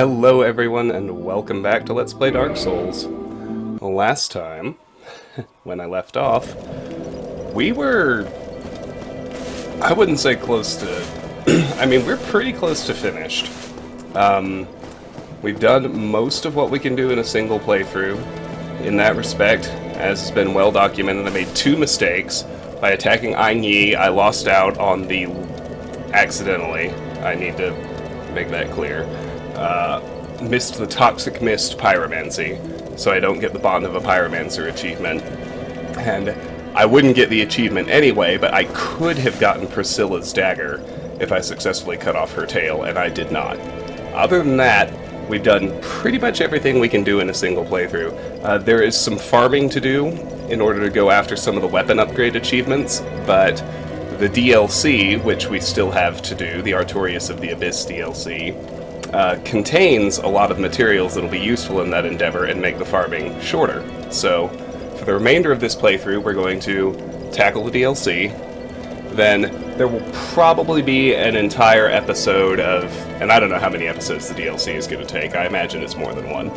Hello everyone, and welcome back to Let's Play Dark Souls. Last time, when I left off, we were... I wouldn't say close to... I mean, we're pretty close to finished. We've done most of what we can do in a single playthrough. In that respect, as has been well documented, I made two mistakes. By attacking Ain Yi, I lost out on the... accidentally. I need to make that clear. Missed the Toxic Mist Pyromancy, so I don't get the Bond of a Pyromancer achievement. And I wouldn't get the achievement anyway, but I could have gotten Priscilla's dagger if I successfully cut off her tail, and I did not. Other than that, we've done pretty much everything we can do in a single playthrough. There is some farming to do in order to go after some of the weapon upgrade achievements, but the DLC, which we still have to do, the Artorias of the Abyss DLC, contains a lot of materials that will be useful in that endeavor and make the farming shorter. So, for the remainder of this playthrough, we're going to tackle the DLC. Then, there will probably be an entire episode of... and I don't know how many episodes the DLC is going to take. I imagine it's more than one.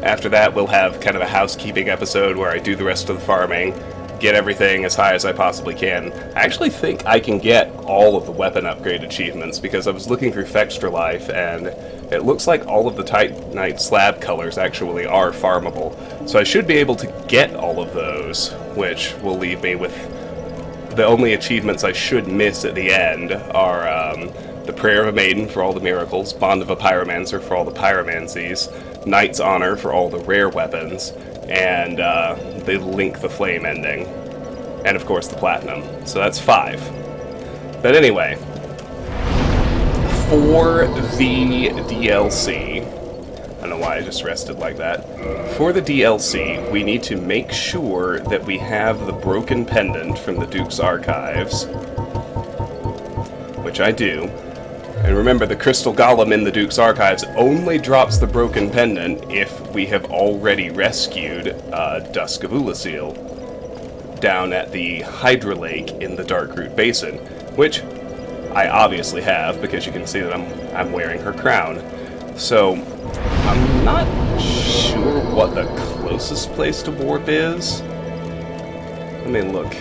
After that, we'll have kind of a housekeeping episode where I do the rest of the farming, get everything as high as I possibly can. I actually think I can get all of the weapon upgrade achievements because I was looking through Fextra Life and it looks like all of the Titanite slab colors actually are farmable. So I should be able to get all of those, which will leave me with the only achievements I should miss at the end are the Prayer of a Maiden for all the miracles, Bond of a Pyromancer for all the pyromancies, Knight's Honor for all the rare weapons, and the Link the Flame ending. And of course the Platinum. So that's 5. But anyway, for the DLC, I don't know why I just rested like that. For the DLC, we need to make sure that we have the broken pendant from the Duke's Archives, which I do. And remember, the Crystal Golem in the Duke's Archives only drops the broken pendant if we have already rescued Dusk of Ulasil down at the Hydra Lake in the Darkroot Basin, which I obviously have because you can see that I'm wearing her crown. So I'm not sure what the closest place to warp is. Let me look.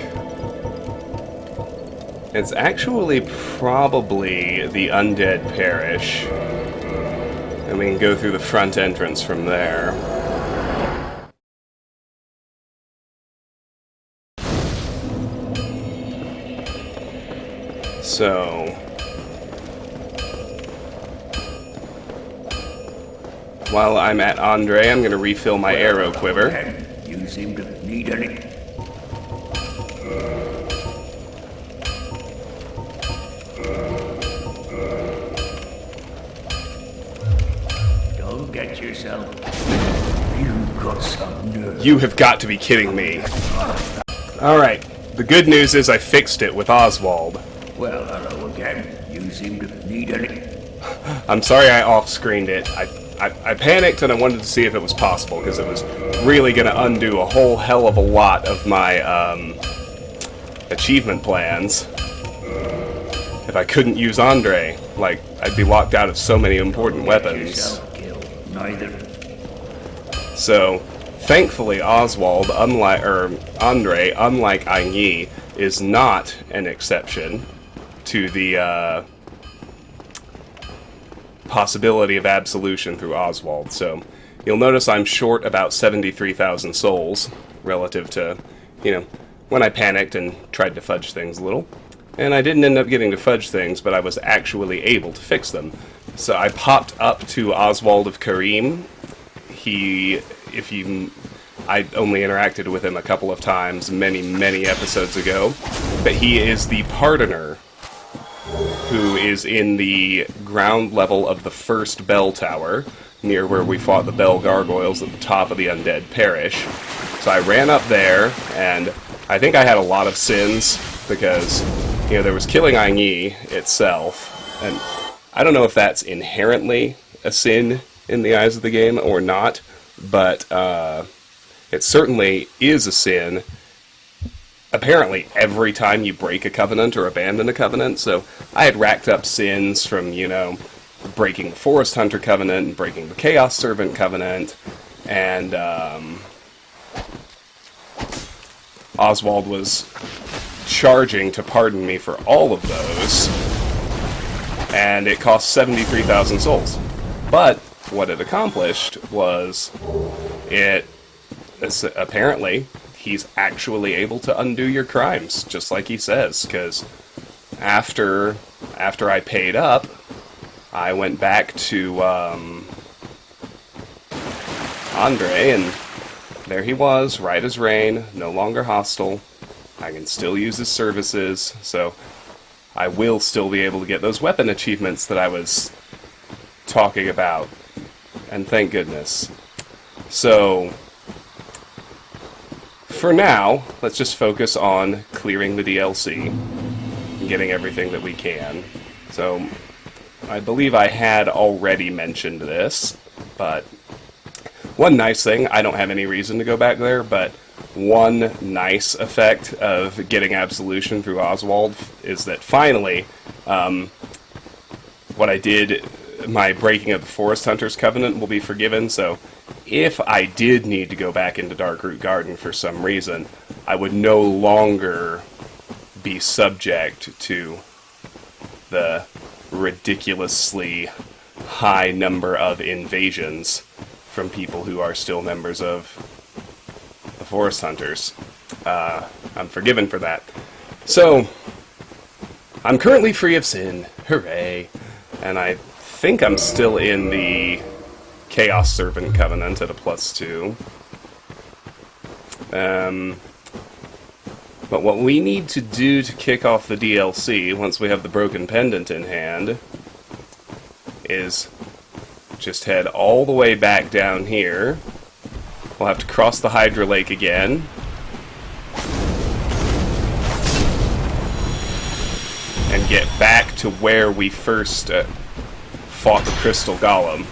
It's actually probably the Undead Parish, and we can go through the front entrance from there. So, while I'm at Andre, I'm going to refill my arrow quiver. You seem to need any. Don't get yourself. You've got some nerve. You have got to be kidding me. Alright, the good news is I fixed it with Oswald. Well, hello again. You seem to need any. I'm sorry I off-screened it. I panicked and I wanted to see if it was possible, because it was really going to undo a whole hell of a lot of my achievement plans. If I couldn't use Andre, like, I'd be locked out of so many important weapons. Neither. So, thankfully, Oswald, Andre, unlike Ain Yi, is not an exception to the possibility of absolution through Oswald. So, you'll notice I'm short about 73,000 souls relative to, when I panicked and tried to fudge things a little. And I didn't end up getting to fudge things, but I was actually able to fix them. So I popped up to Oswald of Karim. I only interacted with him a couple of times, many episodes ago, but he is the Pardoner, who is in the ground level of the first bell tower, near where we fought the bell gargoyles at the top of the Undead Parish. So I ran up there, and I think I had a lot of sins, because, there was killing Ain Yi itself, and I don't know if that's inherently a sin in the eyes of the game or not, but it certainly is a sin apparently every time you break a covenant or abandon a covenant. So I had racked up sins from, breaking the Forest Hunter Covenant and breaking the Chaos Servant Covenant, and Oswald was charging to pardon me for all of those, and it cost 73,000 souls. But what it accomplished was apparently he's actually able to undo your crimes, just like he says, because after I paid up, I went back to Andre, and there he was, right as rain, no longer hostile. I can still use his services, so I will still be able to get those weapon achievements that I was talking about, and thank goodness. So, for now, let's just focus on clearing the DLC and getting everything that we can. So, I believe I had already mentioned this, but one nice thing, I don't have any reason to go back there, but one nice effect of getting Absolution through Oswald is that finally, what I did, my breaking of the Forest Hunters Covenant will be forgiven, so if I did need to go back into Darkroot Garden for some reason, I would no longer be subject to the ridiculously high number of invasions from people who are still members of the Forest Hunters. I'm forgiven for that. So, I'm currently free of sin. Hooray. And I think I'm still in the Chaos Servant Covenant at a +2. But what we need to do to kick off the DLC, once we have the Broken Pendant in hand, is just head all the way back down here. We'll have to cross the Hydra Lake again. And get back to where we first fought the Crystal Golem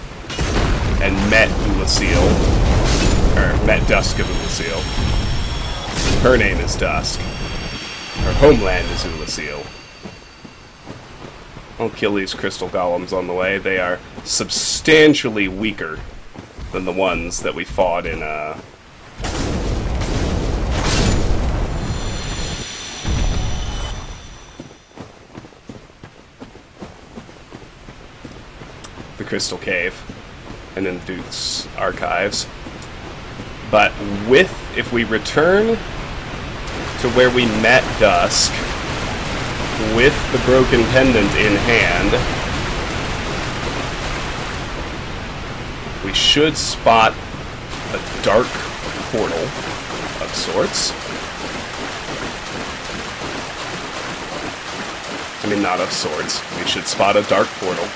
and met Ulyseel, or met Dusk of Ulyseel. Her name is Dusk. Her homeland is Ulyseel. I'll kill these Crystal Golems on the way. They are substantially weaker than the ones that we fought in, the Crystal Cave and in Duke's Archives. But if we return to where we met Dusk, with the Broken Pendant in hand, we should spot a dark portal of sorts. I mean, not of sorts. We should spot a dark portal.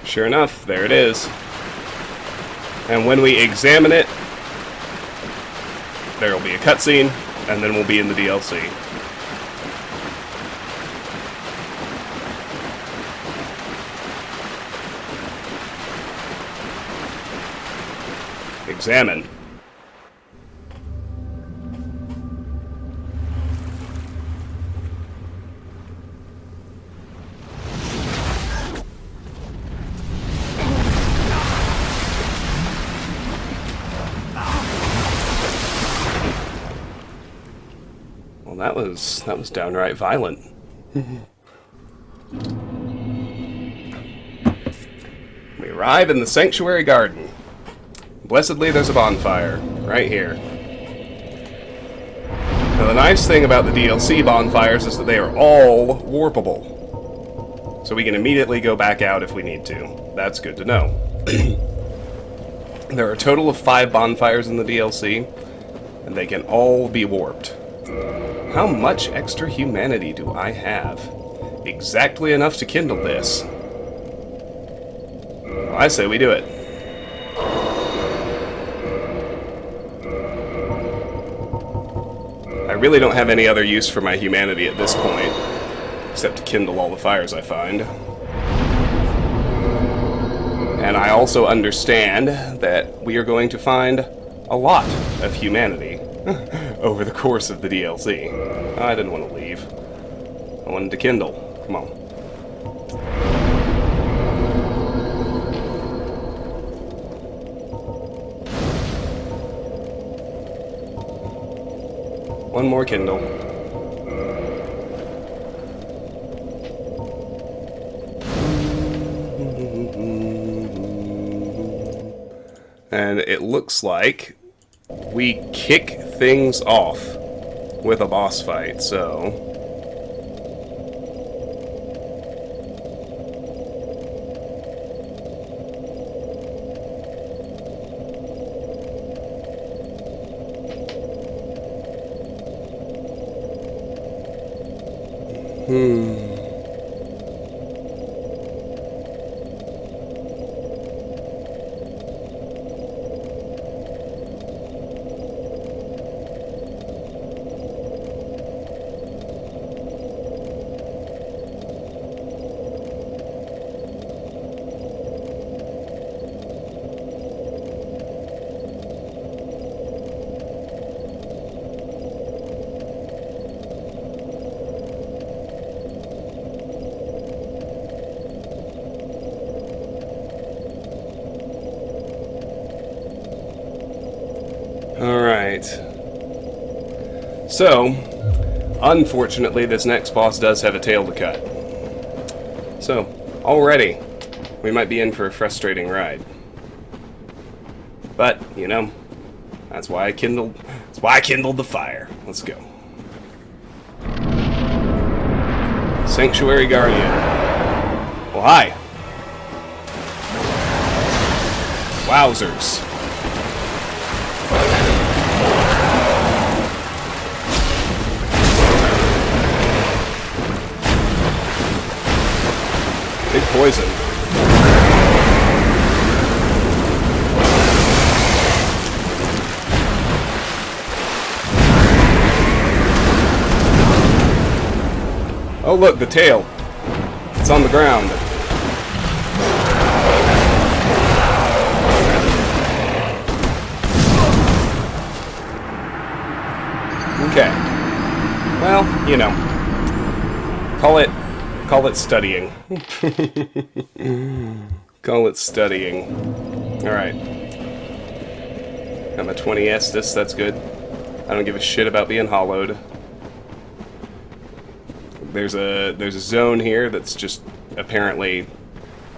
Sure enough, there it is. And when we examine it, there will be a cutscene, and then we'll be in the DLC. Examine. That was downright violent. We arrive in the Sanctuary Garden. Blessedly, there's a bonfire right here. Now, the nice thing about the DLC bonfires is that they are all warpable. So we can immediately go back out if we need to. That's good to know. There are a total of 5 bonfires in the DLC, and they can all be warped. How much extra humanity do I have? Exactly enough to kindle this. Well, I say we do it. I really don't have any other use for my humanity at this point, except to kindle all the fires I find. And I also understand that we are going to find a lot of humanity. over the course of the DLC. I didn't want to leave. I wanted to kindle. Come on. One more kindle. And it looks like we kick things off with a boss fight, so... Alright. So, unfortunately, this next boss does have a tail to cut. So, already, we might be in for a frustrating ride. But, you know, that's why I kindled the fire. Let's go. Sanctuary Guardian. Well, hi. Wowzers. Big poison. Oh look, the tail. It's on the ground. Okay. Well, you know. Call it studying. Call it studying. Alright. Got my 20 Estus, that's good. I don't give a shit about being hollowed. There's a zone here that's just apparently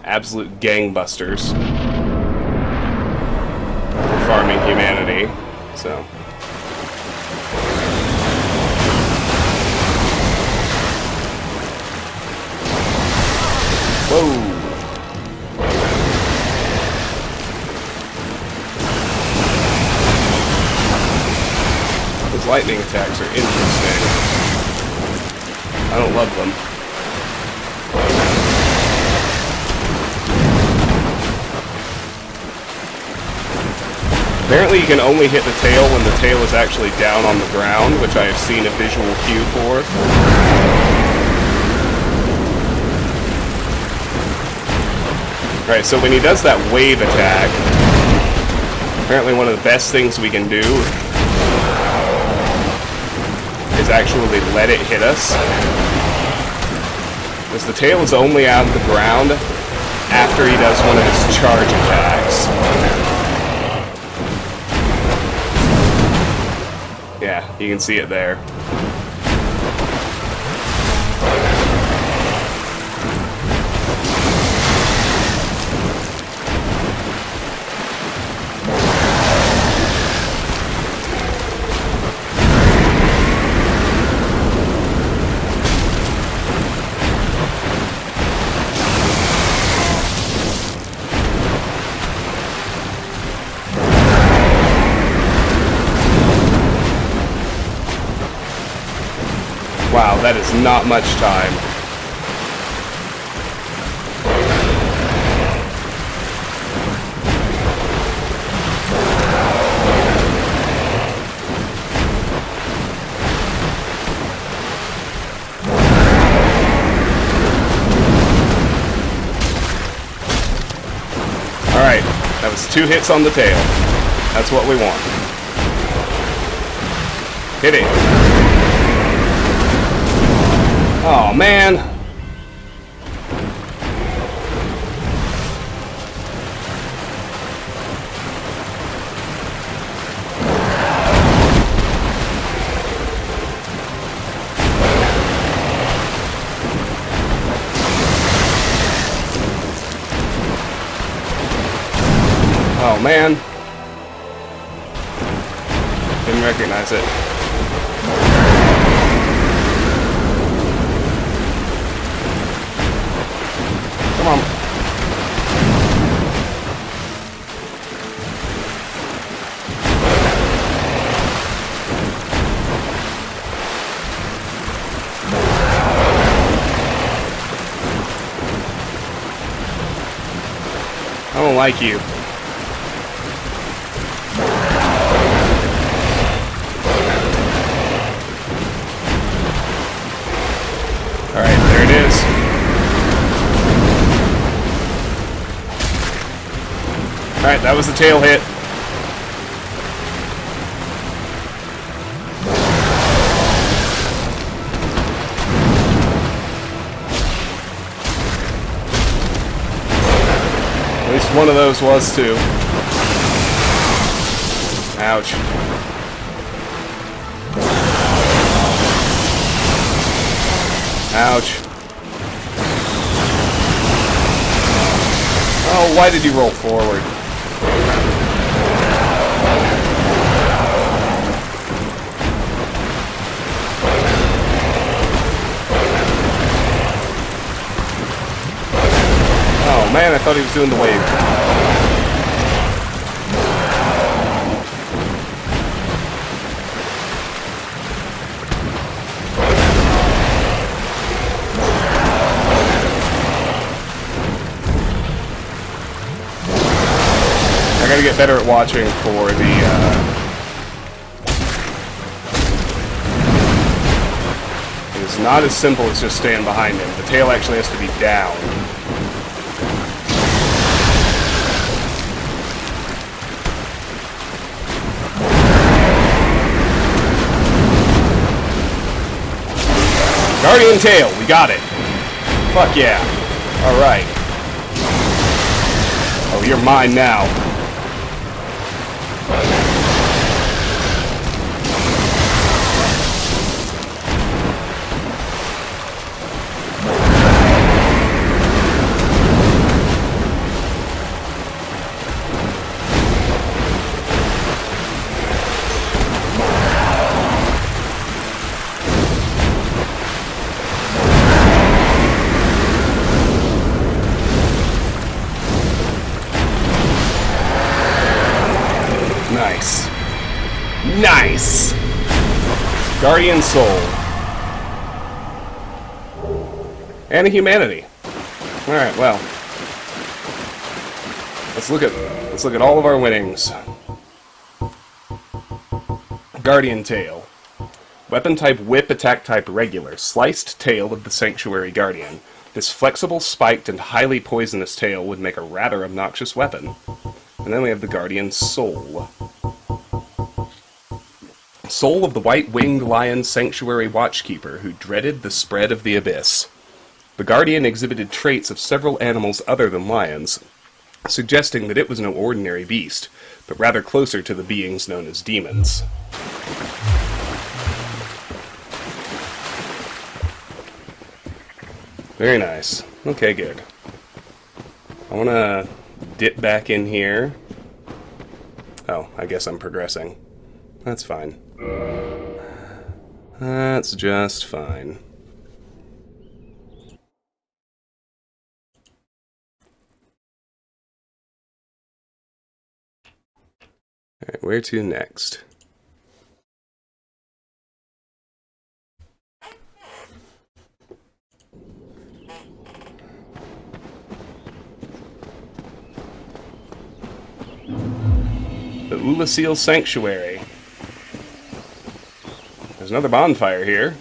absolute gangbusters for farming humanity. So whoa. Those lightning attacks are interesting. I don't love them. Apparently you can only hit the tail when the tail is actually down on the ground, which I have seen a visual cue for. Right, so when he does that wave attack, apparently one of the best things we can do is actually let it hit us. Because the tail is only out of the ground after he does one of his charge attacks. Yeah, you can see it there. Wow, that is not much time. Alright, that was 2 hits on the tail. That's what we want. Hit it. Oh, man. Oh, man. Didn't recognize it. Come on. I don't like you. Alright, there it is. Alright, that was the tail hit. At least one of those was too. Ouch. Ouch. Oh, why did you roll forward? Oh man, I thought he was doing the wave. I gotta get better at watching for the, It's not as simple as just staying behind him. The tail actually has to be down. Guardian tail, we got it. Fuck yeah. Alright. Oh, you're mine now. Nice. Nice! Guardian Soul. And a humanity. Alright, well. Let's look at all of our winnings. Guardian Tail. Weapon type whip, attack type regular. Sliced tail of the Sanctuary Guardian. This flexible, spiked, and highly poisonous tail would make a rather obnoxious weapon. And then we have the Guardian Soul. Soul of the white-winged lion sanctuary watchkeeper who dreaded the spread of the abyss. The Guardian exhibited traits of several animals other than lions, suggesting that it was no ordinary beast, but rather closer to the beings known as demons. Very nice. Okay, good. I want to dip back in here. Oh, I guess I'm progressing. That's fine. That's just fine. Alright, where to next? The Ulasil Sanctuary. There's another bonfire here.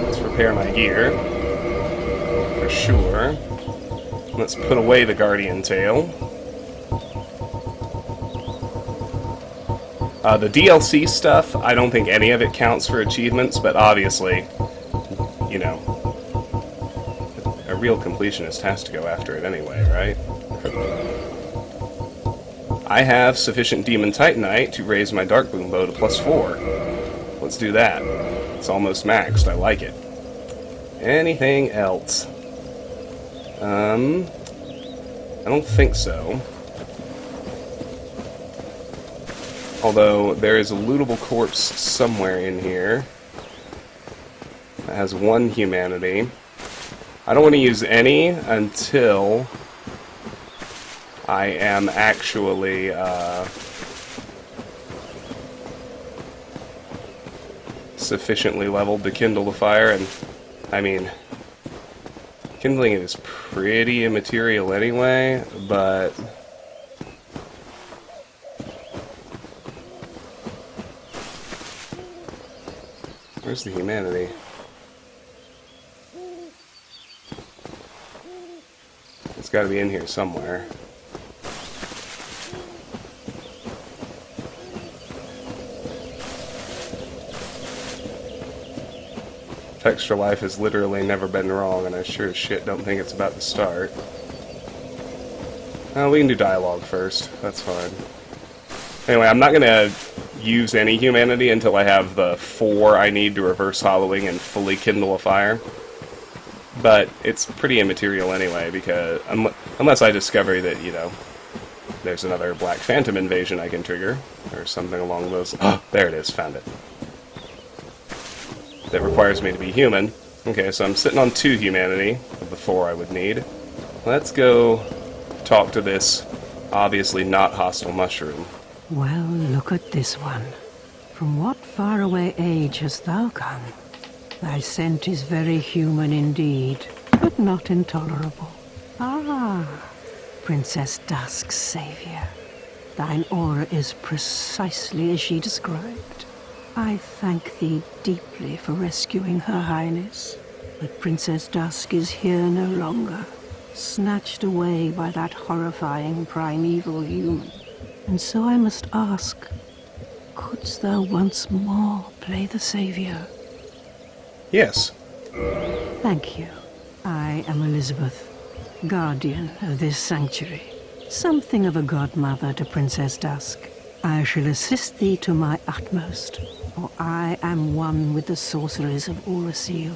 Let's repair my gear. For sure. Let's put away the Guardian Tail. The DLC stuff, I don't think any of it counts for achievements, but obviously, you know, a real completionist has to go after it anyway, right? I have sufficient Demon Titanite to raise my Darkboom bow to +4. Let's do that. It's almost maxed. I like it. Anything else? I don't think so. Although, there is a lootable corpse somewhere in here that has 1 humanity. I don't want to use any until I am actually, sufficiently leveled to kindle the fire, and, I mean, kindling it is pretty immaterial anyway, but... Where's the humanity? It's gotta be in here somewhere. Extra life has literally never been wrong, and I sure as shit don't think it's about to start. We can do dialogue first. That's fine. Anyway, I'm not gonna use any humanity until I have the 4 I need to reverse hollowing and fully kindle a fire. But it's pretty immaterial anyway, because unless I discover that, you know, there's another Black Phantom invasion I can trigger, or something along those... Oh, there it is, found it. That requires me to be human. Okay, so I'm sitting on 2 humanity of the 4 I would need. Let's go talk to this obviously not hostile mushroom. Well, look at this one. From what faraway age hast thou come? Thy scent is very human indeed, but not intolerable. Ah, Princess Dusk's savior. Thine aura is precisely as she described. I thank thee deeply for rescuing Her Highness, but Princess Dusk is here no longer, snatched away by that horrifying primeval human. And so I must ask, couldst thou once more play the savior? Yes. Thank you. I am Elizabeth, guardian of this sanctuary, something of a godmother to Princess Dusk. I shall assist thee to my utmost, for I am one with the sorceries of Urasil.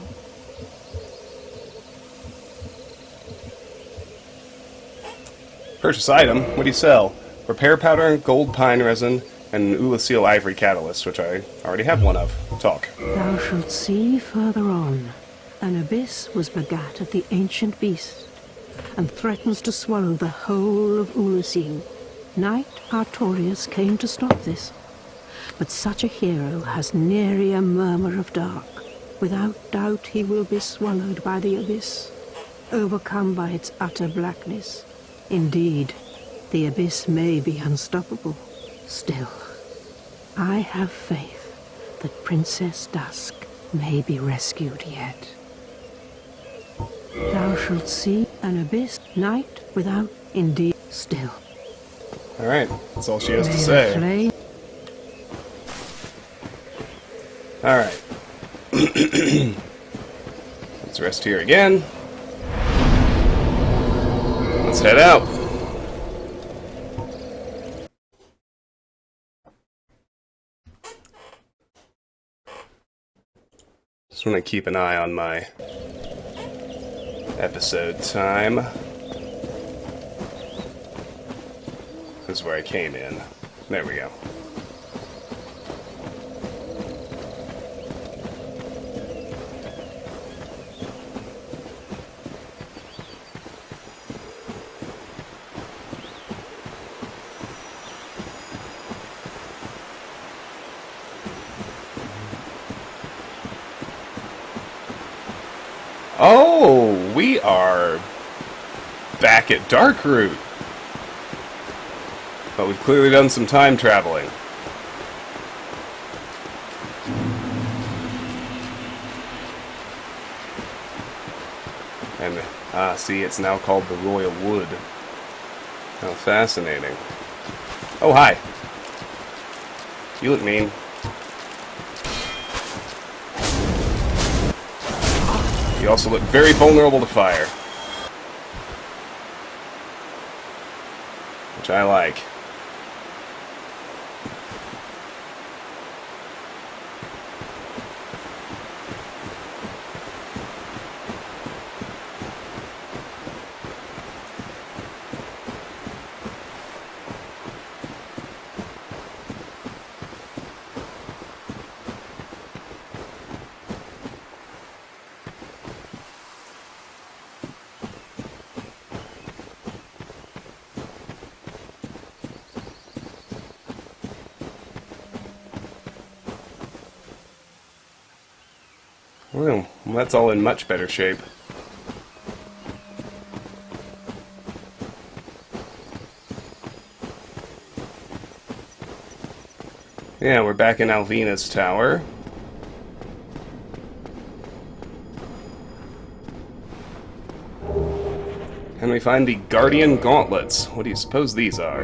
Purchase item. What do you sell? Repair powder, gold pine resin, and Ulasil ivory catalyst, which I already have one of. Talk. Thou shalt see further on. An abyss was begat of the ancient beast, and threatens to swallow the whole of Ulasil. Knight Artorias came to stop this, but such a hero has nary a murmur of dark. Without doubt he will be swallowed by the abyss, overcome by its utter blackness. Indeed, the abyss may be unstoppable. Still, I have faith that Princess Dusk may be rescued yet. Thou shalt see an abyss, night without indeed still. Alright, that's all she has to say. Alright. Let's rest here again. Let's head out. Just want to keep an eye on my episode time. This is where I came in. There we go. Oh, we are back at Darkroot. But we've clearly done some time traveling. And Ah, see, it's now called the Royal Wood. How fascinating. Oh, hi. You look mean. You also look very vulnerable to fire. Which I like. Well, that's all in much better shape. Yeah, we're back in Alvina's tower. And we find the Guardian Gauntlets. What do you suppose these are?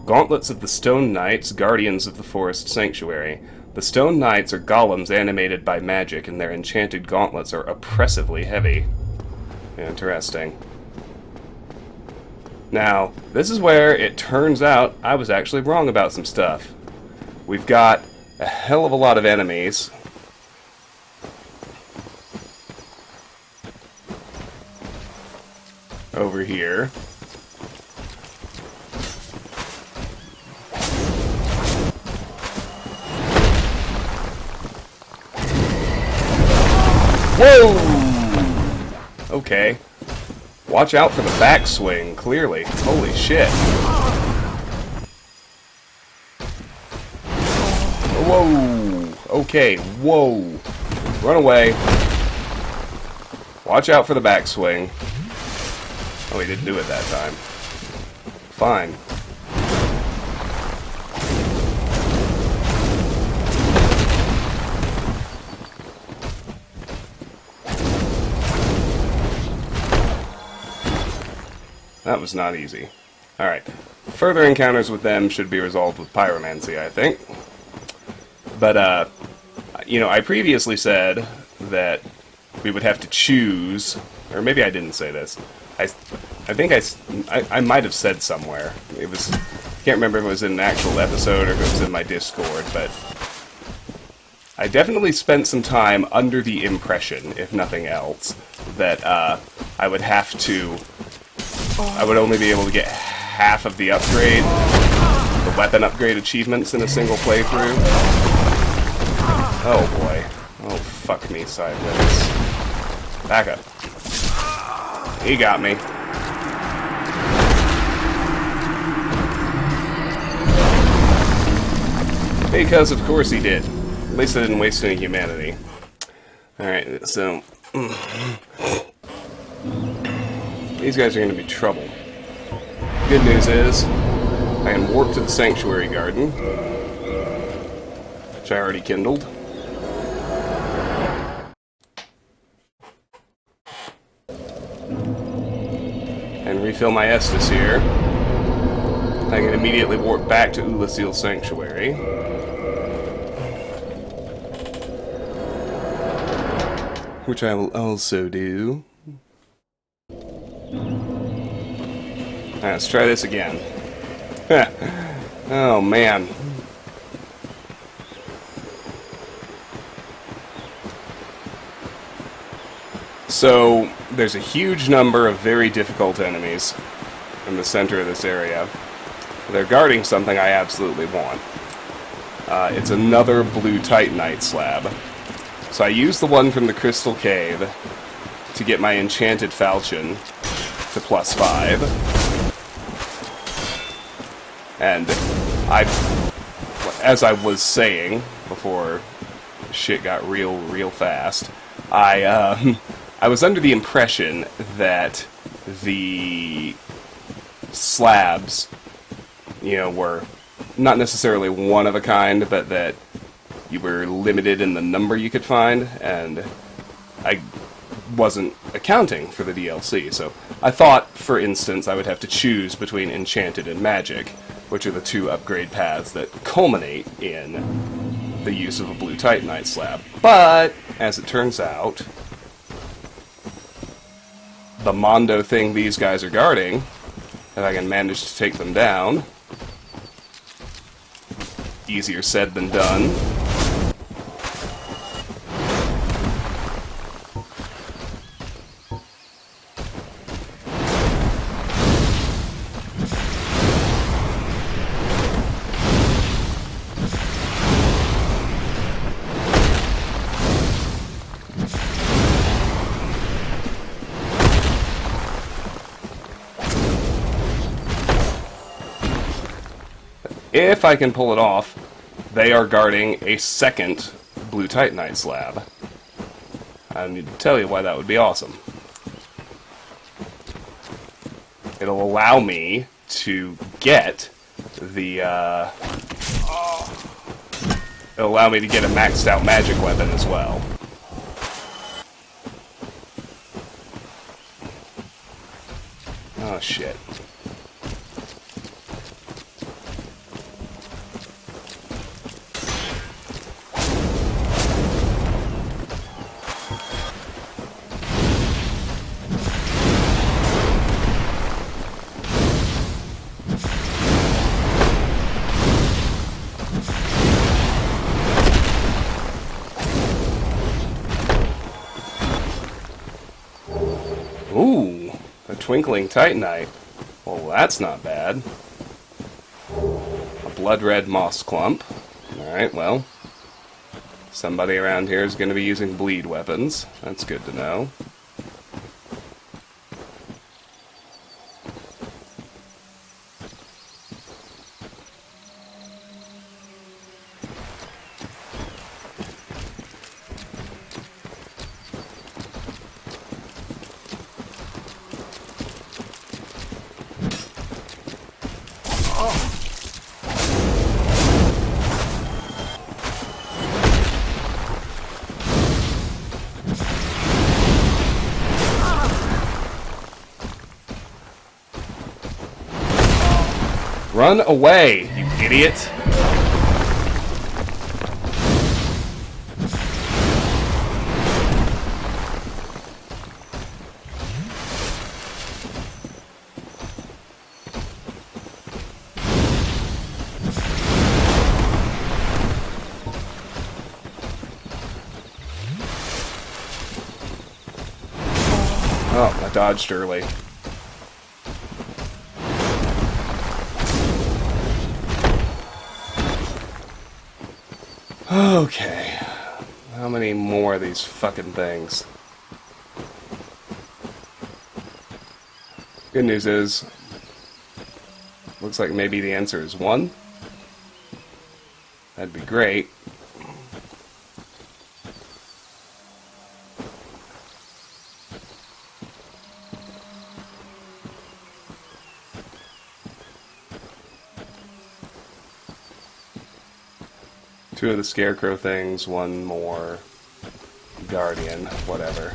Gauntlets of the Stone Knights, Guardians of the Forest Sanctuary. The Stone Knights are golems animated by magic, and their enchanted gauntlets are oppressively heavy. Interesting. Now, this is where it turns out I was actually wrong about some stuff. We've got a hell of a lot of enemies. Over here. Whoa! Okay. Watch out for the backswing, clearly. Holy shit. Whoa! Okay, whoa. Run away. Watch out for the backswing. Oh, he didn't do it that time. Fine. That was not easy. Alright. Further encounters with them should be resolved with pyromancy, I think. But, you know, I previously said that we would have to choose, or maybe I didn't say this. I think I might have said somewhere. It was, I can't remember if it was in an actual episode or if it was in my Discord, but I definitely spent some time under the impression, if nothing else, that I would have to, I would only be able to get half of the upgrade, the weapon upgrade achievements in a single playthrough. Oh boy. Oh, fuck me sideways. Back up. He got me. Because of course he did. At least I didn't waste any humanity. Alright, so... these guys are going to be trouble. Good news is, I can warp to the Sanctuary Garden, which I already kindled. And refill my Estus here. I can immediately warp back to Ulasil Sanctuary. Which I will also do. Alright, let's try this again. Oh man. So, there's a huge number of very difficult enemies in the center of this area. They're guarding something I absolutely want. It's another blue Titanite slab. So I used the one from the Crystal Cave to get my enchanted falchion to +5. And as I was saying before shit got real fast, I was under the impression that the slabs, you know, were not necessarily one of a kind, but that you were limited in the number you could find, and I wasn't accounting for the DLC. So I thought, for instance, I would have to choose between Enchanted and Magic, which are the two upgrade paths that culminate in the use of a blue Titanite slab. But, as it turns out, the Mondo thing these guys are guarding, if I can manage to take them down, easier said than done. If I can pull it off, they are guarding a second blue Titanite slab. I need to tell you why that would be awesome. It'll allow me to get the, it'll allow me to get a maxed out magic weapon as well. Oh shit. Ooh, a twinkling titanite. Well, that's not bad. A blood red moss clump. Alright, well, somebody around here is going to be using bleed weapons. That's good to know. Run away, you idiot! Oh, I dodged early. Okay. How many more of these fucking things? Good news is, looks like maybe the answer is one. That'd be great. Two of the scarecrow things, one more guardian, whatever.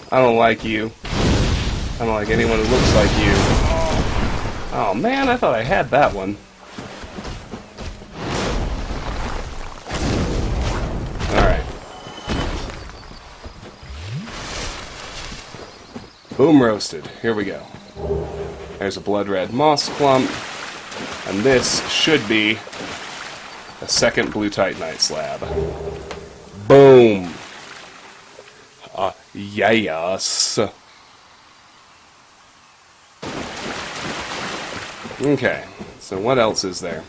I don't like you. I don't like anyone who looks like you. Oh man, I thought I had that one. Alright. Boom roasted. Here we go. There's a blood red moss clump. And this should be a second blue titanite slab. Boom! Yes! Okay, so what else is there?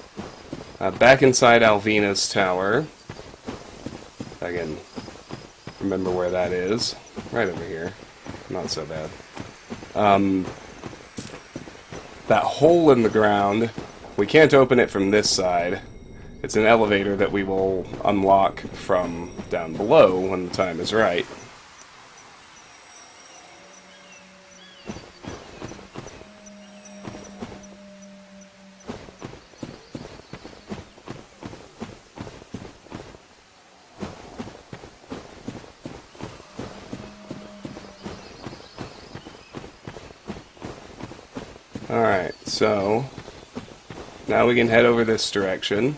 Back inside Alvina's tower. If I can remember where that is. Right over here. Not so bad. That hole in the ground, we can't open it from this side. It's an elevator that we will unlock from down below when the time is right. Alright, so now we can head over this direction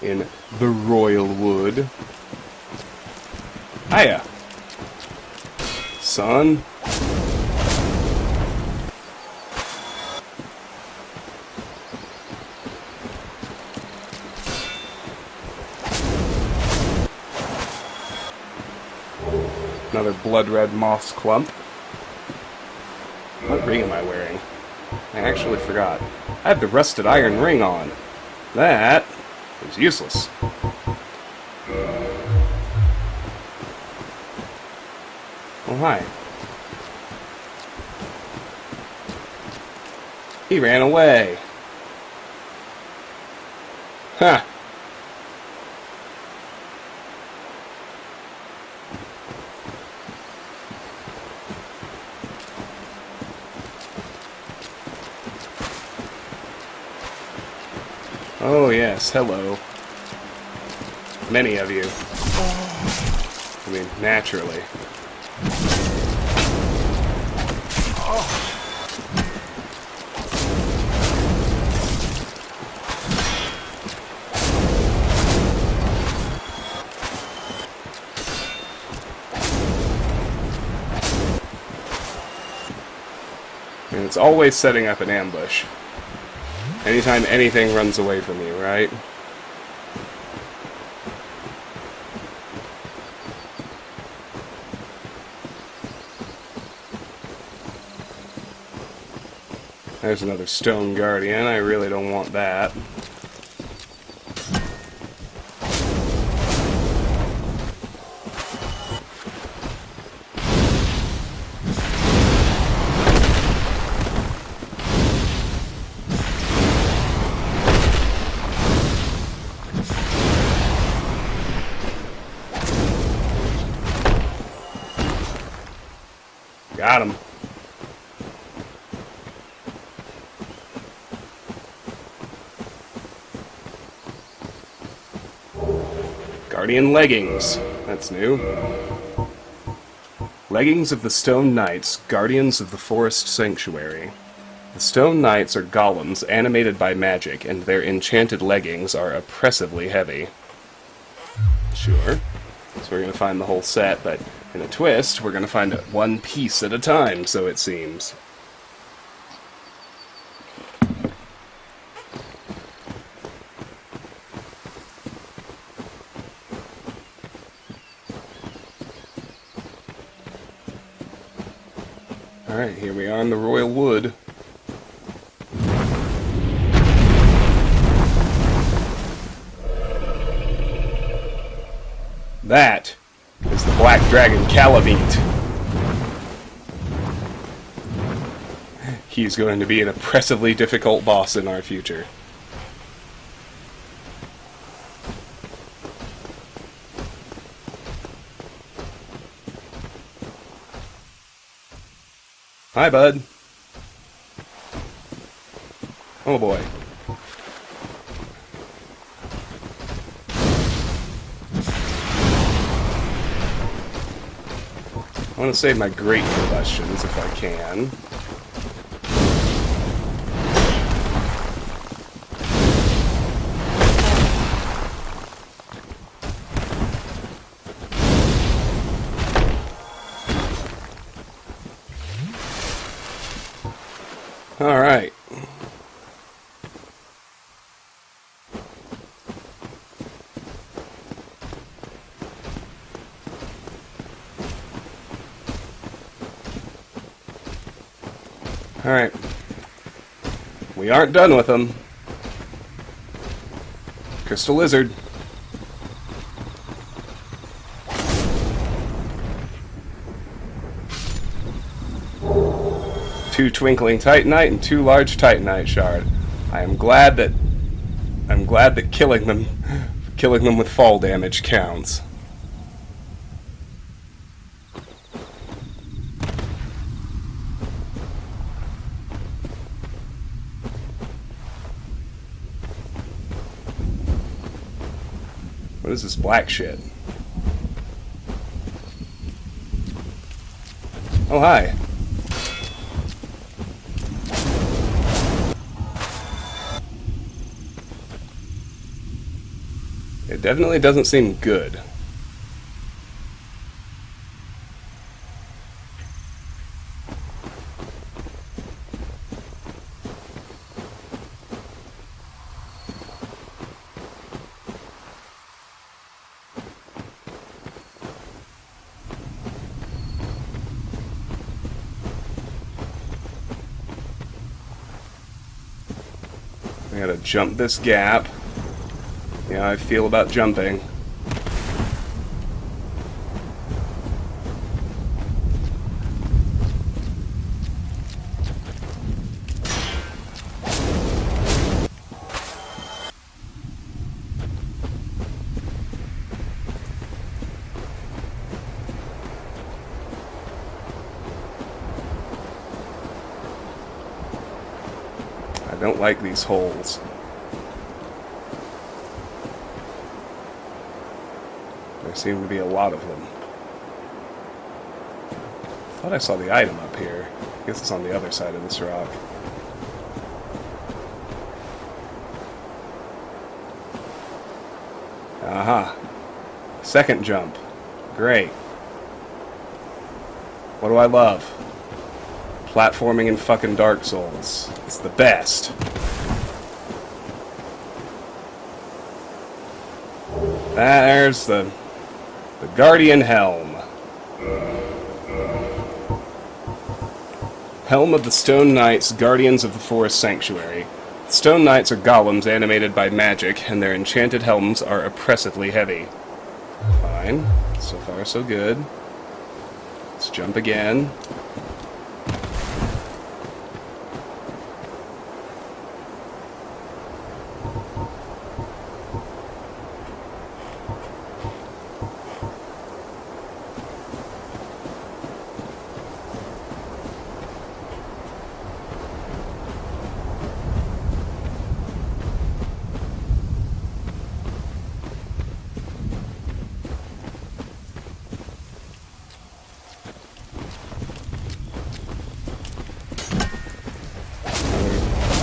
in the Royal Wood. Hiya, son. Another blood-red moss clump. What ring am I wearing? I actually forgot. I have the rusted iron ring on. That is useless. Oh, hi. He ran away. Huh. Oh yes, hello. Many of you. I mean, naturally. And it's always setting up an ambush. Anytime anything runs away from you, right? There's another stone guardian. I really don't want that. Got him. Guardian leggings. That's new. Leggings of the Stone Knights, Guardians of the Forest Sanctuary. The Stone Knights are golems animated by magic, and their enchanted leggings are oppressively heavy. Sure. So we're going to find the whole set, but in a twist, we're going to find it one piece at a time, so it seems. Alright, here we are in the Royal Wood. That is the Black Dragon Kalameet. He's going to be an oppressively difficult boss in our future. Hi, bud. Oh boy. I want to save my great combustions if I can. Alright. We aren't done with them. Crystal Lizard. Two Twinkling Titanite and two large Titanite shard. I'm glad that killing them with fall damage counts. What is this black shit? Oh, hi. It definitely doesn't seem good. I gotta jump this gap. Yeah, how I feel about jumping. I don't like these holes. There seem to be a lot of them. I thought I saw the item up here. I guess it's on the other side of this rock. Aha. Second jump. Great. What do I love? Platforming in fucking Dark Souls. It's the best. There's the Guardian Helm. Helm of the Stone Knights, Guardians of the Forest Sanctuary. The Stone Knights are golems animated by magic, and their enchanted helms are oppressively heavy. Fine. So far, so good. Let's jump again.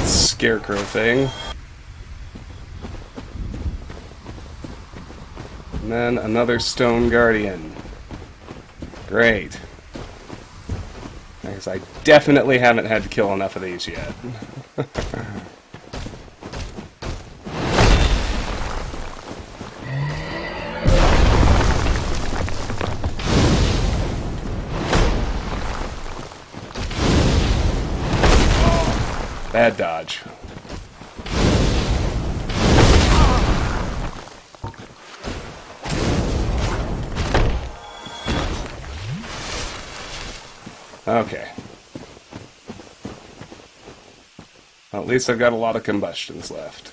Scarecrow thing. And then another Stone Guardian. Great. I guess I definitely haven't had to kill enough of these yet. Bad dodge. Okay. Well, at least I've got a lot of combustions left.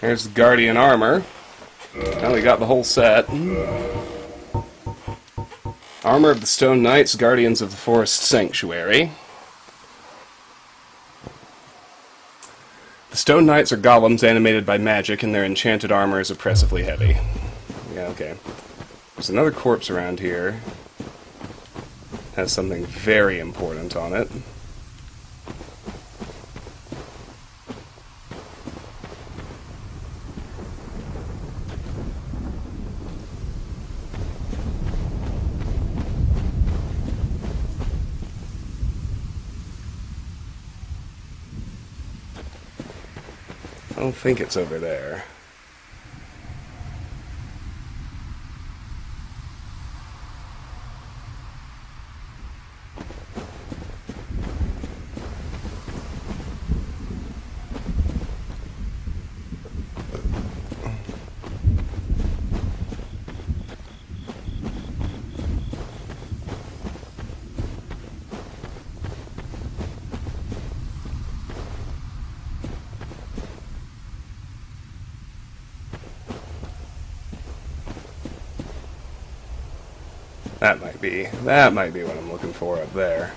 Here's the Guardian armor. Now we got the whole set. Armor of the Stone Knights, Guardians of the Forest Sanctuary. The Stone Knights are golems animated by magic, and their enchanted armor is oppressively heavy. Yeah, okay. There's another corpse around here. Has something very important on it. I don't think it's over there. That might be what I'm looking for up there.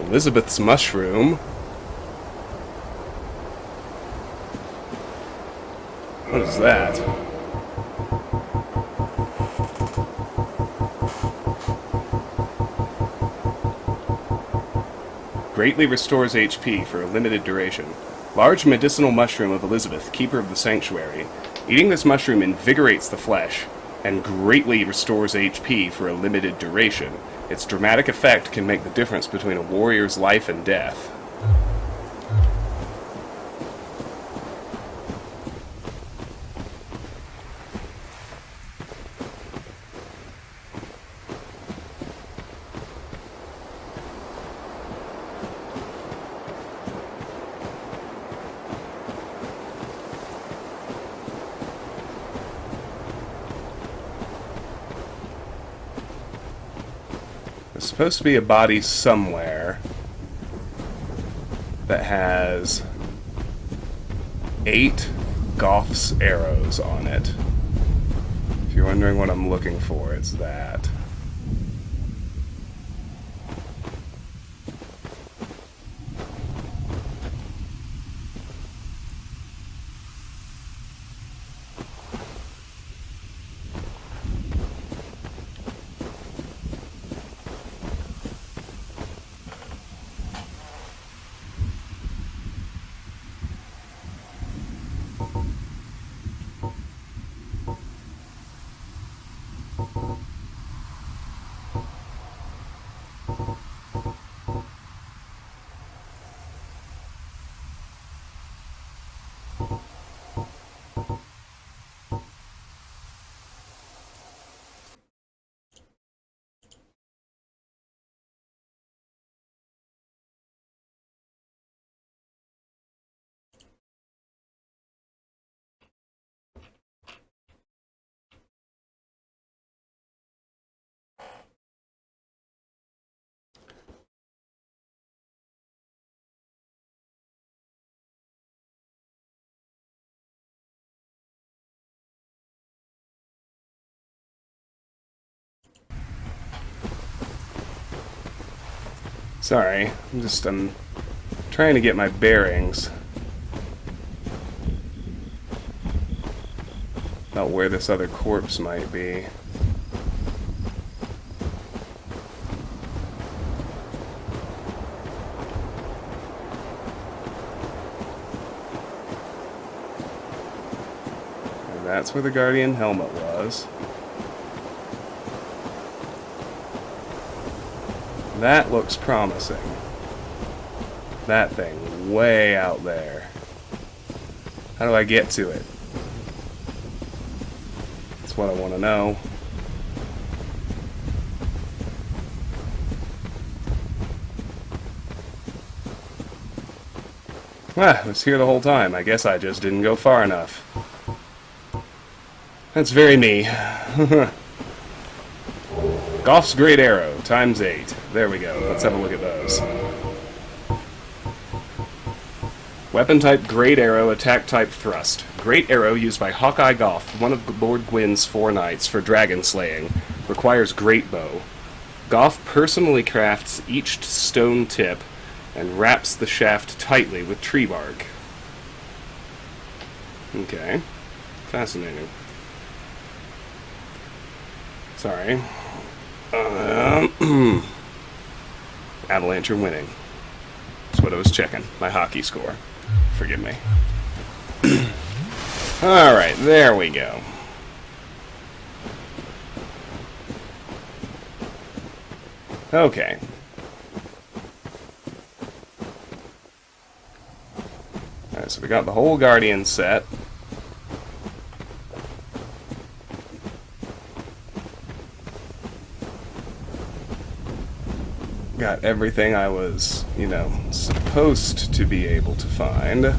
Elizabeth's mushroom. What is that? Greatly restores HP for a limited duration. Large medicinal mushroom of Elizabeth, keeper of the sanctuary. Eating this mushroom invigorates the flesh and greatly restores HP for a limited duration. Its dramatic effect can make the difference between a warrior's life and death. There's supposed to be a body somewhere that has 8 Goth's arrows on it. If you're wondering what I'm looking for, it's that. Sorry, I'm trying to get my bearings about where this other corpse might be. And that's where the Guardian helmet was. That looks promising. That thing way out there. How do I get to it? That's what I want to know. Ah, it was here the whole time. I guess I just didn't go far enough. That's very me. Goth's Great Arrow, times 8. There we go. Let's have a look at those. Weapon type Great Arrow, attack type Thrust. Great Arrow used by Hawkeye Goth, one of Lord Gwyn's 4 knights, for dragon slaying. Requires Great Bow. Goth personally crafts each stone tip and wraps the shaft tightly with tree bark. Okay. Fascinating. Sorry. Avalanche are winning. That's what I was checking. My hockey score. Forgive me. Alright, there we go. Okay. Alright, so we got the whole Guardian set. Got everything I was, supposed to be able to find.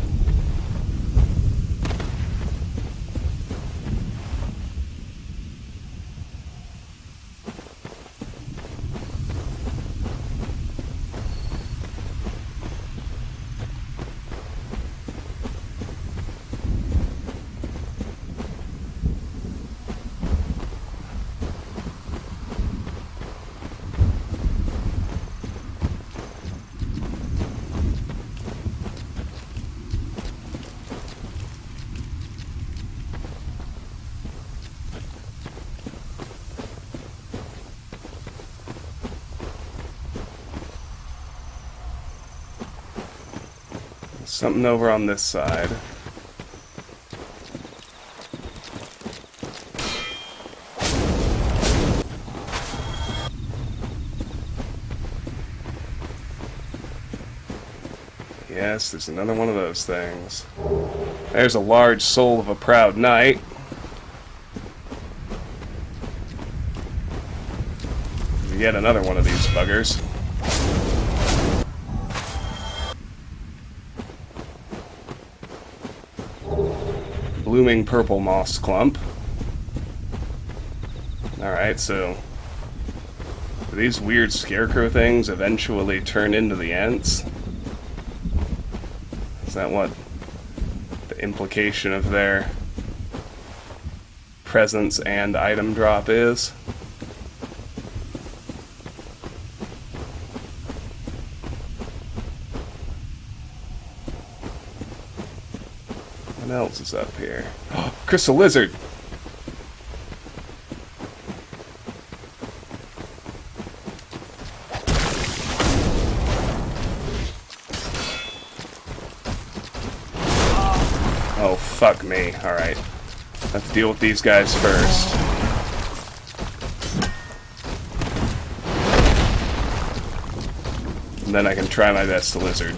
Something over on this side. Yes, there's another one of those things. There's a large soul of a proud knight. Yet another one of these buggers. Blooming purple moss clump. Alright, so do these weird scarecrow things eventually turn into the Ents? Is that what the implication of their presence and item drop is? What else is up here? Oh, crystal lizard! Oh, fuck me. Alright. Let's deal with these guys first. And then I can try my best to lizard.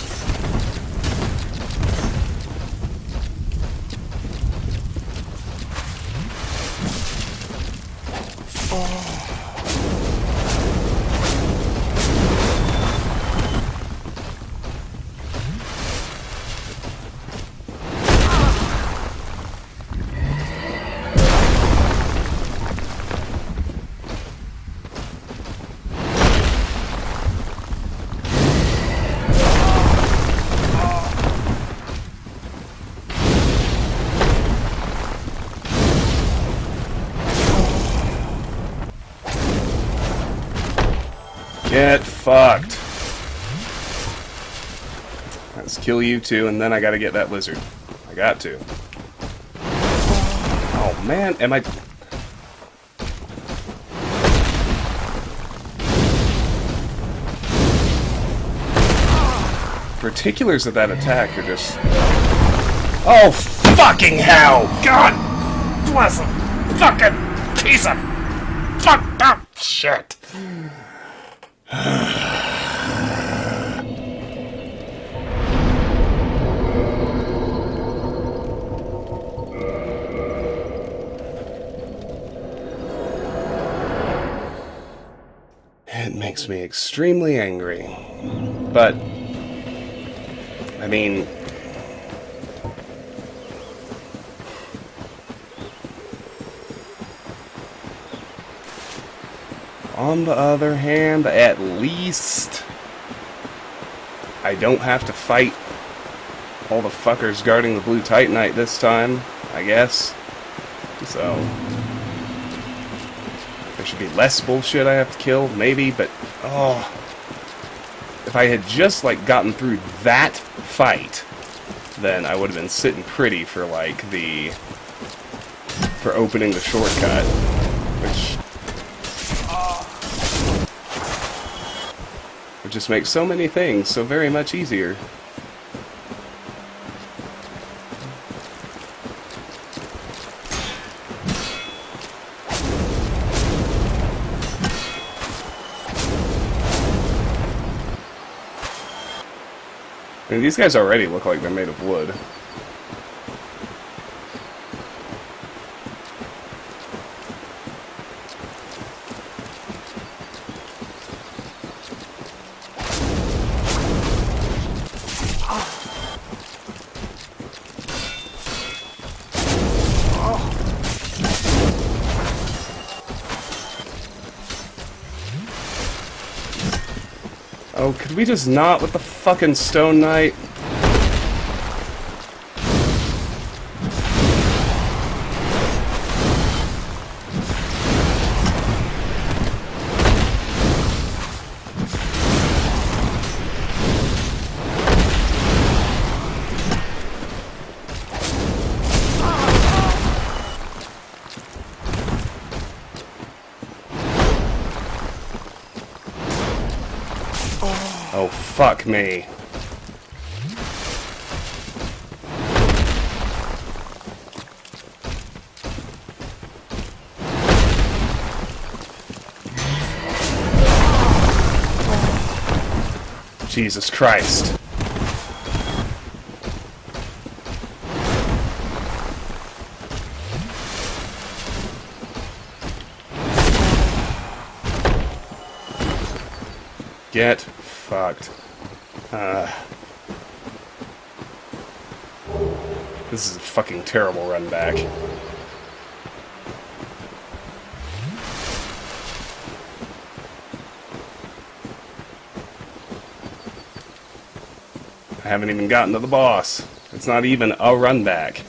Get fucked. Let's kill you too, and then I gotta get that lizard. I got to. Oh man, am I... Particulars of that attack are just... Oh fucking hell! God bless him! Fucking piece of fucked up shit! It makes me extremely angry. But, I mean... On the other hand, at least I don't have to fight all the fuckers guarding the Blue Titanite this time, I guess. So there should be less bullshit I have to kill, maybe, but oh, if I had just like gotten through that fight, then I would have been sitting pretty for like for opening the shortcut, which just makes so many things so very much easier. I mean, these guys already look like they're made of wood. Oh, could we just not with the fucking Stone Knight? Oh, fuck me. Jesus Christ. Get fucked. This is a fucking terrible run back. I haven't even gotten to the boss. It's not even a run back.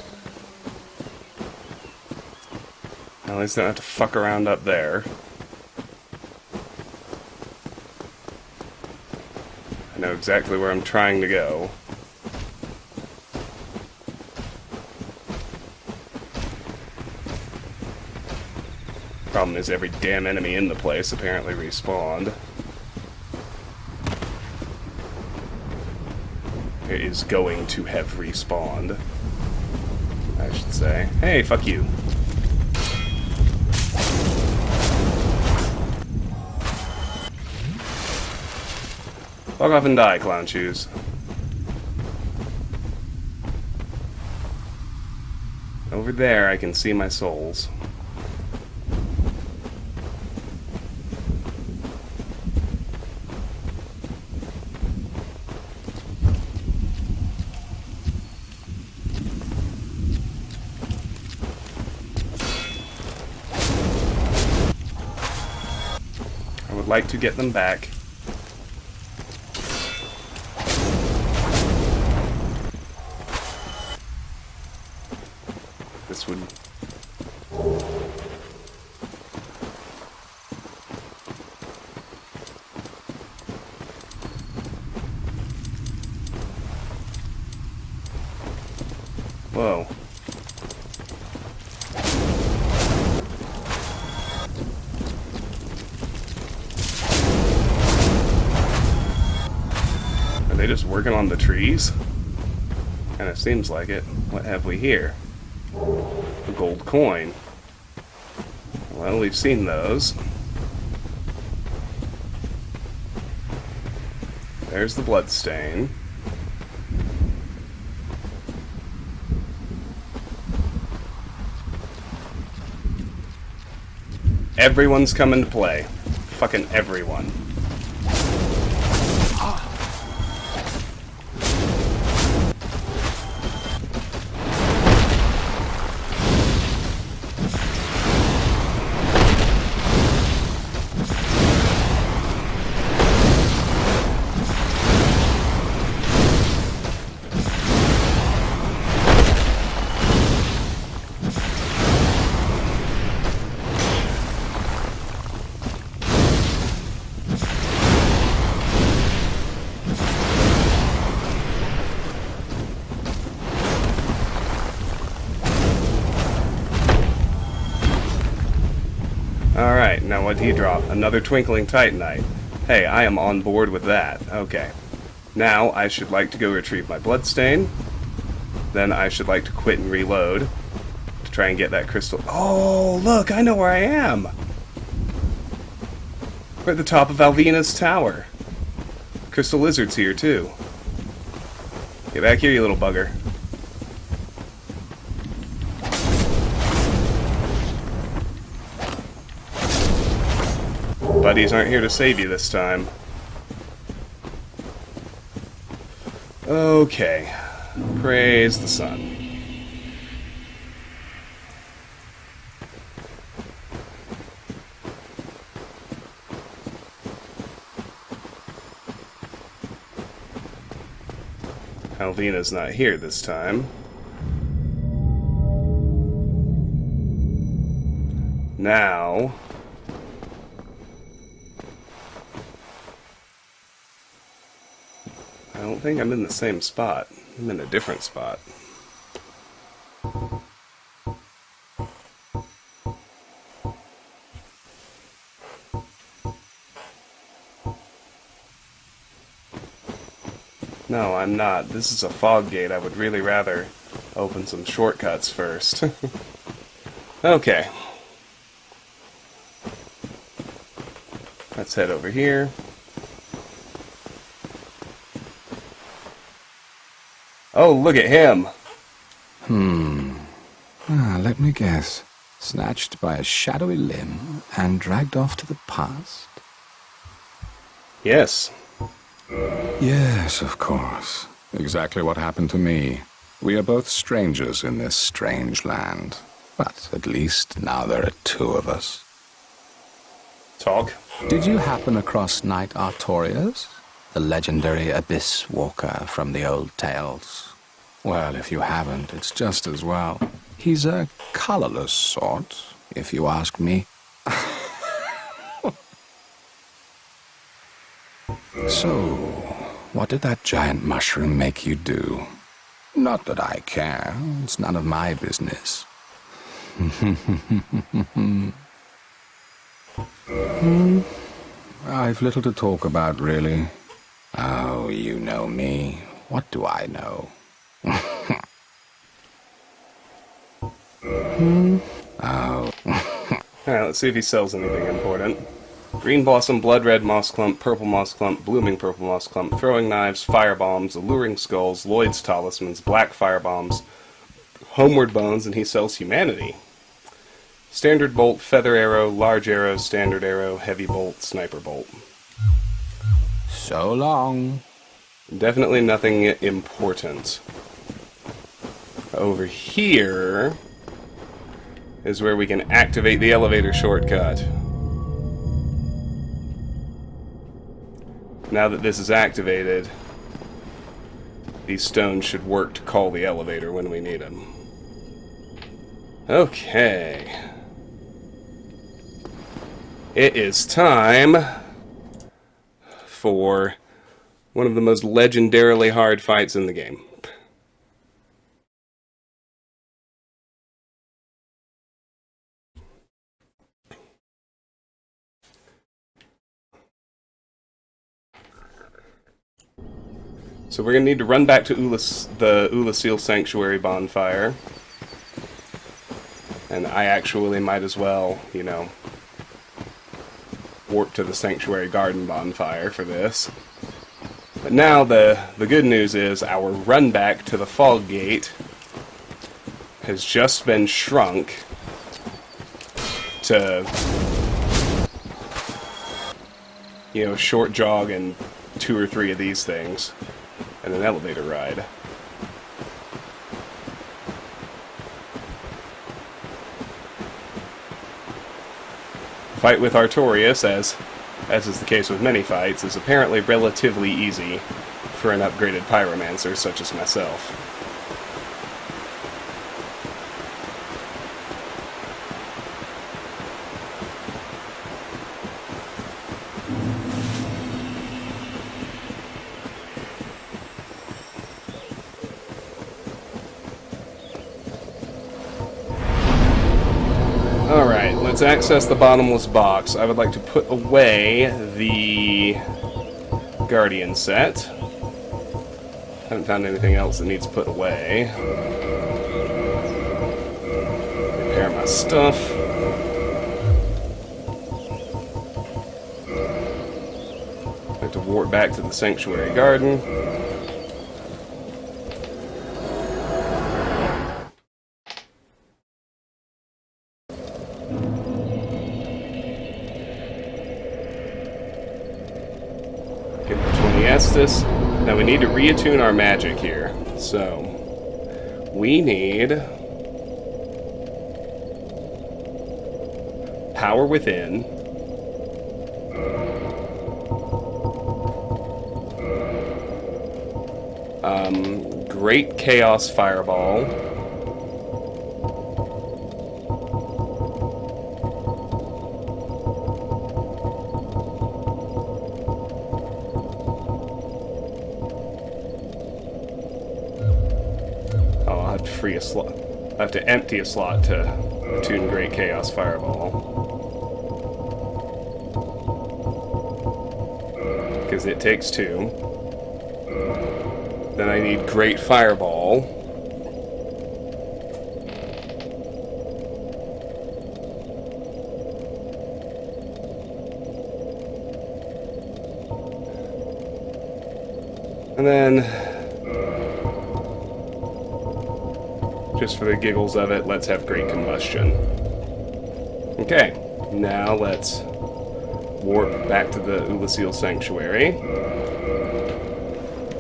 At least I don't have to fuck around up there. I know exactly where I'm trying to go. Problem is every damn enemy in the place apparently respawned. It is going to have respawned, I should say. Hey, fuck you. Fuck off and die, clown shoes. Over there, I can see my souls. I would like to get them back. This would... Whoa. Are they just working on the trees? Kinda seems like it. What have we here? A gold coin. Well, we've seen those. There's the blood stain. Everyone's coming to play. Fucking everyone. Alright, now what'd he drop? Another Twinkling Titanite. Hey, I am on board with that. Okay. Now, I should like to go retrieve my bloodstain. Then I should like to quit and reload. To try and get that crystal... Oh, look! I know where I am! We're at the top of Alvina's tower. Crystal Lizard's here, too. Get back here, you little bugger. Buddies aren't here to save you this time. Okay. Praise the sun. Alvina's not here this time. Now... I don't think I'm in the same spot. I'm in a different spot. No, I'm not. This is a fog gate. I would really rather open some shortcuts first. Okay. Let's head over here. Oh, look at him. Let me guess. Snatched by a shadowy limb and dragged off to the past? Yes. Yes, of course. Exactly what happened to me. We are both strangers in this strange land. But at least now there are two of us. Talk. Did you happen across Knight Artorias? The legendary abyss walker from the old tales? Well, if you haven't, it's just as well. He's a colorless sort, if you ask me. So, what did that giant mushroom make you do? Not that I care. It's none of my business. I've little to talk about, really. Oh, you know me. What do I know? Alright, let's see if he sells anything important. Green blossom, blood red moss clump, purple moss clump, blooming purple moss clump, throwing knives, fire bombs, alluring skulls, Lloyd's talismans, black fire bombs, homeward bones, and he sells humanity. Standard bolt, feather arrow, large arrow, standard arrow, heavy bolt, sniper bolt. So long. Definitely nothing important. Over here is where we can activate the elevator shortcut. Now that this is activated, these stones should work to call the elevator when we need them. Okay. It is time for one of the most legendarily hard fights in the game. So we're going to need to run back to the Ulasil Sanctuary bonfire. And I actually might as well, you know, warp to the Sanctuary Garden bonfire for this. But now the good news is our run back to the Fog Gate has just been shrunk to, you know, short jog and 2 or 3 of these things. And an elevator ride. Fight with Artorias, as is the case with many fights, is apparently relatively easy for an upgraded pyromancer such as myself. Alright, let's access the bottomless box. I would like to put away the Guardian set. Haven't found anything else that needs put away. Repair my stuff. I have to warp back to the Sanctuary Garden. This. Now we need to reattune our magic here. So we need Power Within. Great Chaos Fireball. Free a slot. I have to empty a slot to attune Great Chaos Fireball. Because it takes 2. Then I need Great Fireball. And then Just for the giggles of it, let's have great combustion. Okay, now let's warp back to the Ulasil Sanctuary.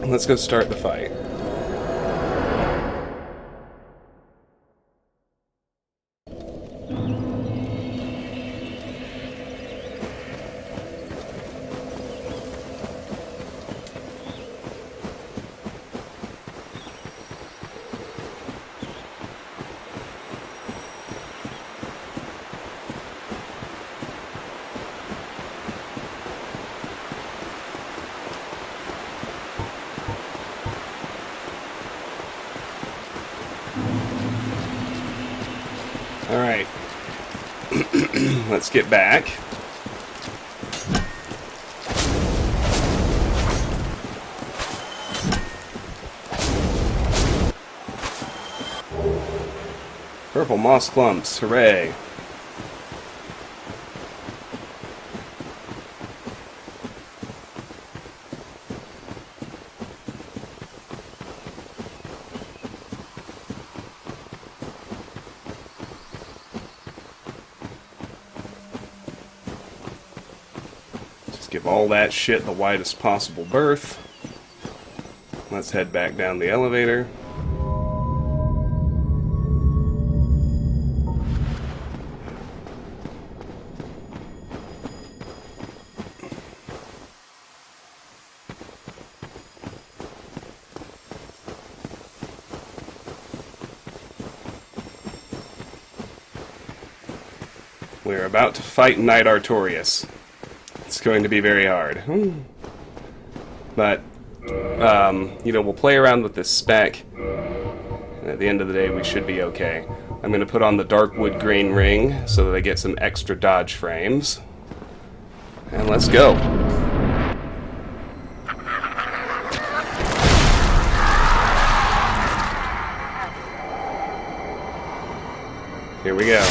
Let's go start the fight. Alright. Let's get back. Purple moss clumps, hooray. Give all that shit the widest possible berth. Let's head back down the elevator. We're about to fight Knight Artorias. It's going to be very hard. But, we'll play around with this spec, and at the end of the day, we should be okay. I'm going to put on the dark wood grain ring so that I get some extra dodge frames. And let's go. Here we go.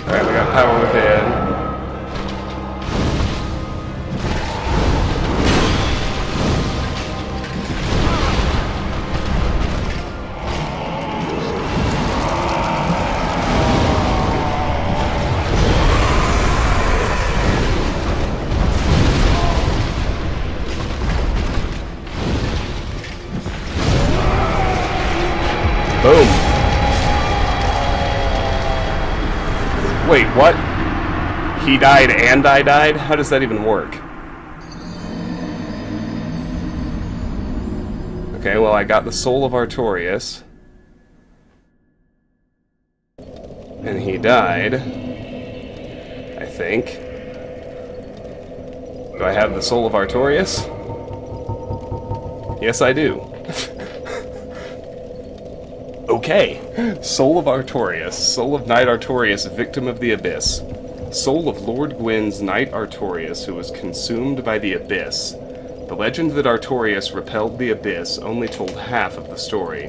Alright, we got power within. Boom. Wait, what? He died and I died? How does that even work? Okay, well, I got the soul of Artorias. And he died. I think. Do I have the soul of Artorias? Yes, I do. Okay. Soul of Artorias. Soul of Knight Artorias, victim of the Abyss. Soul of Lord Gwyn's Knight Artorias, who was consumed by the Abyss. The legend that Artorias repelled the Abyss only told half of the story.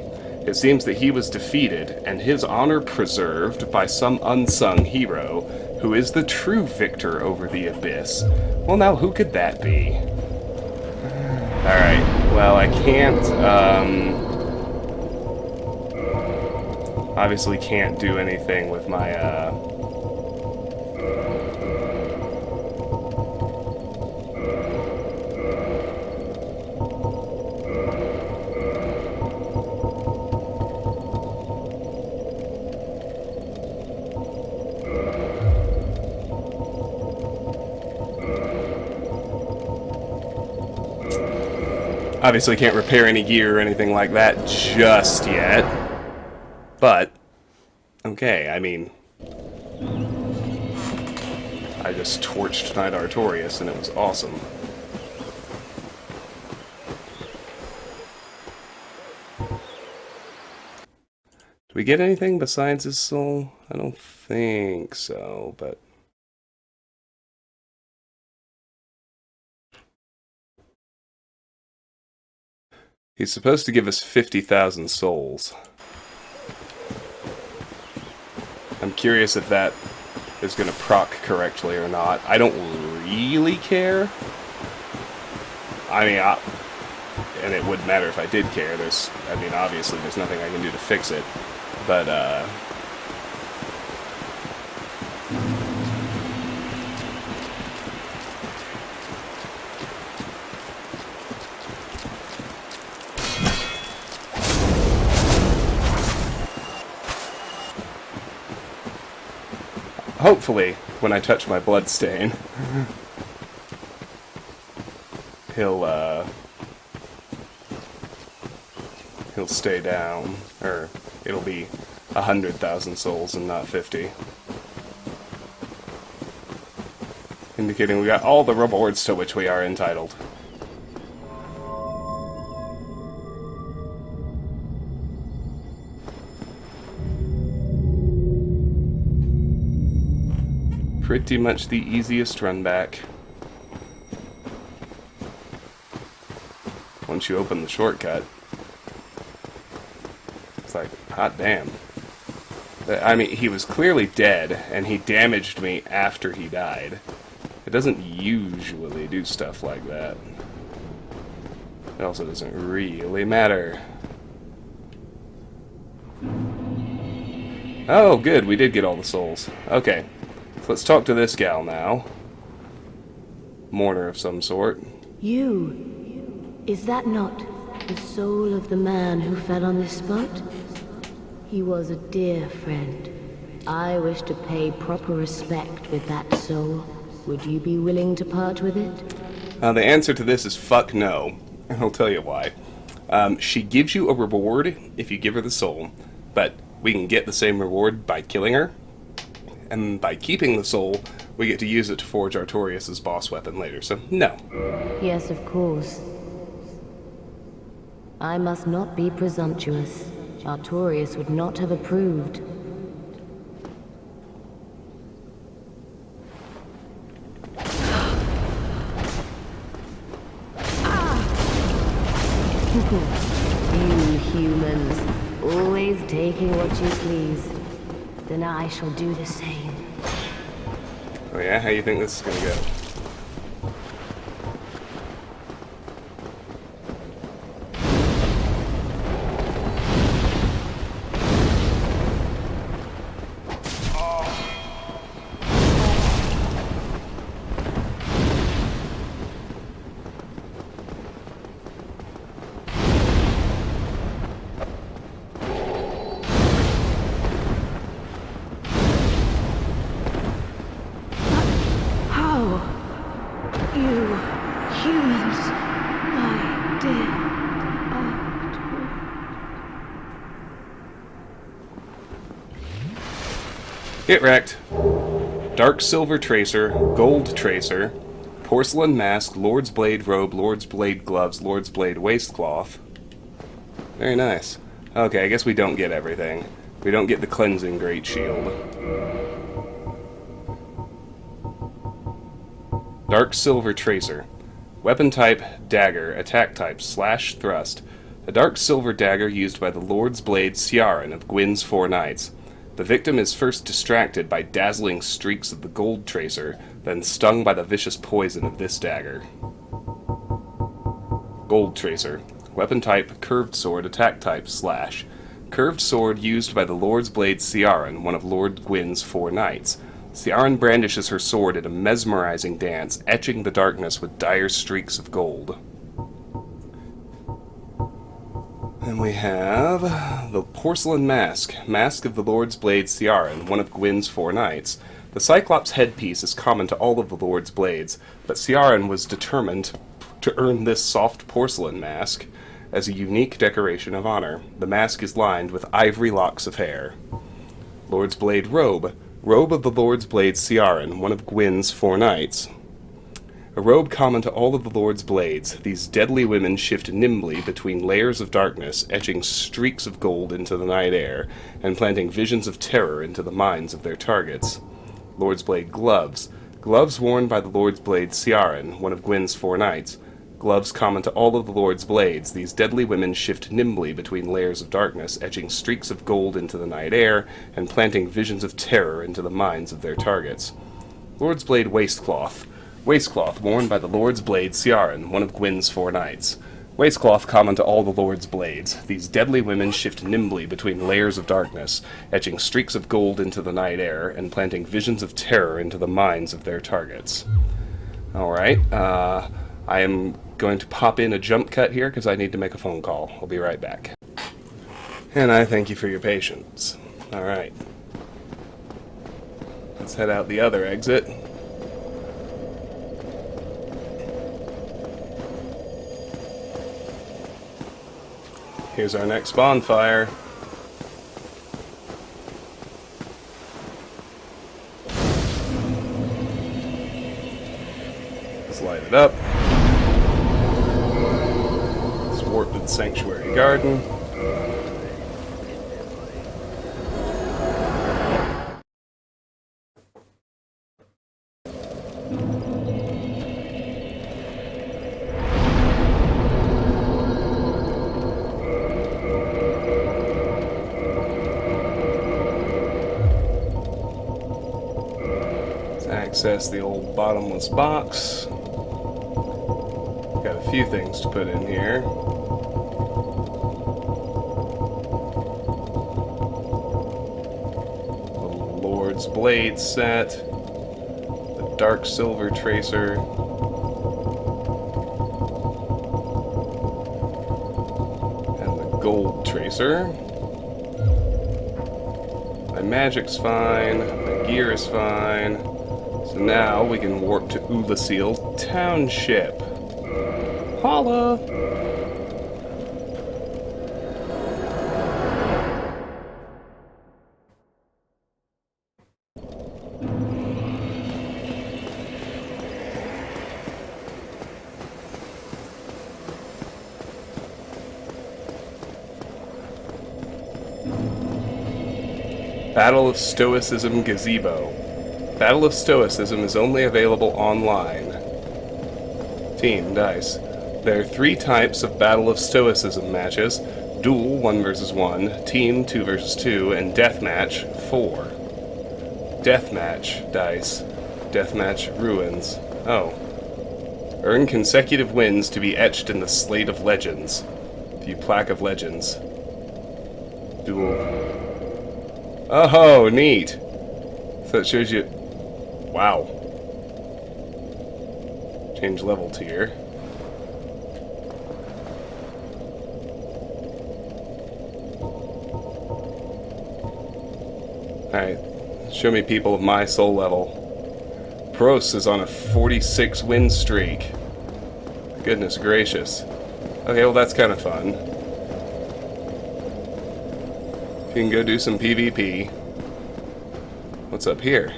It seems that he was defeated, and his honor preserved by some unsung hero, who is the true victor over the Abyss. Well, now, who could that be? Alright, well, I can't, obviously can't do anything with my, obviously can't repair any gear or anything like that just yet. But Okay, I mean, I just torched Knight Artorias and it was awesome. Do we get anything besides his soul? I don't think so, but... He's supposed to give us 50,000 souls. I'm curious if that is going to proc correctly or not. I don't really care. I mean, and it wouldn't matter if I did care. I mean, obviously there's nothing I can do to fix it. But, hopefully, when I touch my bloodstain, he'll stay down, or it'll be 100,000 souls and not 50. Indicating we got all the rewards to which we are entitled. Pretty much the easiest run back. Once you open the shortcut. It's like, hot damn. I mean, he was clearly dead, and he damaged me after he died. It doesn't usually do stuff like that. It also doesn't really matter. Oh, good, we did get all the souls. Okay, so let's talk to this gal now. Mourner of some sort. You? Is that not the soul of the man who fell on this spot? He was a dear friend. I wish to pay proper respect with that soul. Would you be willing to part with it? The answer to this is fuck no. And I'll tell you why. She gives you a reward if you give her the soul, but we can get the same reward by killing her. And by keeping the soul, we get to use it to forge Artorias' boss weapon later, so no. Yes, of course. I must not be presumptuous. Artorias would not have approved. You humans, always taking what you please. Then I shall do the same. Oh yeah? How you think this is gonna go? Get wrecked. Dark Silver Tracer, Gold Tracer, Porcelain Mask, Lord's Blade Robe, Lord's Blade Gloves, Lord's Blade Waistcloth. Very nice. Okay, I guess we don't get everything. We don't get the Cleansing Great Shield. Dark Silver Tracer. Weapon type, dagger. Attack type, slash, thrust. A dark silver dagger used by the Lord's Blade Ciaran of Gwyn's Four Knights. The victim is first distracted by dazzling streaks of the Gold Tracer, then stung by the vicious poison of this dagger. Gold Tracer. Weapon type, curved sword. Attack type, slash. Curved sword used by the Lord's Blade Ciaran, one of Lord Gwyn's Four Knights. Ciaran brandishes her sword in a mesmerizing dance, etching the darkness with dire streaks of gold. Then we have the Porcelain Mask, Mask of the Lord's Blade Ciaran, one of Gwyn's Four Knights. The Cyclops headpiece is common to all of the Lord's Blades, but Ciaran was determined to earn this soft porcelain mask as a unique decoration of honor. The mask is lined with ivory locks of hair. Lord's Blade robe. Robe of the Lord's Blade Ciaran, one of Gwyn's 4 knights. A robe common to all of the Lord's Blades, these deadly women shift nimbly between layers of darkness, etching streaks of gold into the night air, and planting visions of terror into the minds of their targets. Lord's Blade gloves. Gloves worn by the Lord's Blade Ciaran, one of Gwyn's 4 knights. Gloves common to all of the Lord's Blades, these deadly women shift nimbly between layers of darkness, etching streaks of gold into the night air, and planting visions of terror into the minds of their targets. Lord's Blade waistcloth. Waistcloth worn by the Lord's Blade Ciaran, one of Gwyn's 4 knights. Waistcloth common to all the Lord's Blades. These deadly women shift nimbly between layers of darkness, etching streaks of gold into the night air, and planting visions of terror into the minds of their targets. Alright, I am going to pop in a jump cut here because I need to make a phone call. I'll be right back. And I thank you for your patience. Alright. Let's head out the other exit. Here's our next bonfire. Let's light it up. Let's warp to the Sanctuary Garden. Access the old bottomless box. Got a few things to put in here. The Lord's Blade set, the Dark Silver Tracer, and the Gold Tracer. My magic's fine, my gear is fine. So now we can warp to Ulasil Township. Holla! Battle of Stoicism Gazebo. Battle of Stoicism is only available online. Team Dice. There are 3 types of Battle of Stoicism matches: Duel 1 vs 1, Team 2 vs 2, and Deathmatch 4. Deathmatch Dice. Deathmatch Ruins. Oh. Earn consecutive wins to be etched in the Slate of Legends. View Plaque of Legends. Duel. Oh, neat! So it shows you... Wow. Change level tier. Alright. Show me people of my soul level. Pros is on a 46 win streak. Goodness gracious. Okay, well that's kind of fun. You can go do some PvP. What's up here?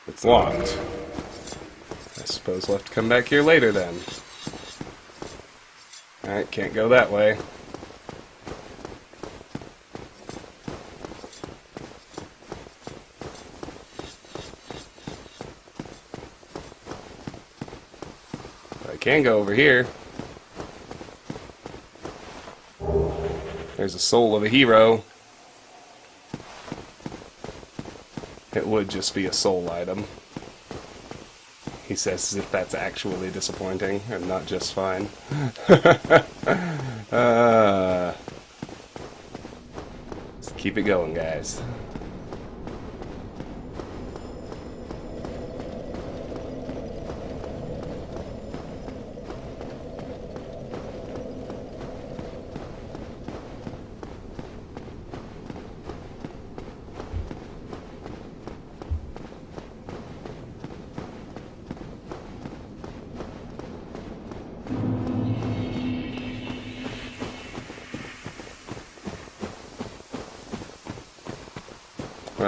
It's locked. I suppose we'll have to come back here later then. Alright, can't go that way. I can go over here. There's a soul of a hero. It would just be a soul item. He says as if that's actually disappointing and not just fine. Let's keep it going, guys.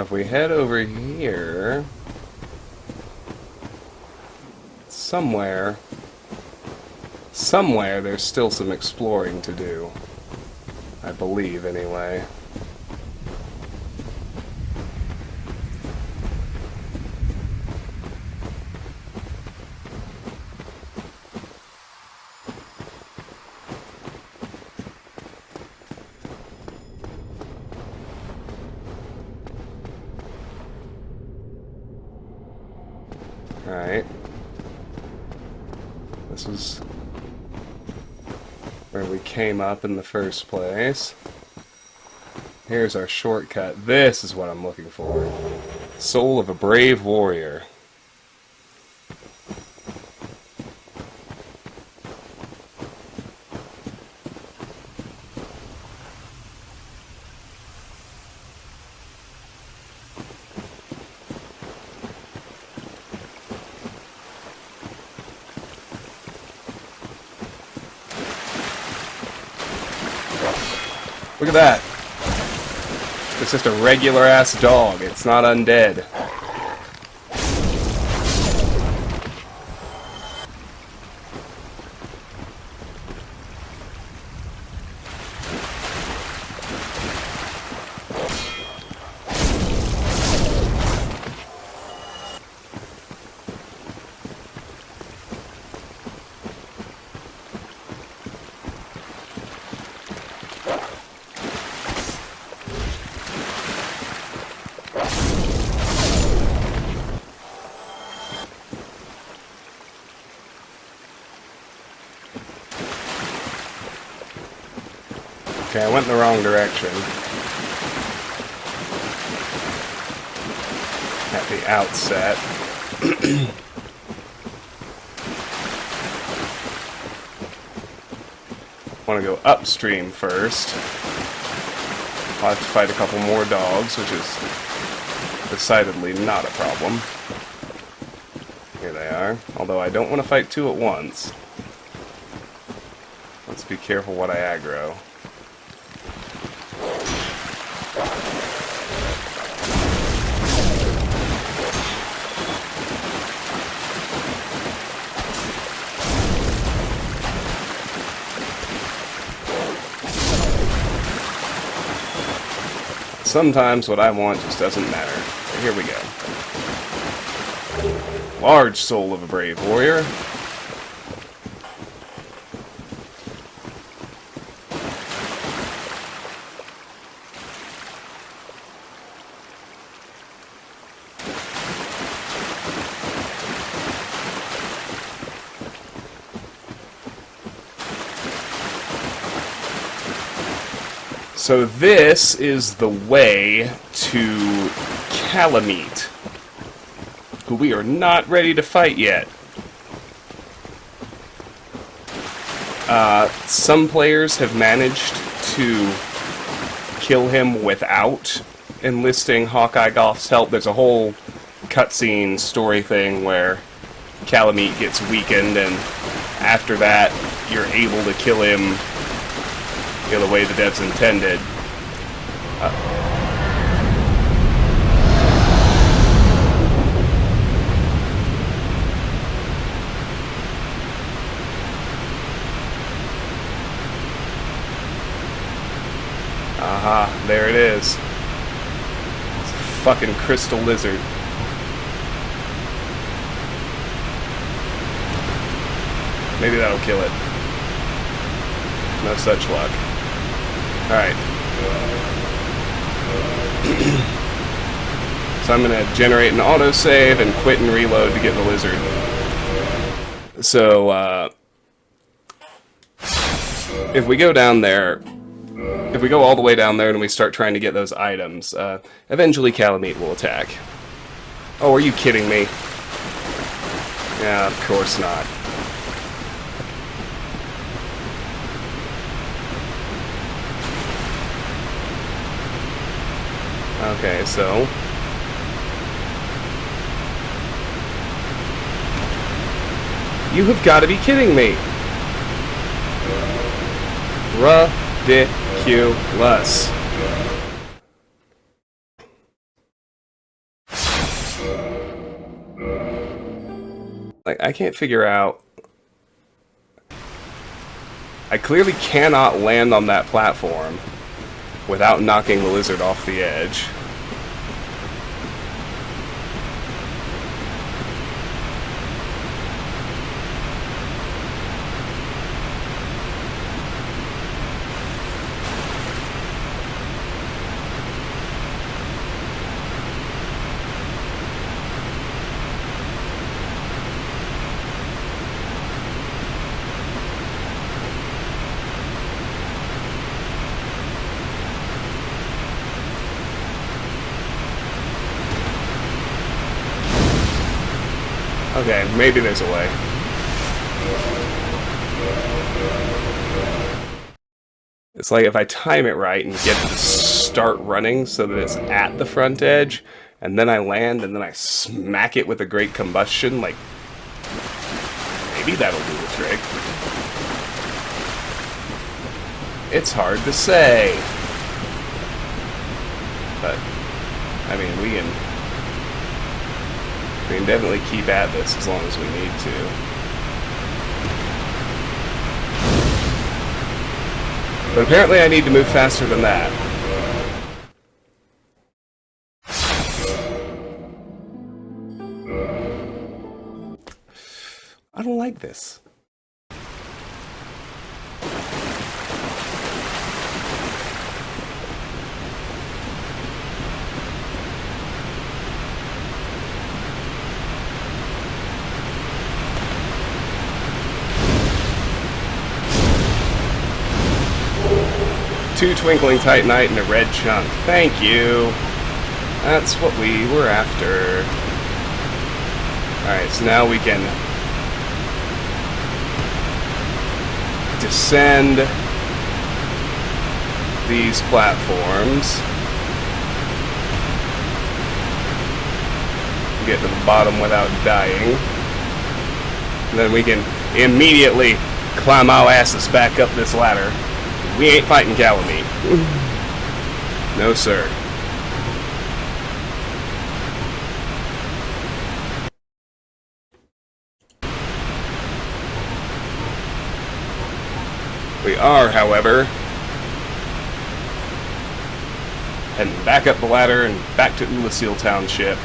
if we head over here, somewhere there's still some exploring to do. I believe, anyway. Alright. This is where we came up in the first place. Here's our shortcut. This is what I'm looking for. Soul of a brave warrior. Look at that. It's just a regular-ass dog. It's not undead. Okay, I went in the wrong direction. At the outset. Want to go upstream first. I'll have to fight a couple more dogs, which is decidedly not a problem. Here they are. Although I don't want to fight two at once. Let's be careful what I aggro. Sometimes what I want just doesn't matter. Here we go. Large soul of a brave warrior. So this is the way to Kalameet, who we are not ready to fight yet. Some players have managed to kill him without enlisting Hawkeye Goth's help. There's a whole cutscene story thing where Kalameet gets weakened, and after that you're able to kill him the way the devs intended. Aha, there it is. It's a fucking crystal lizard. Maybe that'll kill it. No such luck. Alright. So I'm going to generate an autosave and quit and reload to get the lizard. So, if we go down there, if we go all the way down there and we start trying to get those items, eventually Kalameet will attack. Oh, are you kidding me? Yeah, of course not. Okay, so you have got to be kidding me. Ridiculous. Like, I can't figure out... I clearly cannot land on that platform without knocking the lizard off the edge. Okay, maybe there's a way. It's like if I time it right and get it to start running so that it's at the front edge, and then I land and then I smack it with a great combustion, like, maybe that'll do the trick. It's hard to say. But, I mean, we can definitely keep at this as long as we need to. But apparently I need to move faster than that. I don't like this. Two twinkling titanite and a red chunk. Thank you. That's what we were after. Alright, so now we can descend these platforms. Get to the bottom without dying. And then we can immediately climb our asses back up this ladder. We ain't fighting Kalameet. No, sir. We are, however, heading back up the ladder and back to Ulasil Township.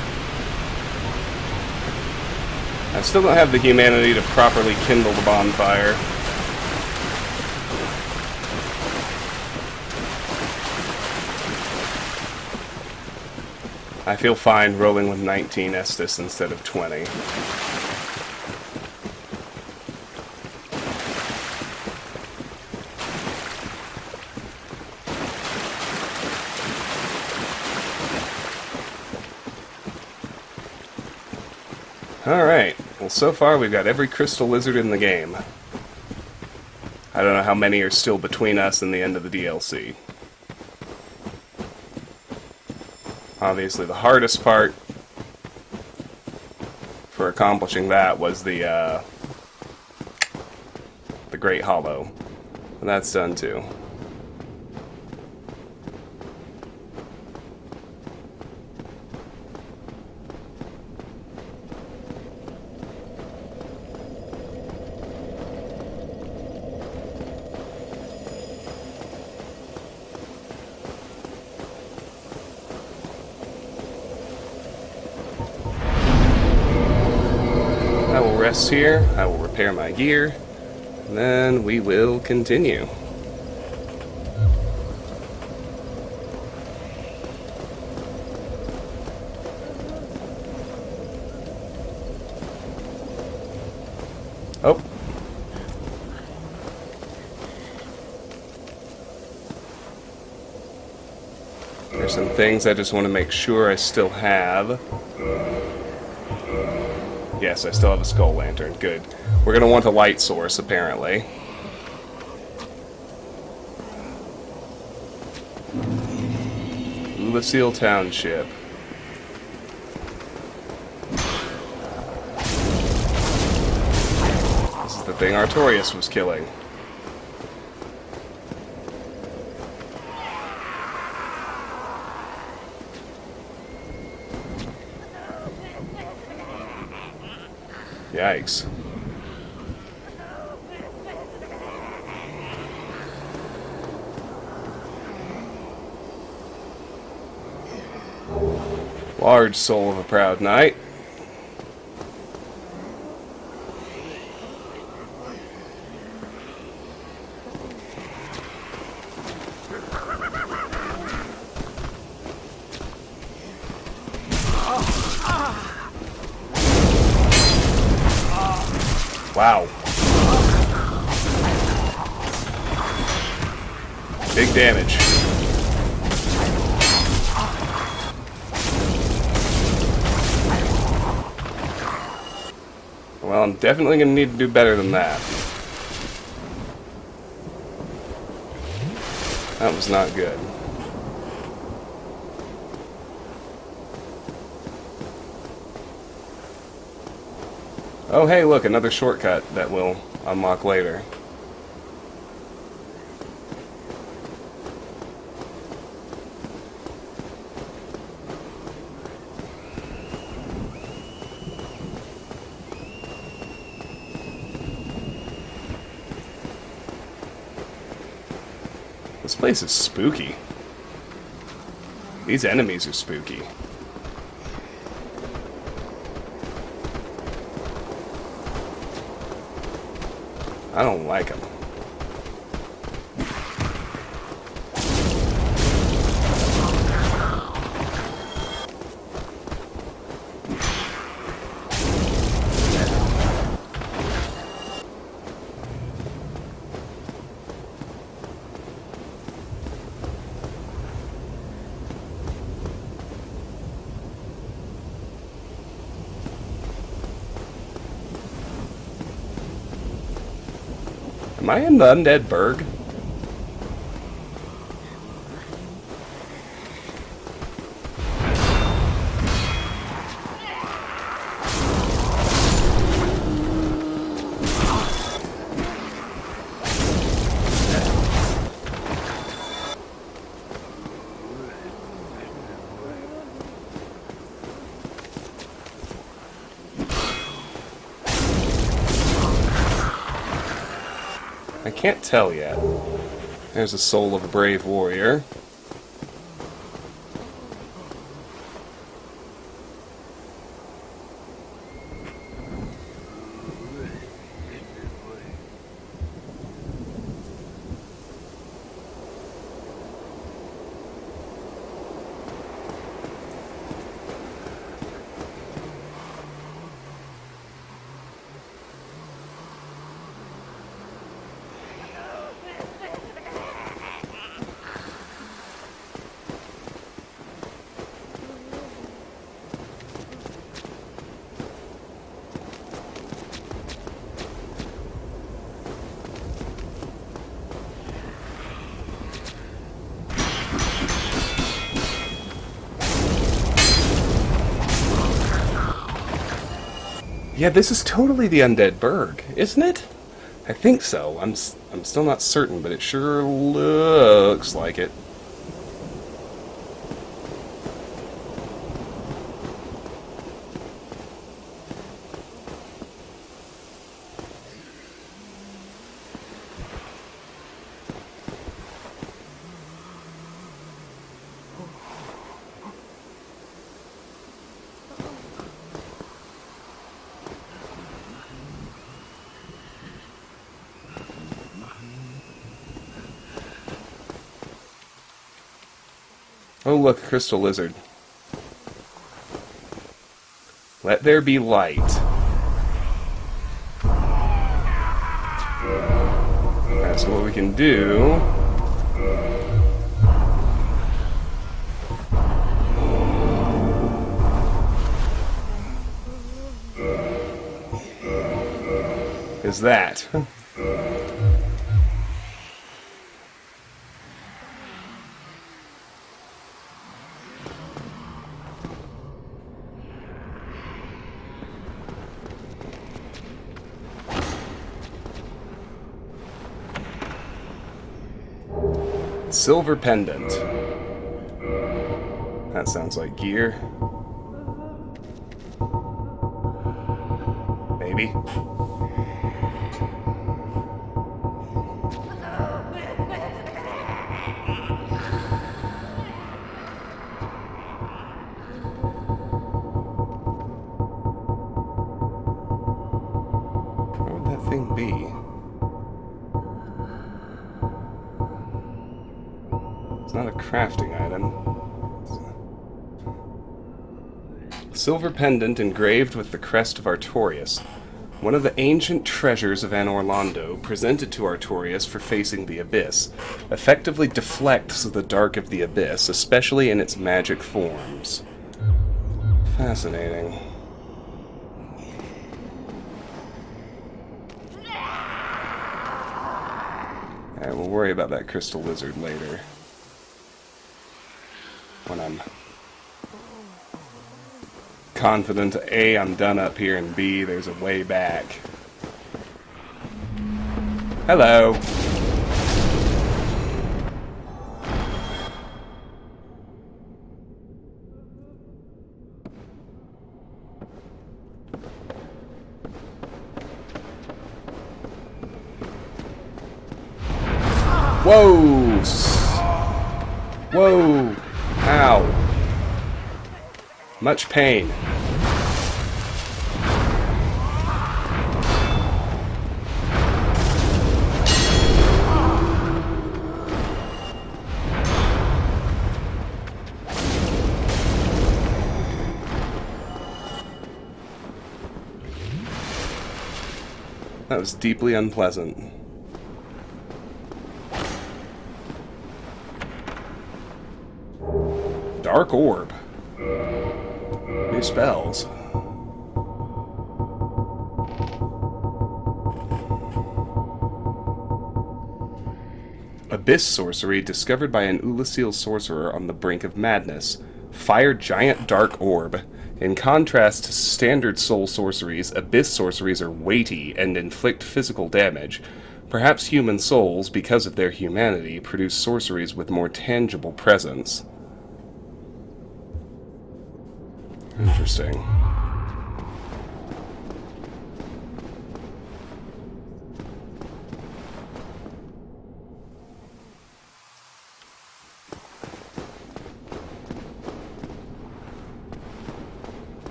I still don't have the humanity to properly kindle the bonfire. I feel fine rolling with 19 Estus instead of 20. Alright, well so far we've got every crystal lizard in the game. I don't know how many are still between us and the end of the DLC. Obviously, the hardest part for accomplishing that was the Great Hollow. And that's done too. I will rest here, I will repair my gear, and then we will continue. Oh. There's some things I just want to make sure I still have. Yes, I still have a skull lantern. Good. We're going to want a light source, apparently. Ulasil Township. This is the thing Artorias was killing. Yikes. Large soul of a proud knight. Wow. Big damage. Well, I'm definitely going to need to do better than that. That was not good. Oh, hey, look, another shortcut that we'll unlock later. This place is spooky. These enemies are spooky. I don't like them. Am I in the Undead Burg? I can't tell yet. There's the soul of a brave warrior. Yeah, this is totally the Undead Burg, isn't it? I think so. I'm still not certain, but it sure looks like it. Oh, look, crystal lizard. Let there be light. Alright, so what we can do is that. Silver pendant. That sounds like gear. Maybe. baby. What would that thing be? It's not a crafting item. Silver pendant engraved with the crest of Artorias. One of the ancient treasures of Anor Londo, presented to Artorias for facing the Abyss, effectively deflects the dark of the Abyss, especially in its magic forms. Fascinating. Alright, we'll worry about that crystal lizard later. When I'm confident, A, I'm done up here, and B, there's a way back. Hello. Whoa! Whoa! Ow! Much pain. That was deeply unpleasant. Dark orb. New spells. Abyss sorcery discovered by an Ulasil sorcerer on the brink of madness. Fire giant dark orb. In contrast to standard soul sorceries, Abyss sorceries are weighty and inflict physical damage. Perhaps human souls, because of their humanity, produce sorceries with more tangible presence. Interesting.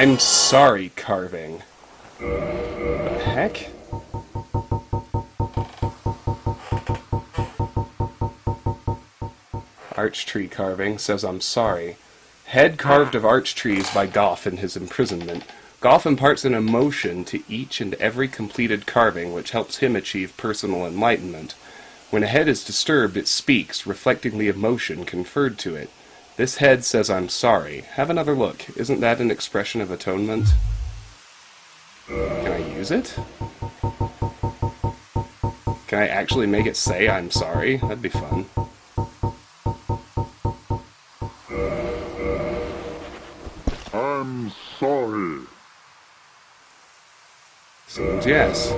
I'm sorry, carving. What the heck? Arch tree carving says I'm sorry. Head carved of arch trees by Goff in his imprisonment. Goff imparts an emotion to each and every completed carving, which helps him achieve personal enlightenment. When a head is disturbed, it speaks, reflecting the emotion conferred to it. This head says I'm sorry. Have another look. Isn't that an expression of atonement? Can I use it? Can I actually make it say I'm sorry? That'd be fun. I'm sorry. Seems yes.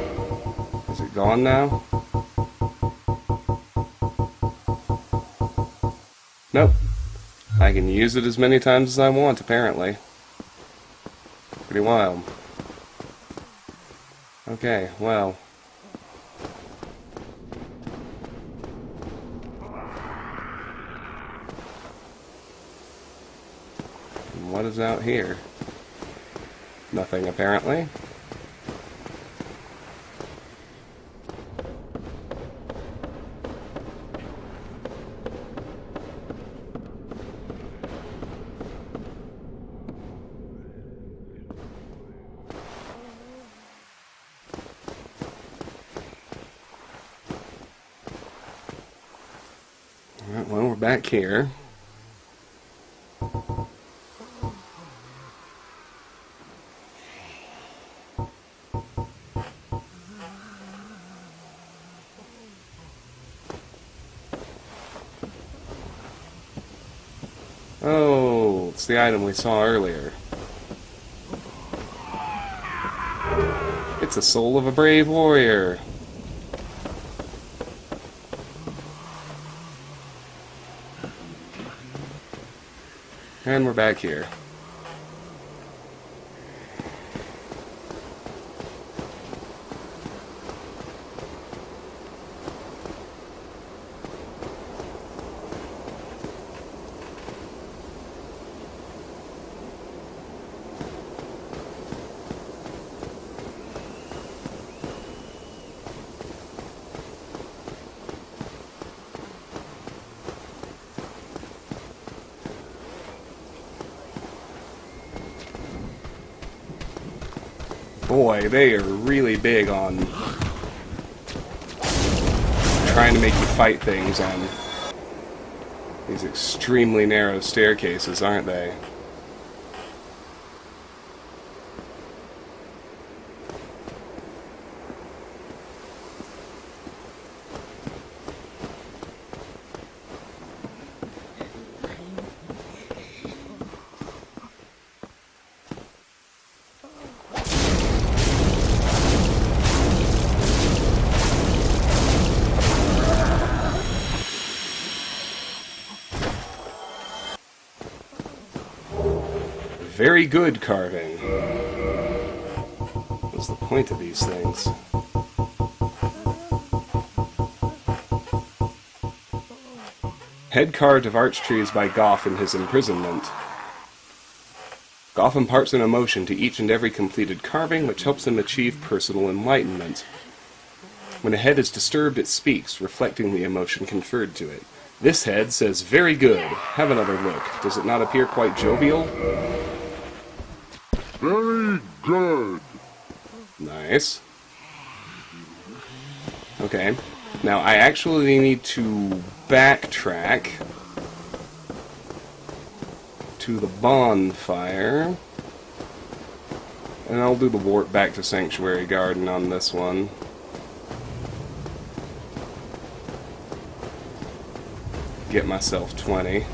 Is it gone now? Nope. I can use it as many times as I want, apparently. Pretty wild. Okay, well. And what is out here? Nothing, apparently. Alright, well, we're back here. It's the item we saw earlier. It's the soul of a brave warrior. And we're back here. Boy, they are really big on trying to make you fight things on these extremely narrow staircases, aren't they? Very good carving. What's the point of these things? Head carved of arch trees by Goff in his imprisonment. Goff imparts an emotion to each and every completed carving, which helps him achieve personal enlightenment. When a head is disturbed, it speaks, reflecting the emotion conferred to it. This head says, "Very good. Have another look. Does it not appear quite jovial?" Very good. Nice. Okay. Now, I actually need to backtrack to the bonfire. And I'll do the warp back to Sanctuary Garden on this one. Get myself 20.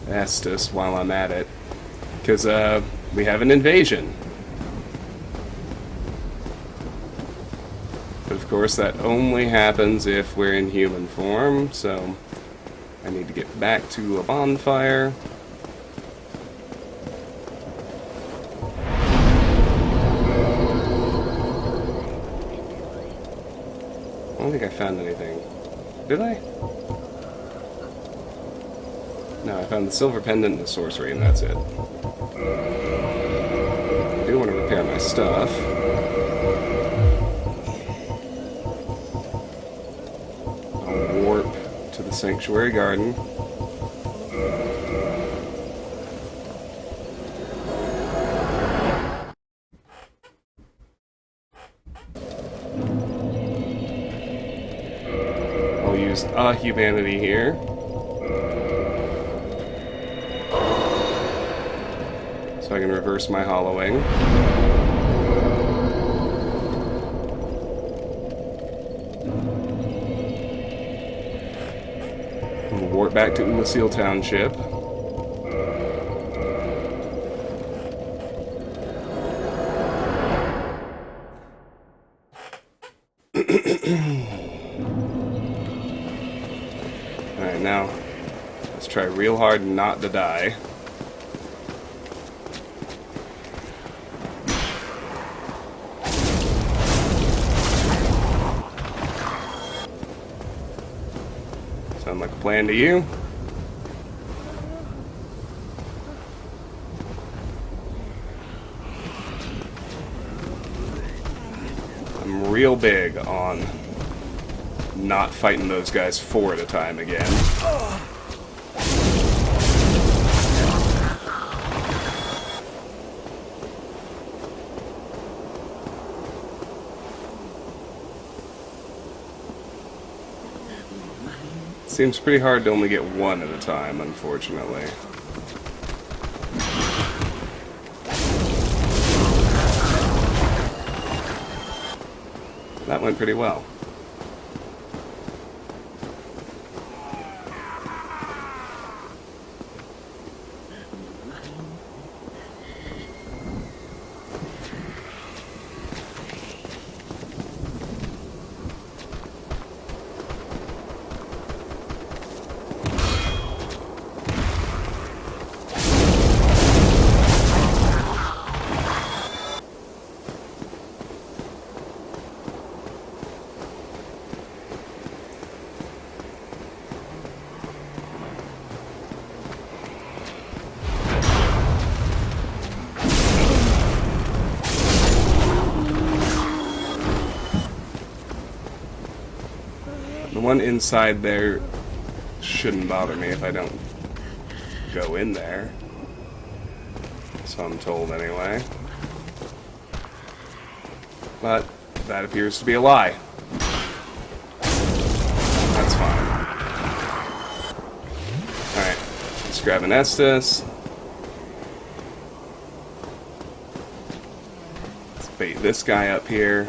Estus while I'm at it. Because, we have an invasion. But of course that only happens if we're in human form, so I need to get back to a bonfire. I don't think I found anything. Did I? No, I found the silver pendant and the sorcery, and that's it. I do want to repair my stuff. I'll warp to the Sanctuary Garden. I'll use humanity here. So I can reverse my hollowing. We'll warp back to Ulacil Township. Alright, now let's try real hard not to die. Sound like a plan to you? I'm real big on not fighting those guys 4 at a time again. Seems pretty hard to only get 1 at a time, unfortunately. That went pretty well. one inside there shouldn't bother me if I don't go in there. So I'm told anyway. But that appears to be a lie. That's fine. Alright, let's grab an Estus. Let's bait this guy up here.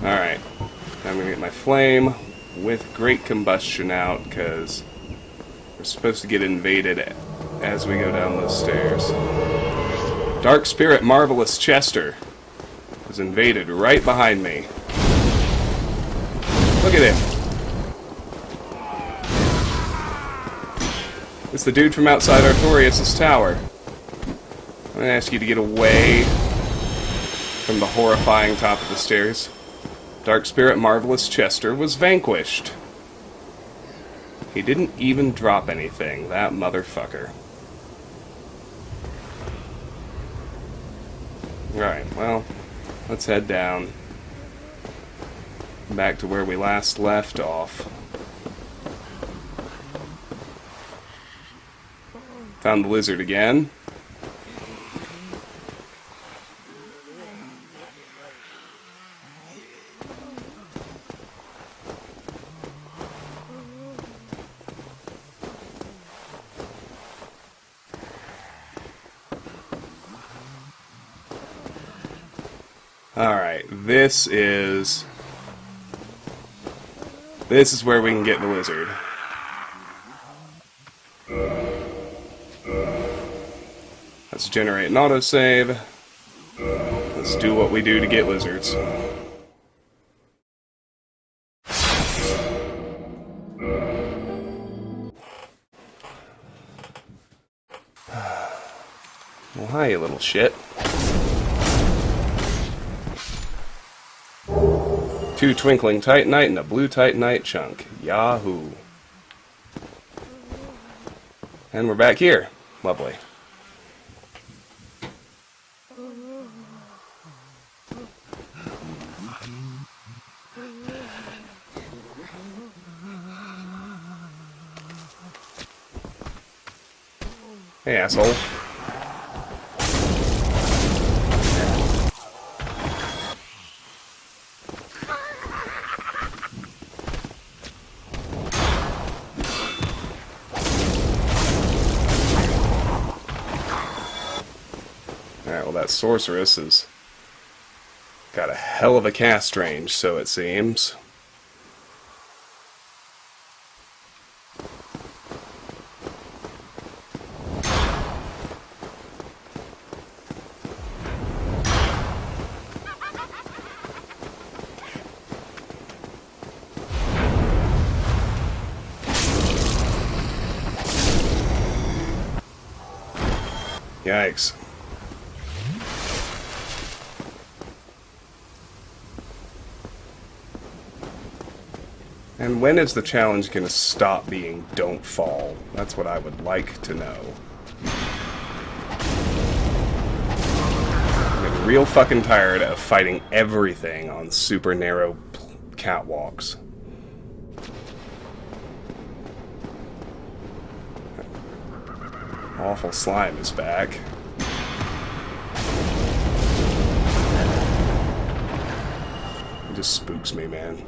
Alright, I'm gonna get my flame with great combustion out because we're supposed to get invaded as we go down those stairs. Dark Spirit Marvelous Chester was invaded right behind me. Look at him. It's the dude from outside Artorias' tower. I'm gonna ask you to get away from the horrifying top of the stairs. Dark Spirit Marvelous Chester was vanquished. He didn't even drop anything, that motherfucker. Alright, well, let's head down. Back to where we last left off. Found the lizard again. Alright, this is where we can get the lizard. Let's generate an autosave. Let's do what we do to get lizards. Well, hi, you little shit. 2 twinkling titanite and a blue titanite chunk. Yahoo. And we're back here. Lovely. Hey, asshole. Alright, well that sorceress has got a hell of a cast range, so it seems. Yikes. And when is the challenge going to stop being don't fall? That's what I would like to know. I'm getting real fucking tired of fighting everything on super narrow catwalks. Awful slime is back. It just spooks me, man.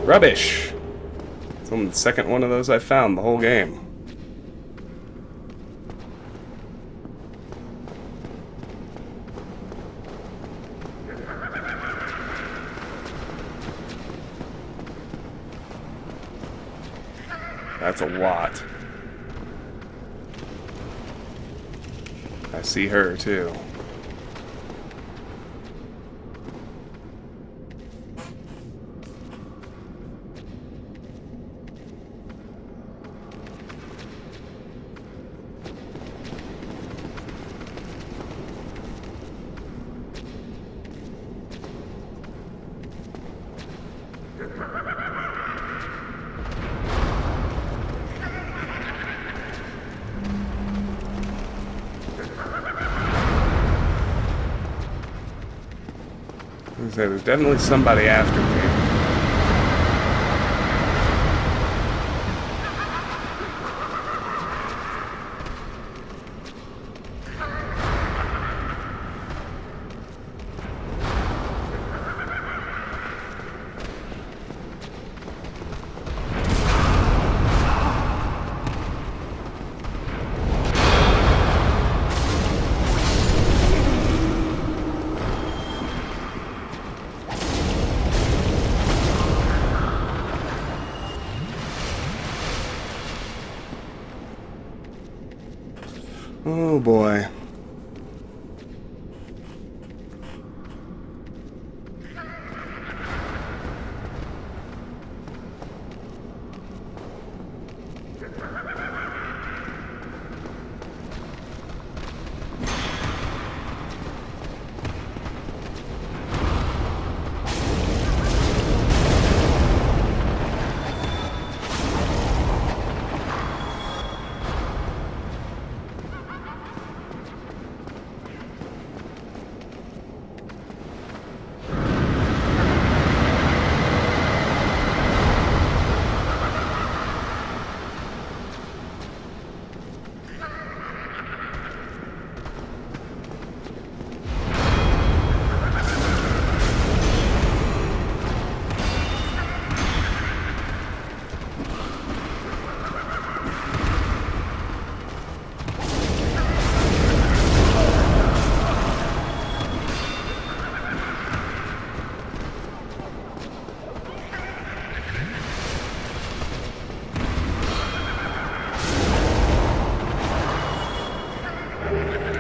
Rubbish! It's only the second one of those I found the whole game. That's a lot. I see her too. There's definitely somebody after me. Oh boy.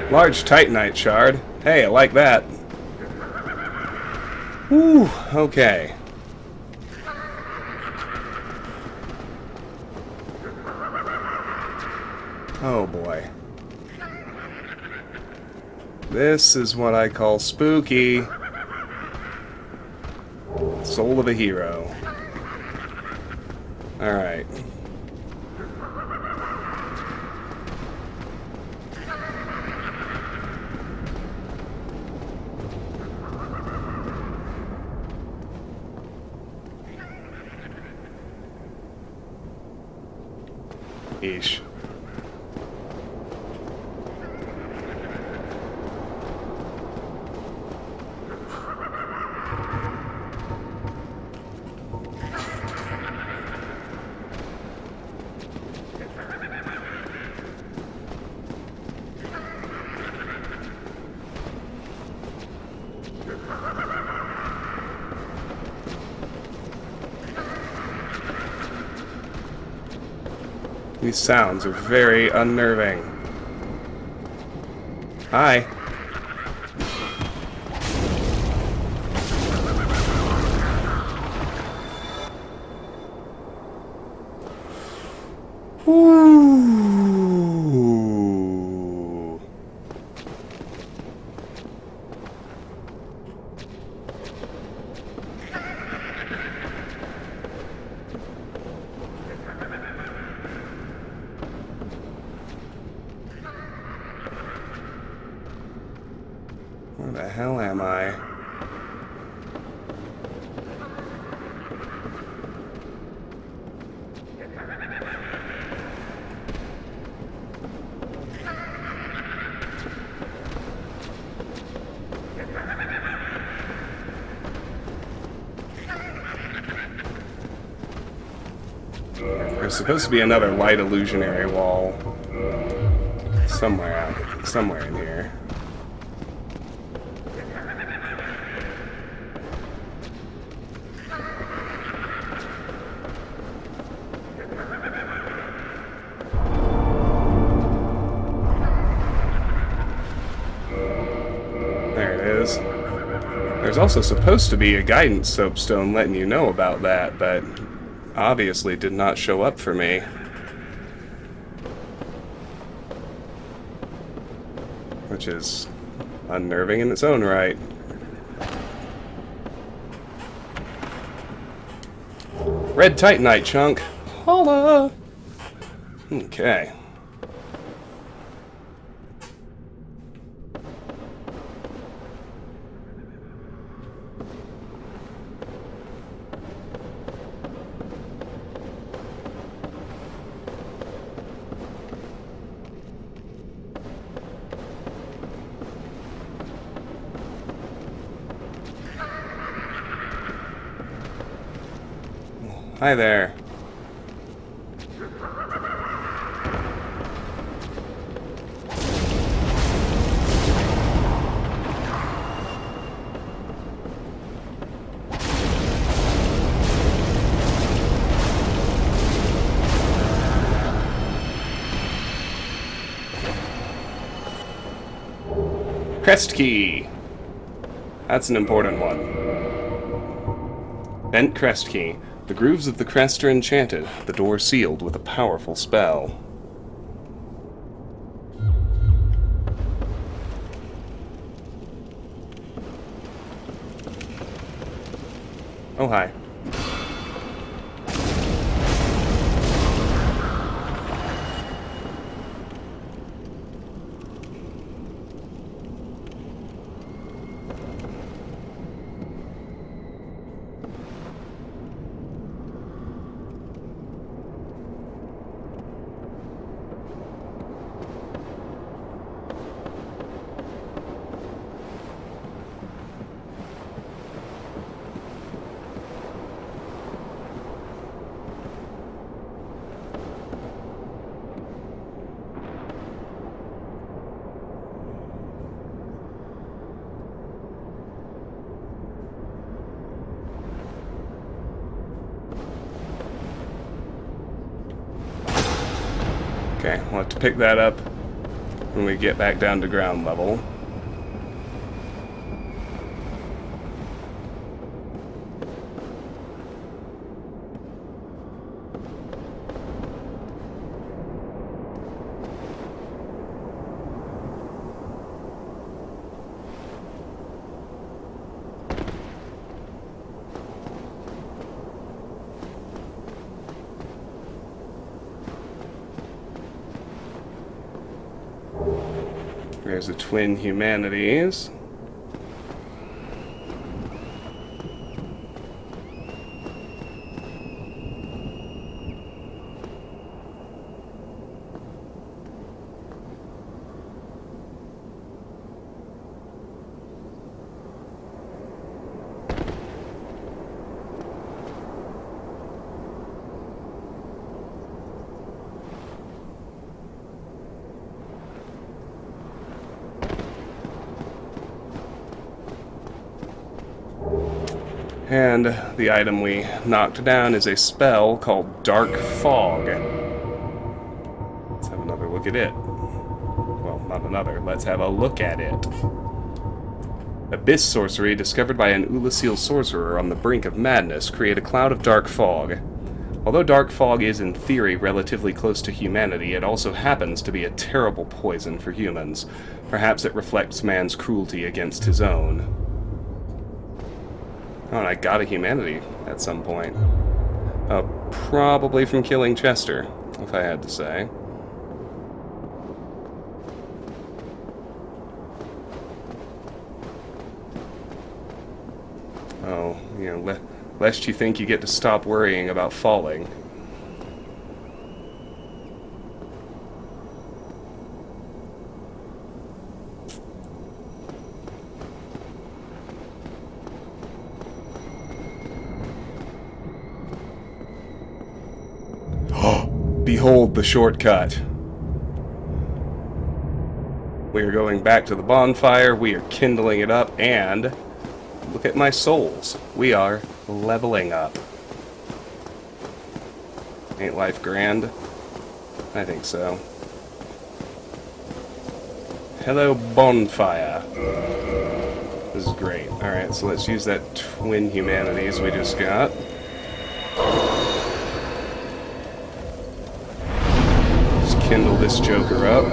Large Titanite shard. Hey, I like that. Whew, okay. Oh boy. This is what I call spooky. Soul of a hero. Alright. Eesh. These sounds are very unnerving. Hi. Ooh. Where the hell am I? There's supposed to be another light illusionary wall somewhere in here. There it is. There's also supposed to be a guidance soapstone letting you know about that, but obviously did not show up for me. Which is unnerving in its own right. Red Titanite chunk. Holla! Okay. Hi there. Crest key. That's an important one. Bent crest key. The grooves of the crest are enchanted, the door sealed with a powerful spell. Oh, hi. Okay, we'll have to pick that up when we get back down to ground level. There's the twin humanities. And the item we knocked down is a spell called Dark Fog. Let's have another look at it. Well, not another. Let's have a look at it. Abyss sorcery discovered by an Ulasil sorcerer on the brink of madness create a cloud of dark fog. Although dark fog is in theory relatively close to humanity, it also happens to be a terrible poison for humans. Perhaps it reflects man's cruelty against his own. Oh, and I got a humanity at some point. Probably from killing Chester, if I had to say. Oh, you know, lest you think you get to stop worrying about falling. Behold the shortcut. We are going back to the bonfire, we are kindling it up, and look at my souls. We are leveling up. Ain't life grand? I think so. Hello, bonfire. This is great. Alright, so let's use that twin humanities we just got. Kindle this joker up.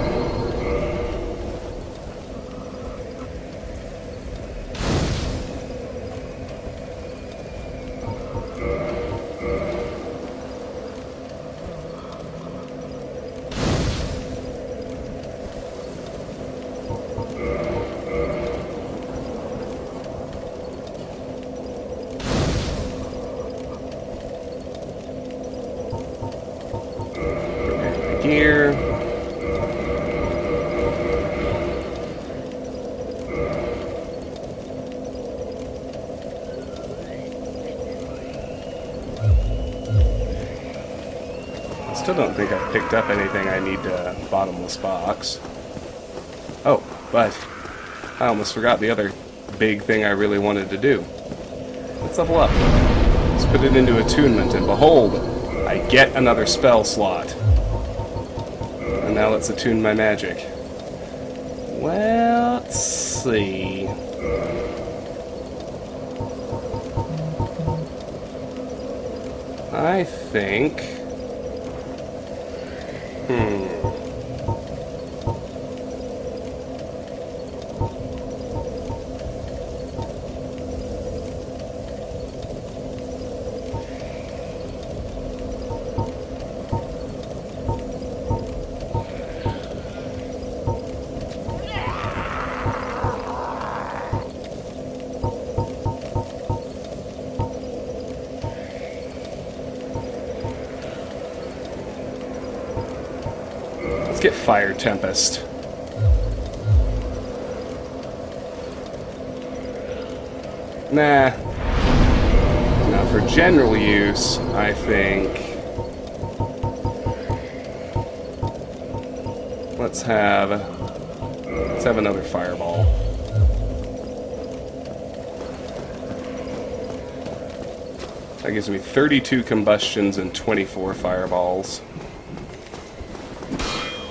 Still don't think I've picked up anything I need to bottomless box. Oh, but I almost forgot the other big thing I really wanted to do. Let's level up. Let's put it into attunement, and behold, I get another spell slot. And now let's attune my magic. Well, let's see. I think... get Fire Tempest. Nah. Now for general use, I think... Let's have another Fireball. That gives me 32 combustions and 24 fireballs.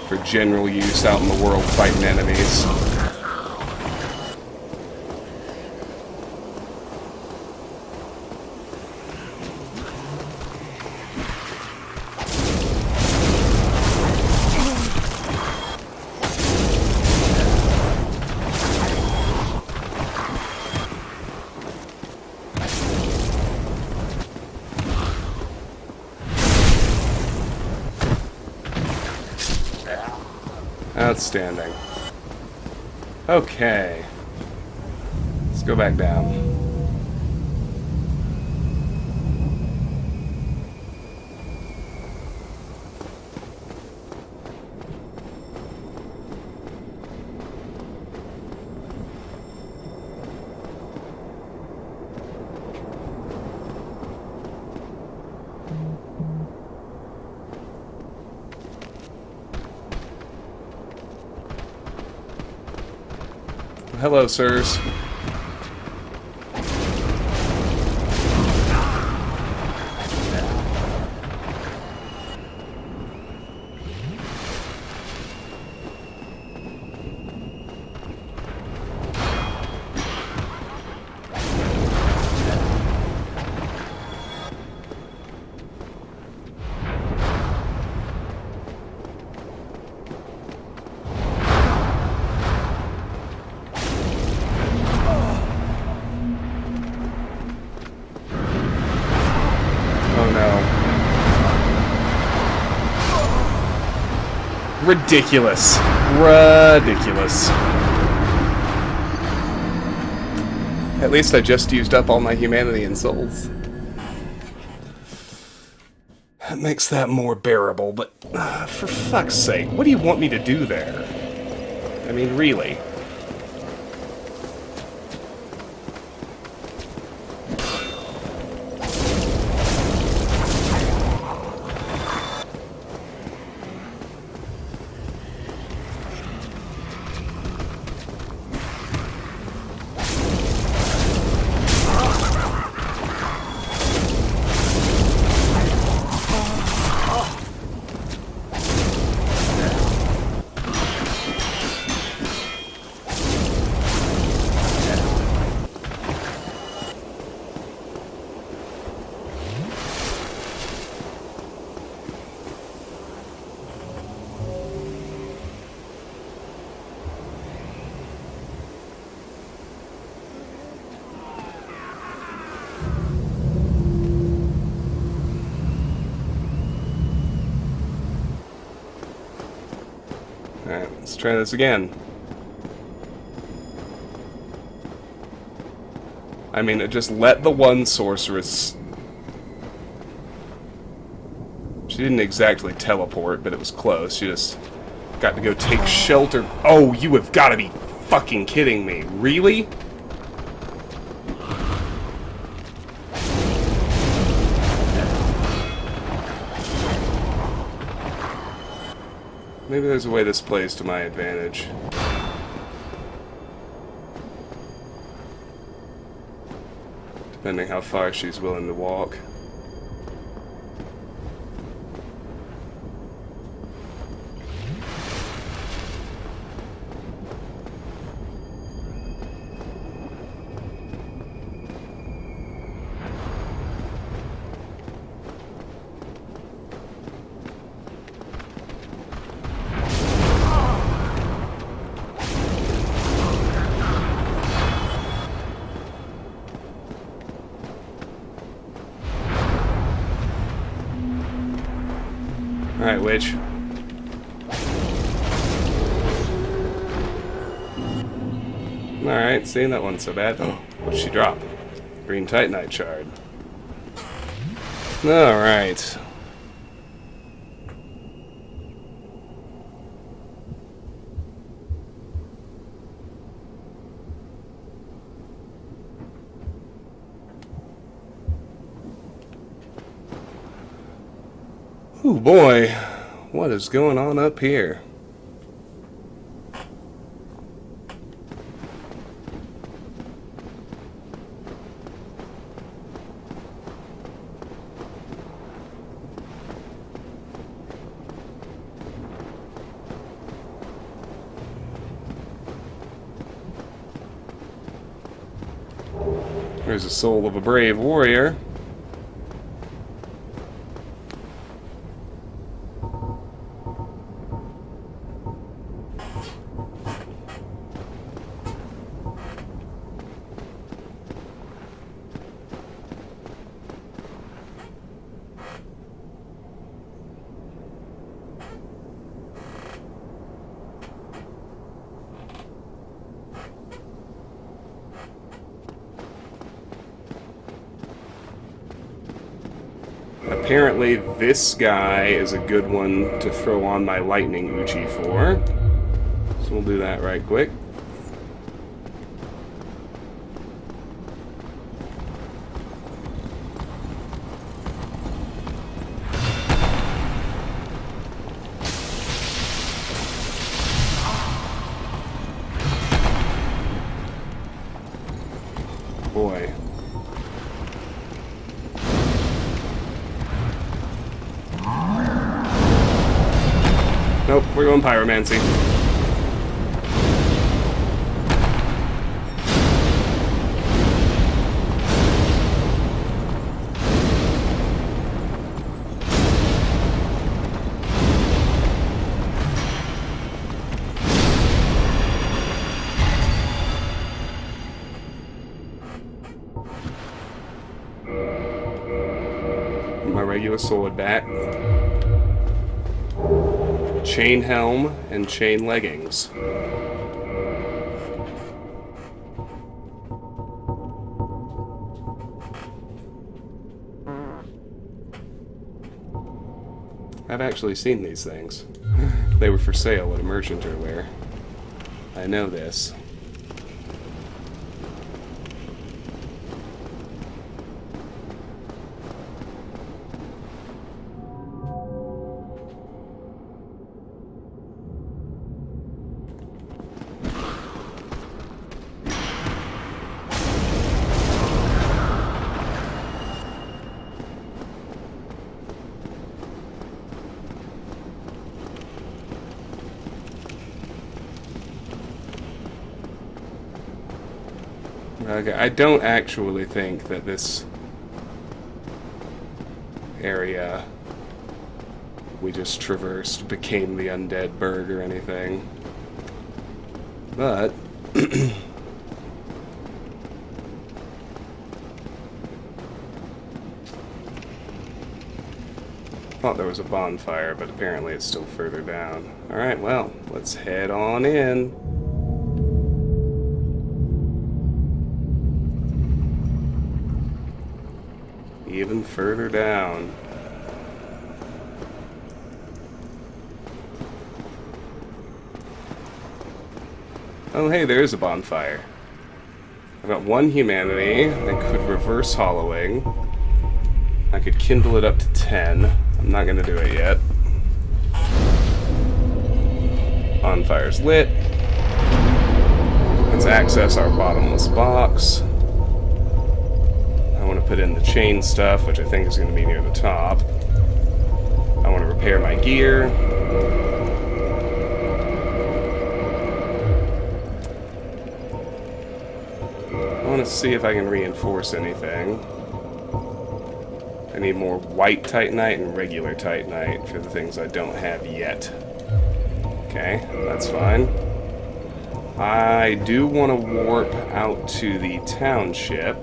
For general use out in the world fighting enemies. Outstanding. Okay. Let's go back down. Hello, sirs. Ridiculous. Ridiculous. At least I just used up all my humanity and souls. That makes that more bearable, but for fuck's sake, what do you want me to do there? I mean, really? Alright, let's try this again. I mean, it just let the one sorceress... She didn't exactly teleport, but it was close. She just got to go take shelter. Oh, you have got to be fucking kidding me. Really? Maybe there's a way this plays to my advantage. Depending how far she's willing to walk. Alright, witch. Alright, see, that wasn't so bad. Oh, what'd she drop? Green Titanite shard. Alright. Oh boy, what is going on up here? There's the soul of a brave warrior. Apparently this guy is a good one to throw on my lightning Uchi for. So we'll do that right quick. Boy. Nope, we're going pyromancy. My regular sword back. Chain helm and chain leggings. I've actually seen these things. They were for sale at a merchant earlier. I know this. Okay, I don't actually think that this area we just traversed became the undead burg or anything. But thought there was a bonfire, but apparently it's still further down. Alright, well, let's head on in. Even further down. Oh hey, there is a bonfire. I've got one humanity. I could reverse hollowing. I could kindle it up to 10. I'm not gonna do it yet. Bonfire's lit. Let's access our bottomless box. I want to put in the chain stuff, which I think is going to be near the top. I want to repair my gear. I want to see if I can reinforce anything. I need more white titanite and regular titanite for the things I don't have yet. Okay, that's fine. I do want to warp out to the township.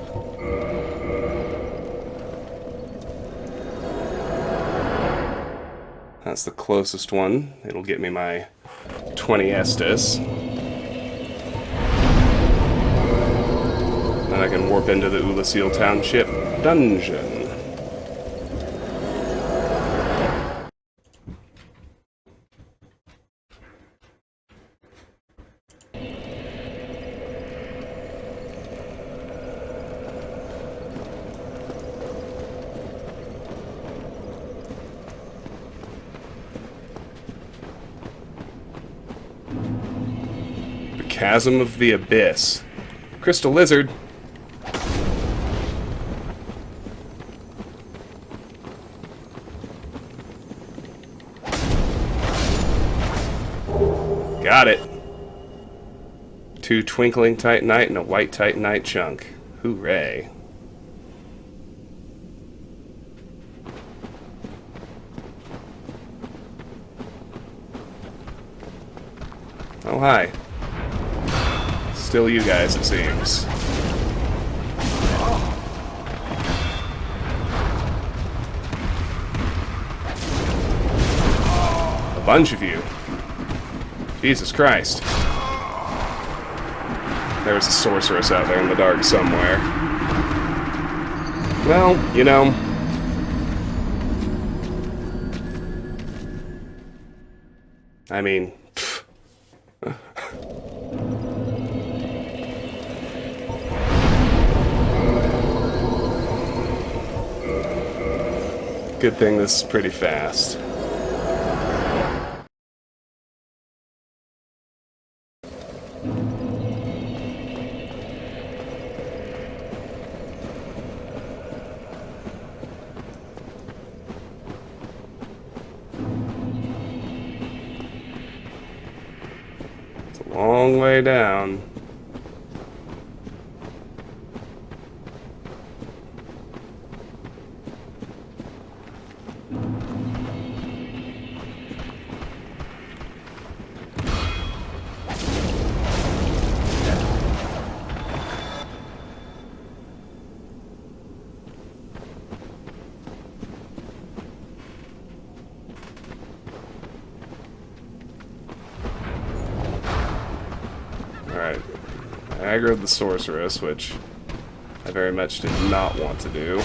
That's the closest one. It'll get me my 20 Estus. Then I can warp into the Ulasil Township dungeon. Chasm of the Abyss. Crystal Lizard. Got it. 2 twinkling titanite and a white titanite chunk. Hooray. Oh, hi. Still you guys, it seems. A bunch of you. Jesus Christ. There's a sorceress out there in the dark somewhere. Well, you know. I mean... Good thing this is pretty fast. It's a long way down. Alright, I aggroed the sorceress, which I very much did not want to do.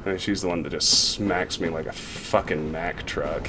I mean, she's the one that just smacks me like a fucking Mack truck.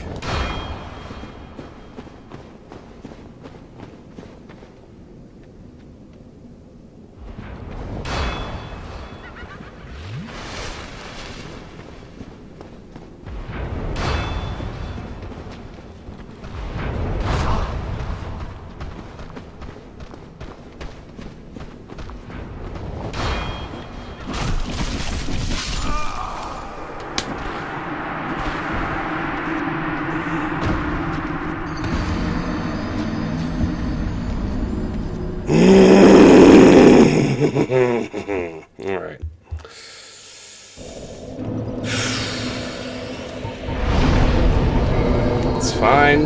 Alright. It's fine.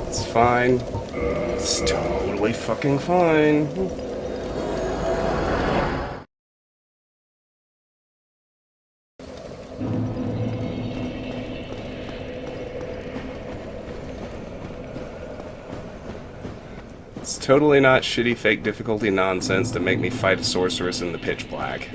It's fine. It's totally fucking fine. It's totally not shitty fake difficulty nonsense to make me fight a sorceress in the pitch black.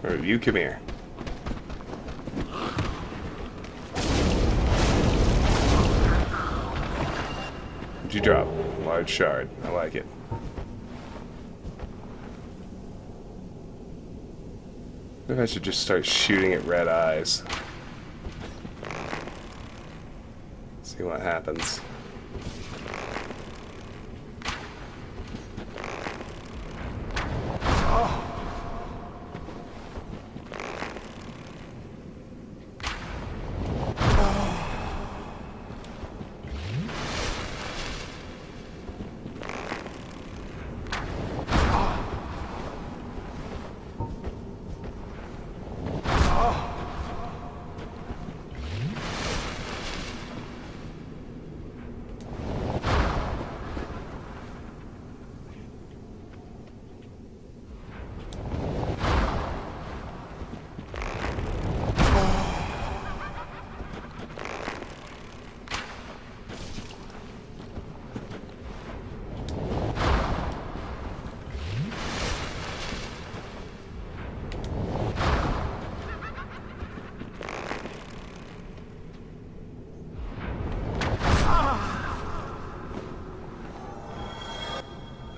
Or you come here. What'd you drop? Large shard. I like it. Maybe I should just start shooting at red eyes. See what happens.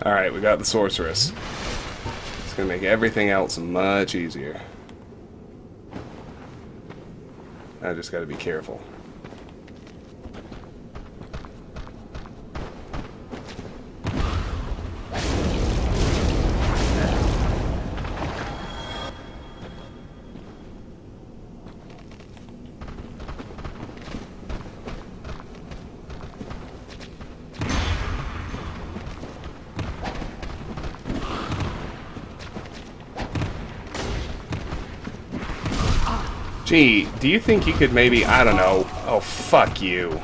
Alright, we got the sorceress. It's gonna make everything else much easier. I just gotta be careful. Gee, do you think you could maybe, I don't know, oh fuck you.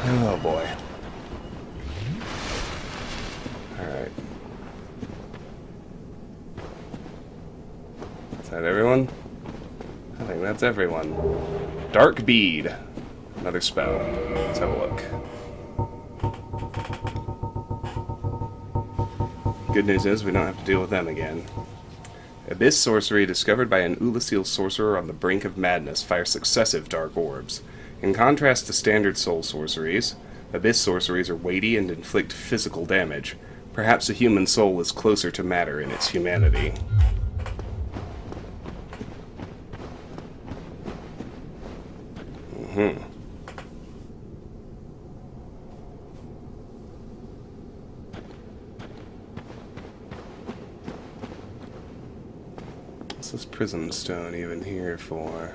Oh boy. Alright. Is that everyone? I think that's everyone. Dark Bead. Another spell. Let's have a look. Good news is we don't have to deal with them again. Abyss sorcery discovered by an Ulasil sorcerer on the brink of madness fires successive dark orbs. In contrast to standard soul sorceries, Abyss sorceries are weighty and inflict physical damage. Perhaps a human soul is closer to matter in its humanity. What's this prism stone even here for?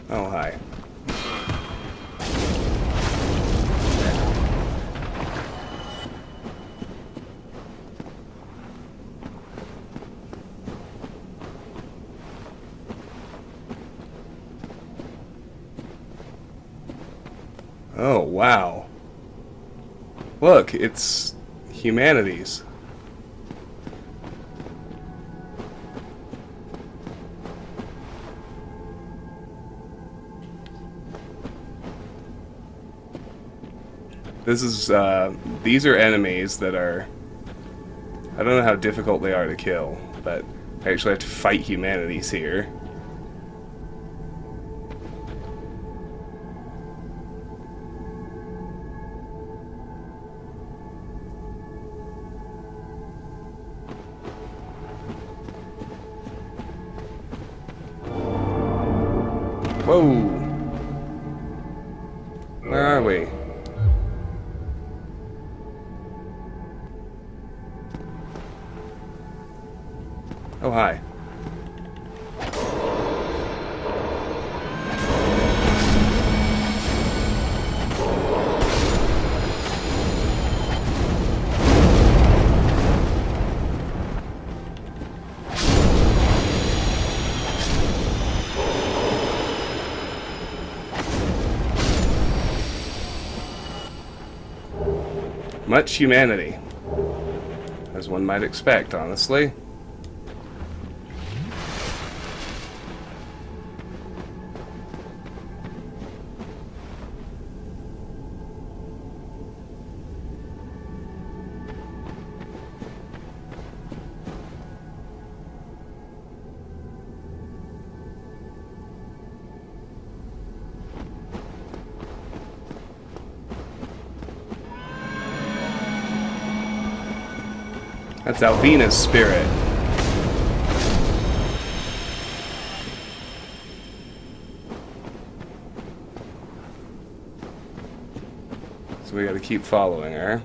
Oh, hi. Oh, wow. Look, it's humanities. This is, these are enemies that are, I don't know how difficult they are to kill, but I actually have to fight humanities here. Whoa! Where are we? Oh, hi. Much humanity, as one might expect, honestly. That's Alvina's spirit. So we gotta keep following her.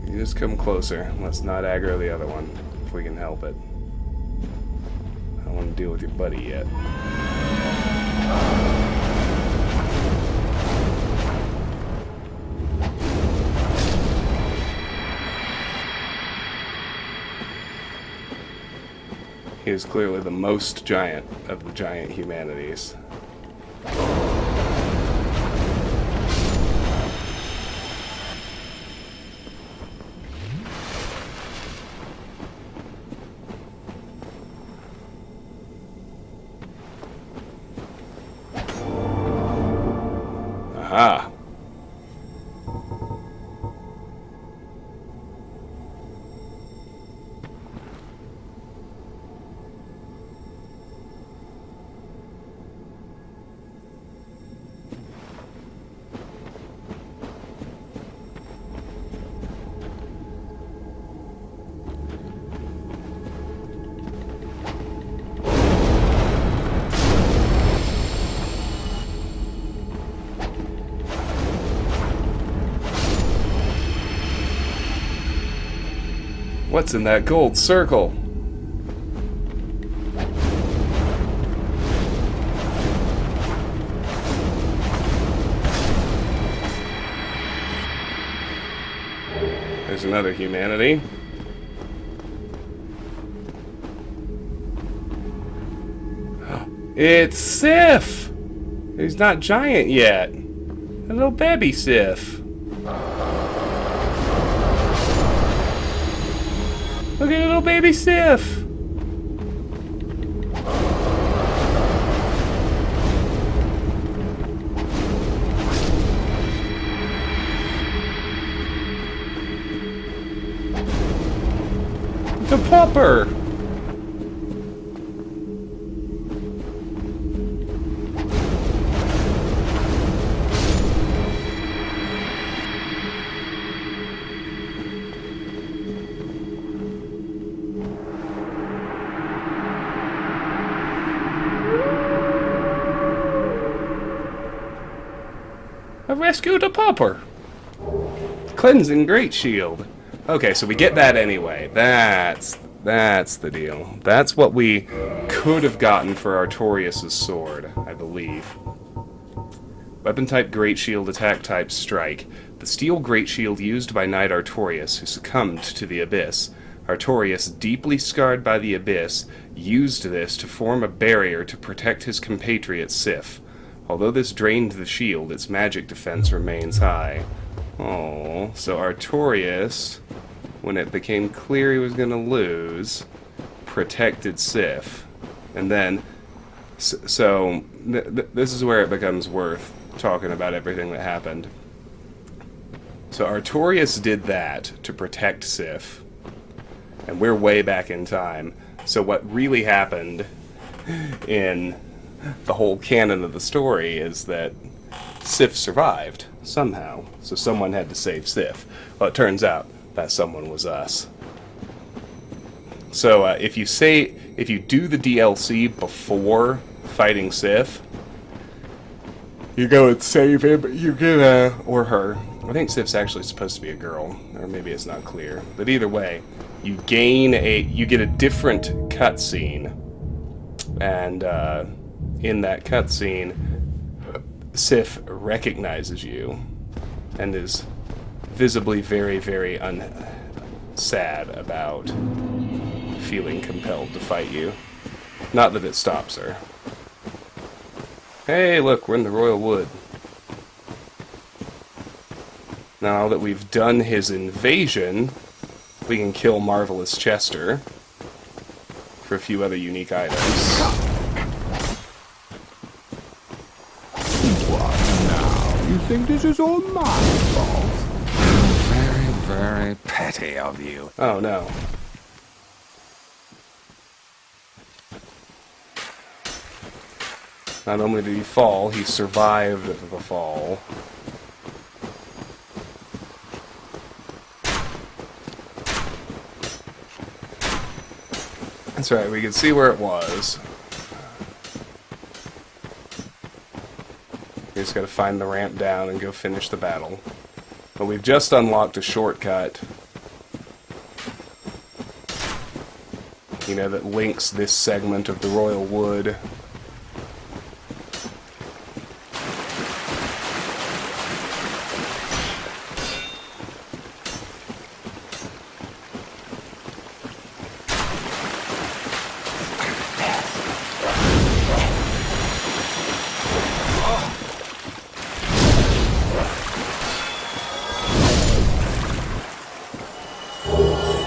You just come closer. Let's not aggro the other one, if we can help it. I don't want to deal with your buddy yet. He is clearly the most giant of the giant humanities. Aha! What's in that gold circle? There's another humanity. It's Sif! He's not giant yet. A little baby Sif. Look at little baby Sif! The pupper! I rescued a pupper! Cleansing Great Shield. Okay, so we get that anyway. That's the deal. That's what we could have gotten for Artorias' sword, I believe. Weapon type Great Shield, attack type Strike. The steel Great Shield used by Knight Artorias, who succumbed to the Abyss. Artorias, deeply scarred by the Abyss, used this to form a barrier to protect his compatriot Sif. Although this drained the shield, its magic defense remains high. Oh, so Artorias, when it became clear he was going to lose, protected Sif. And then, this is where it becomes worth talking about everything that happened. So Artorias did that to protect Sif. And we're way back in time. So what really happened in the whole canon of the story is that Sif survived, somehow. So someone had to save Sif. Well, it turns out that someone was us. So if you do the DLC before fighting Sif, you go and save him, you get or her. I think Sif's actually supposed to be a girl, or maybe it's not clear. But either way, you get a different cutscene, and in that cutscene, Sif recognizes you and is visibly very, very sad about feeling compelled to fight you. Not that it stops her. Hey, look, we're in the Royal Wood. Now that we've done his invasion, we can kill Marvelous Chester. for a few other unique items. What now? You think this is all my fault? Very, very petty of you. Oh no. Not only did he fall, he survived the fall. That's right, we can see where it was. We just gotta find the ramp down and go finish the battle. But we've just unlocked a shortcut, you know, that links this segment of the Royal Wood.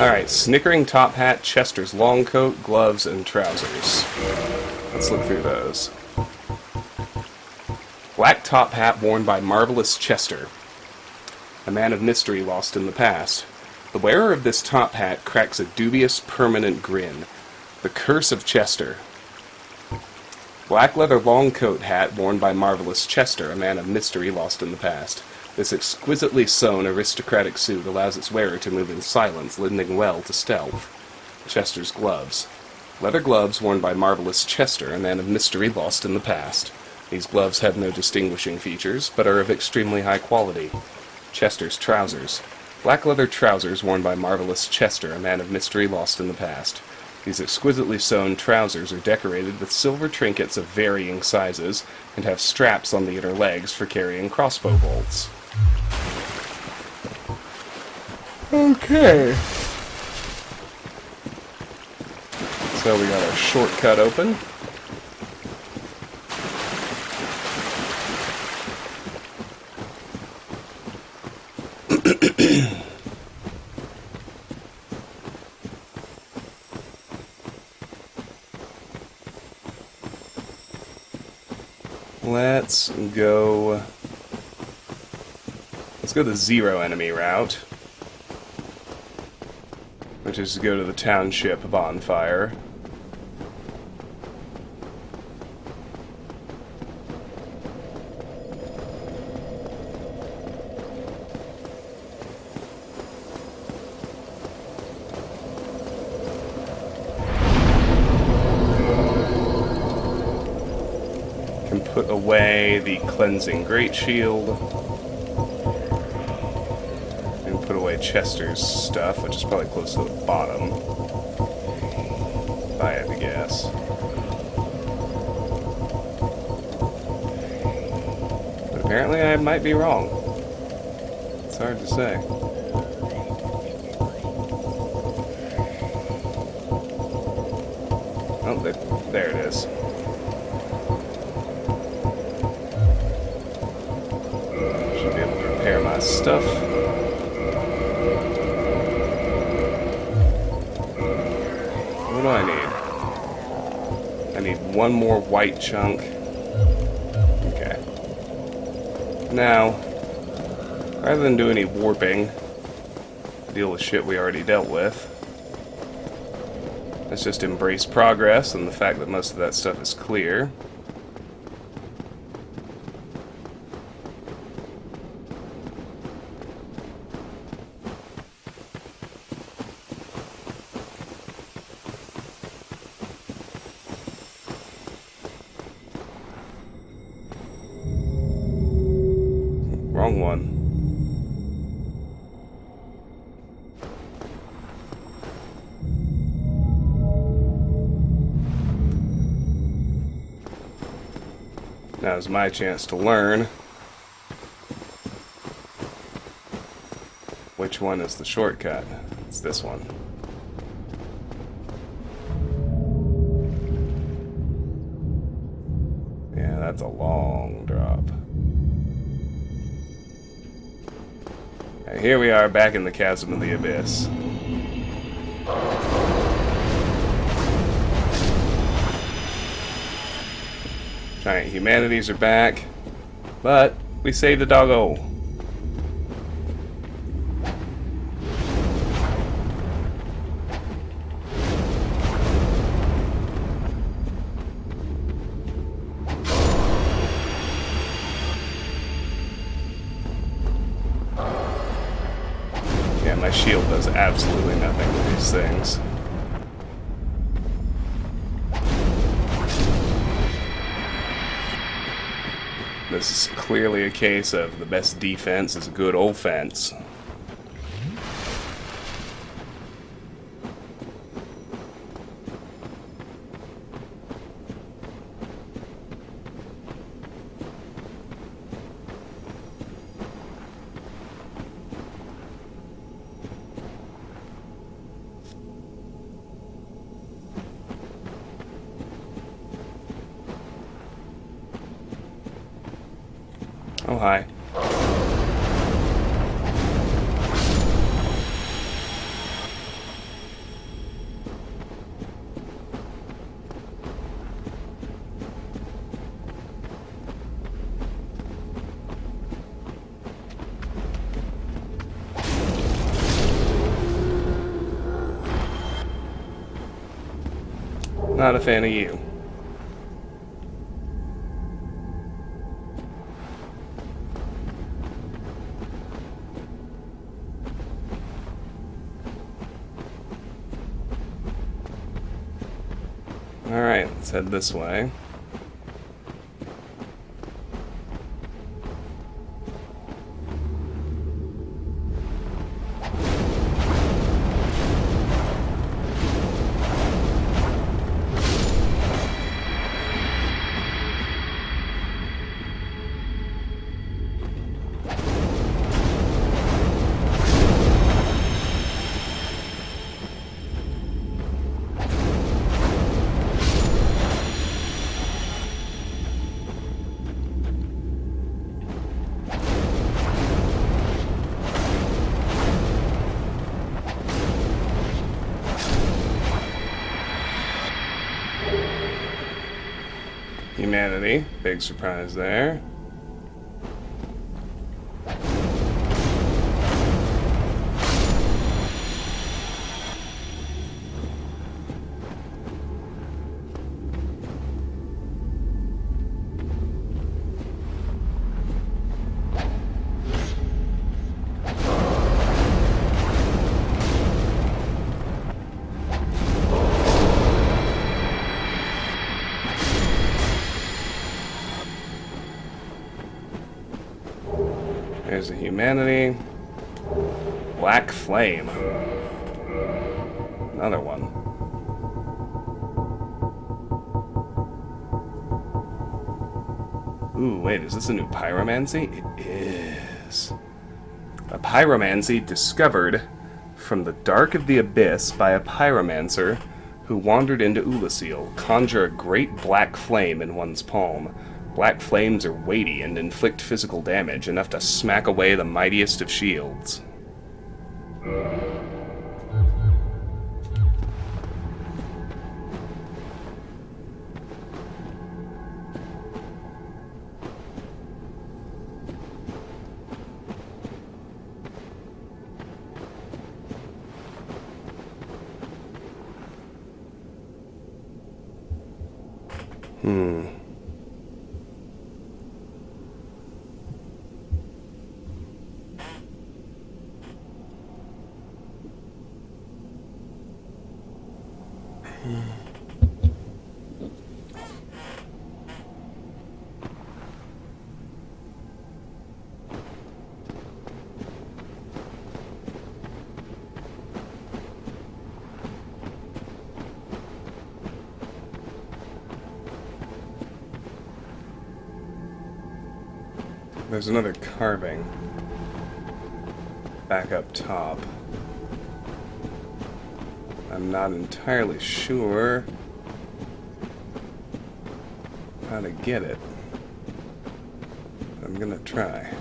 Alright, Snickering Top Hat, Chester's Long Coat, Gloves, and Trousers. Let's look through those. Black Top Hat worn by Marvelous Chester, a man of mystery lost in the past. The wearer of this top hat cracks a dubious, permanent grin. The Curse of Chester. Black leather long coat hat worn by Marvelous Chester, a man of mystery lost in the past. This exquisitely sewn aristocratic suit allows its wearer to move in silence, lending well to stealth. Chester's gloves. Leather gloves worn by Marvelous Chester, a man of mystery lost in the past. These gloves have no distinguishing features, but are of extremely high quality. Chester's trousers. Black leather trousers worn by Marvelous Chester, a man of mystery lost in the past. These exquisitely sewn trousers are decorated with silver trinkets of varying sizes, and have straps on the inner legs for carrying crossbow bolts. Okay. So we got our shortcut open. Let's go the zero enemy route, which is to go to the township bonfire. Can put away the cleansing great shield. Put away Chester's stuff, which is probably close to the bottom, if I had to guess. But apparently I might be wrong. It's hard to say. Oh, there it is. Should be able to repair my stuff. What do I need? I need one more white chunk. Okay. Now, rather than do any warping, deal with shit we already dealt with, let's just embrace progress and the fact that most of that stuff is clear. Wrong one. Now's my chance to learn which one is the shortcut. It's this one. Yeah, that's a long drop. Here we are back in the chasm of the abyss. Giant humanities are back, but we saved the doggo. Yeah, my shield does absolutely nothing to these things. This is clearly a case of the best defense is a good offense. Oh, hi. Not a fan of you. Alright, let's head this way. Humanity, big surprise there. There's a humanity. Black flame. Another one. Ooh, wait, is this a new pyromancy? It is. A pyromancy discovered from the dark of the abyss by a pyromancer who wandered into Ulasil. Conjure a great black flame in one's palm. Black flames are weighty and inflict physical damage, enough to smack away the mightiest of shields. There's another carving back up top. I'm not entirely sure how to get it. I'm gonna try.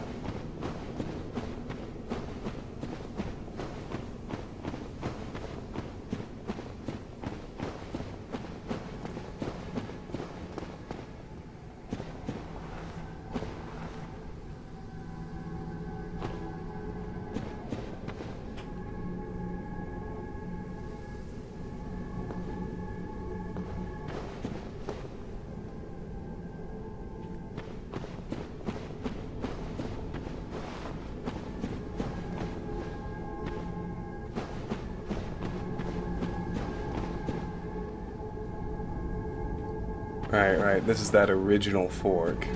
Right. This is that original fork.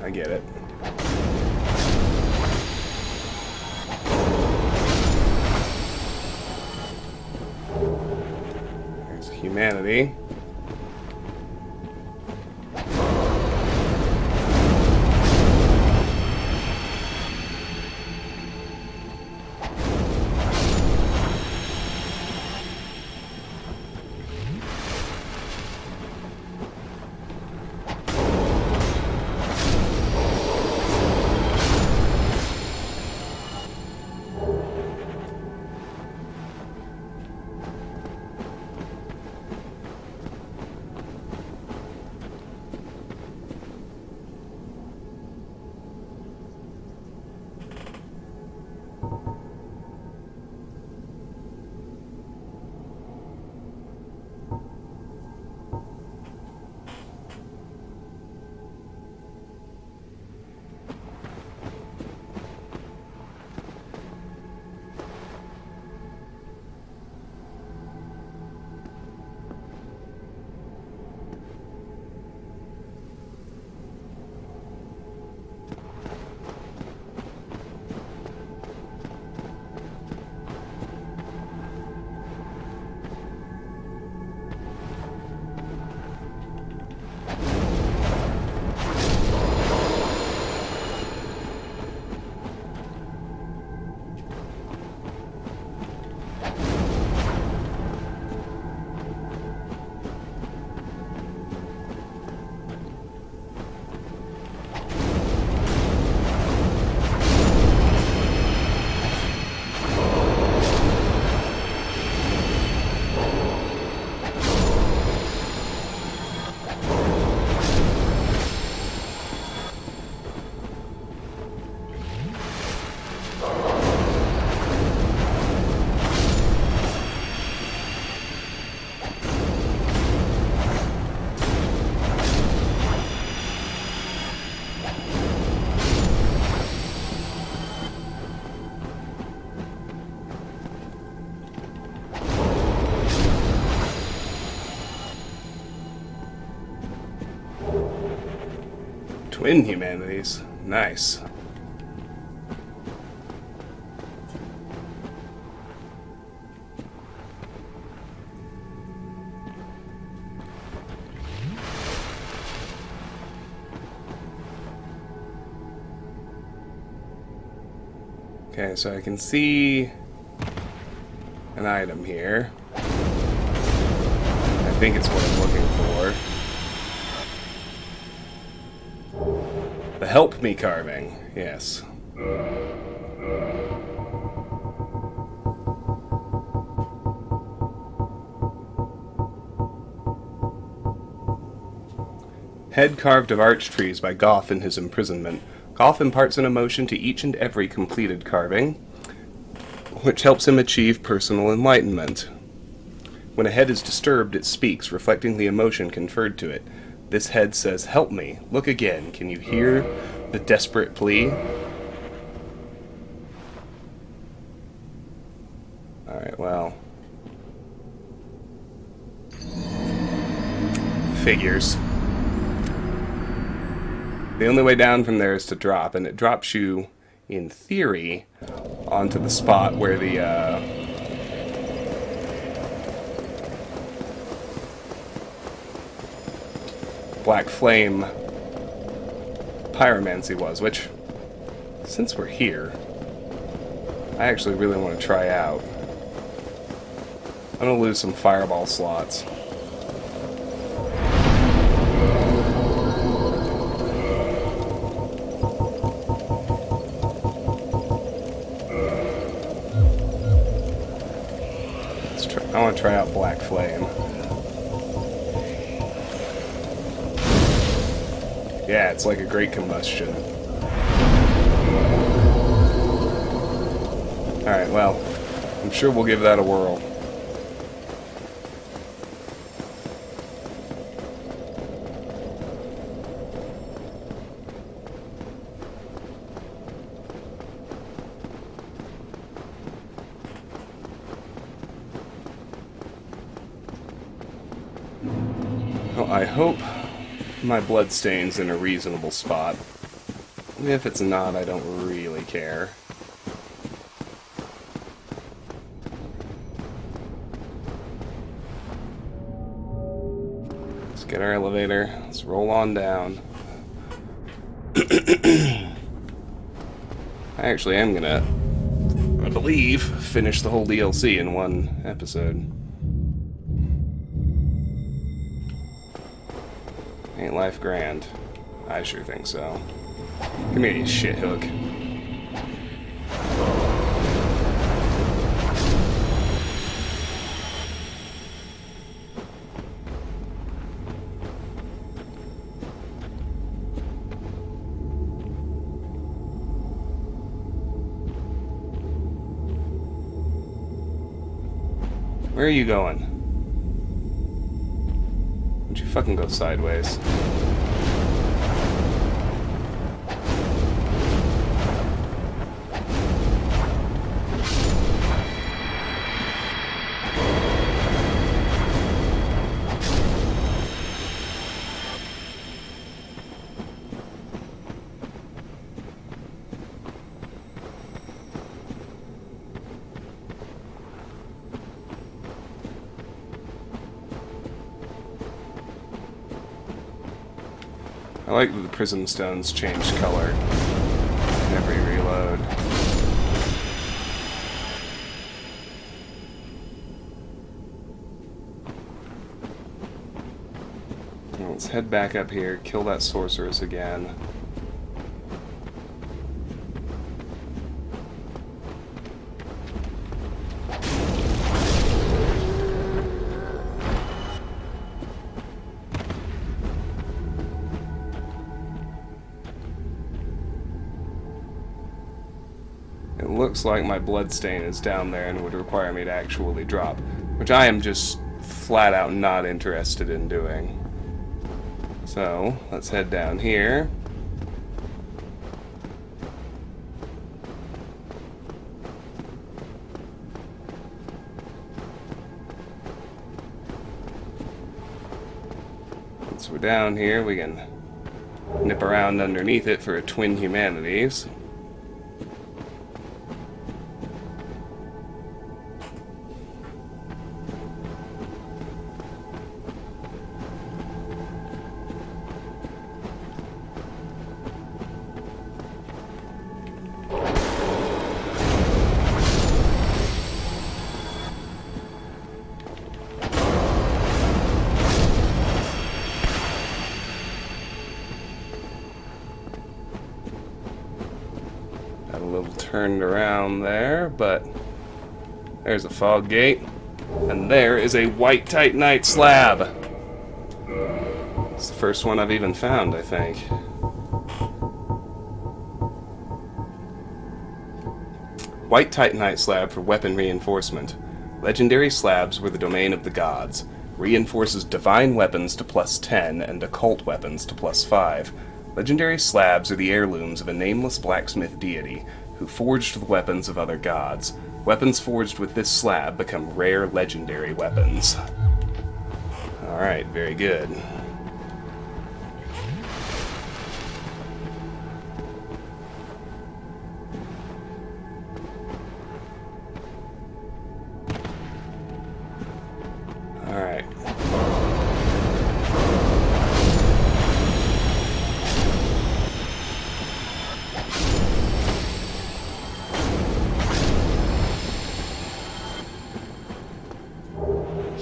I get it. There's humanity. Twin humanities. Nice. Okay, so I can see an item here. I think it's what I'm looking for. The help me carving, yes. Head carved of arch trees by Goth in his imprisonment. Goth imparts an emotion to each and every completed carving, which helps him achieve personal enlightenment. When a head is disturbed, it speaks, reflecting the emotion conferred to it. This head says, "Help me. Look again. Can you hear the desperate plea?" Alright, well. Figures. The only way down from there is to drop, and it drops you, in theory, onto the spot where the, Black Flame pyromancy was, which, since we're here, I actually really want to try out. I'm going to lose some fireball slots. I want to try out Black Flame. Yeah, it's like a great combustion. Alright, well, I'm sure we'll give that a whirl. Well, I hope my bloodstain's in a reasonable spot. If it's not, I don't really care. Let's get our elevator. Let's roll on down. I actually am gonna, I believe, finish the whole DLC in one episode. Ain't life grand? I sure think so. Come here, you shithook. Where are you going? Would you fucking go sideways? I like that the prism stones change color every reload. Well, let's head back up here, kill that sorceress again. It looks like my bloodstain is down there and would require me to actually drop, which I am just flat out not interested in doing. So, let's head down here. Once we're down here, we can nip around underneath it for a Twin Humanities. Got a little turned around there, but there's a fog gate, and there is a white titanite slab. It's the first one I've even found, I think. White titanite slab for weapon reinforcement. Legendary slabs were the domain of the gods. Reinforces divine weapons to +10 and occult weapons to +5. Legendary slabs are the heirlooms of a nameless blacksmith deity who forged the weapons of other gods. Weapons forged with this slab become rare legendary weapons. Alright, very good. Alright.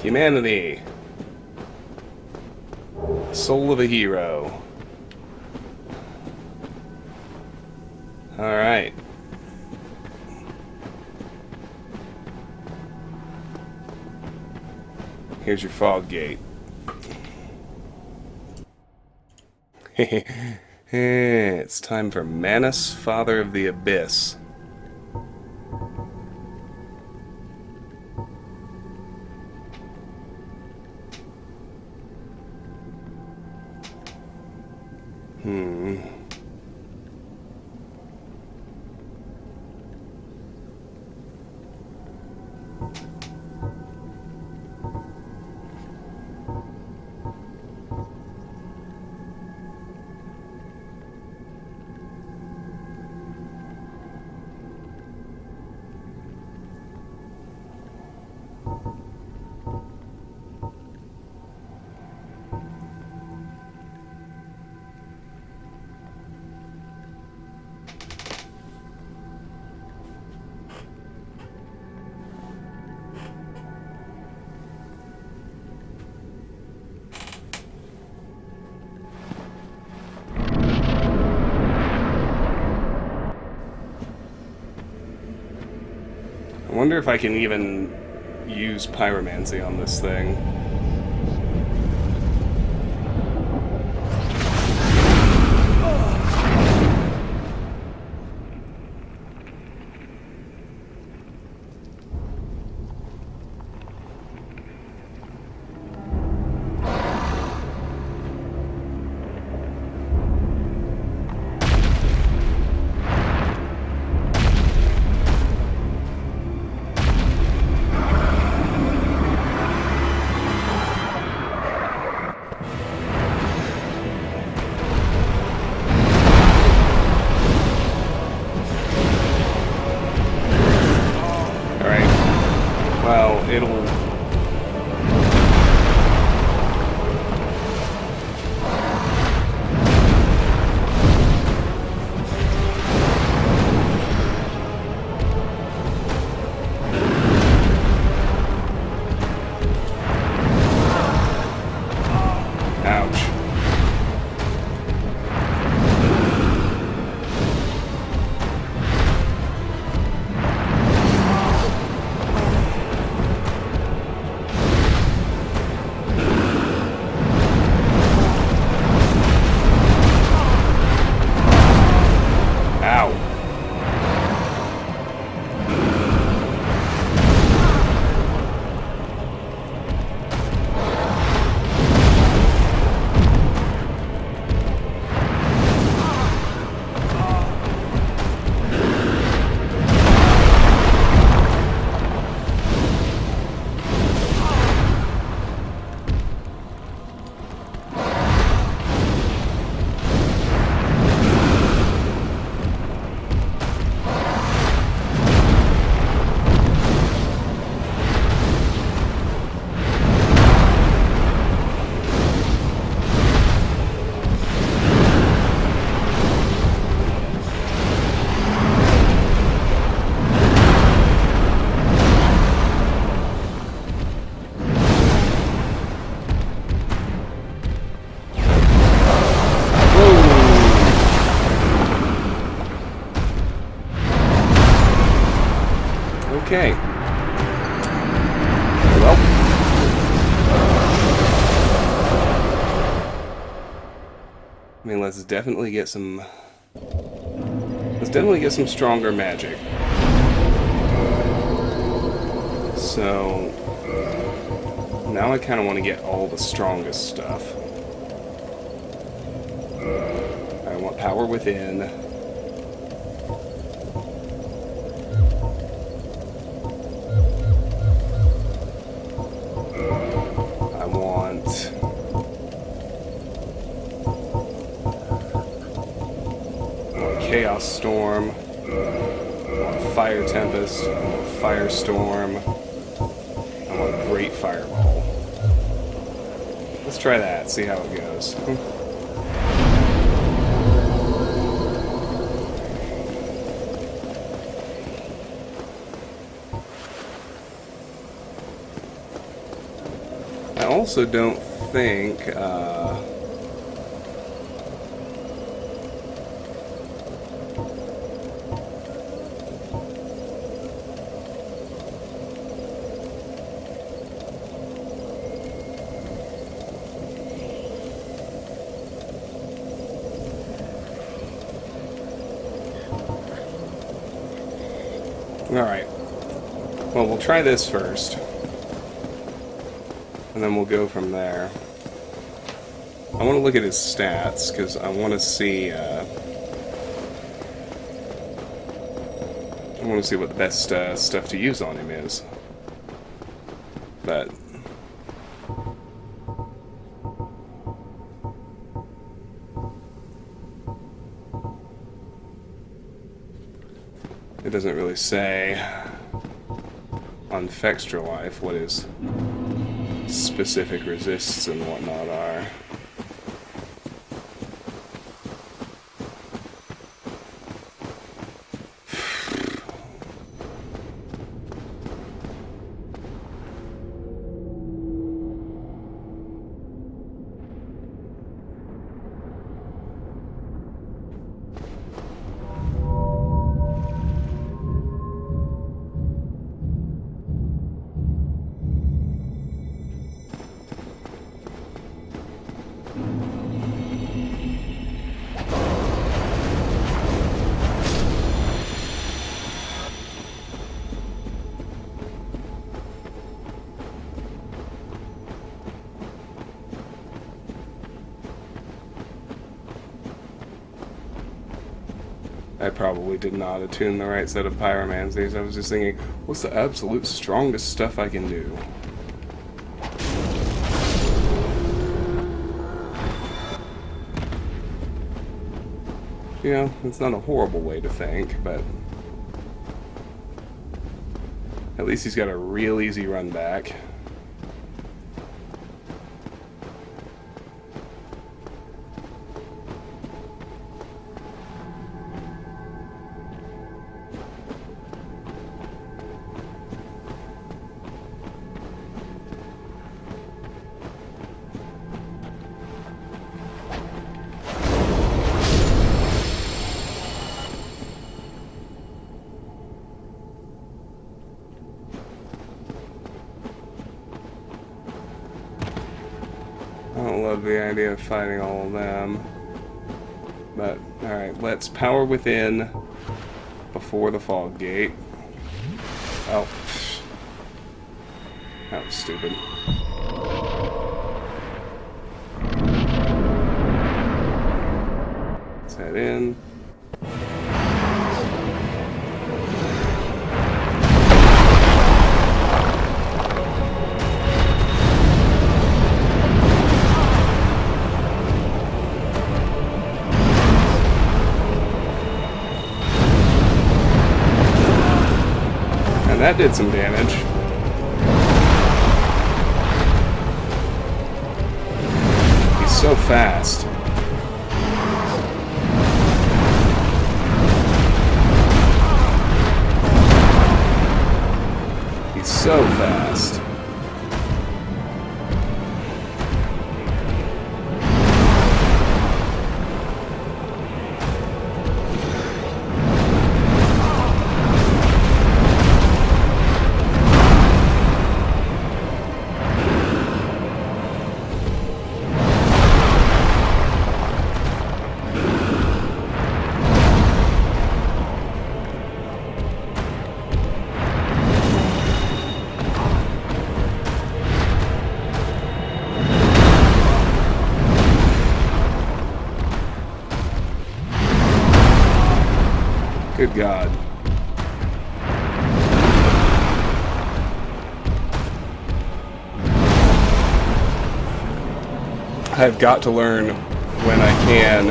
Humanity. Soul of a hero. Alright. Here's your fog gate. It's time for Manus, Father of the Abyss. wonder if I can even use pyromancy on this thing. Okay. Well. I mean, let's definitely get some stronger magic. So now I kind of want to get all the strongest stuff. I want power within. Chaos Storm, Fire Tempest, Firestorm, I want Great Fireball. Let's try that, see how it goes. I also don't think, alright. Well, we'll try this first. And then we'll go from there. I want to look at his stats, because I want to see, what the best stuff to use on him is. But it doesn't really say on Fextra Life what his specific resists and whatnot are. I probably did not attune the right set of pyromancies. I was just thinking, what's the absolute strongest stuff I can do? You know, it's not a horrible way to think, but at least he's got a real easy run back. I don't love the idea of fighting all of them. But, alright, let's power within before the fog gate. Oh. That was stupid. Let's head in. And that did some damage. He's so fast. He's so fast. Good God. I've got to learn when I can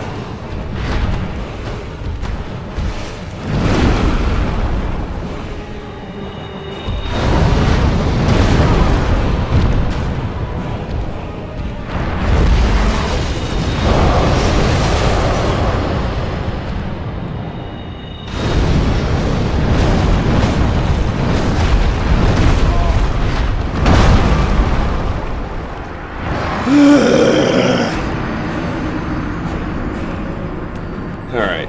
Alright,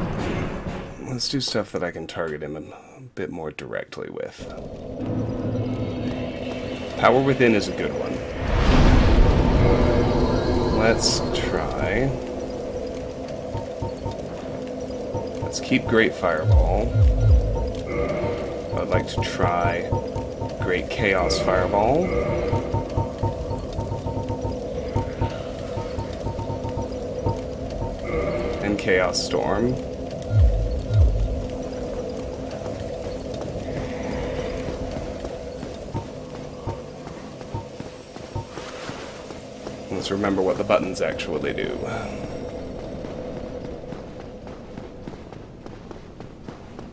let's do stuff that I can target him a bit more directly with. Power Within is a good one. Let's try. Let's keep Great Fireball. I'd like to try Great Chaos Fireball. And Chaos Storm. Let's remember what the buttons actually do.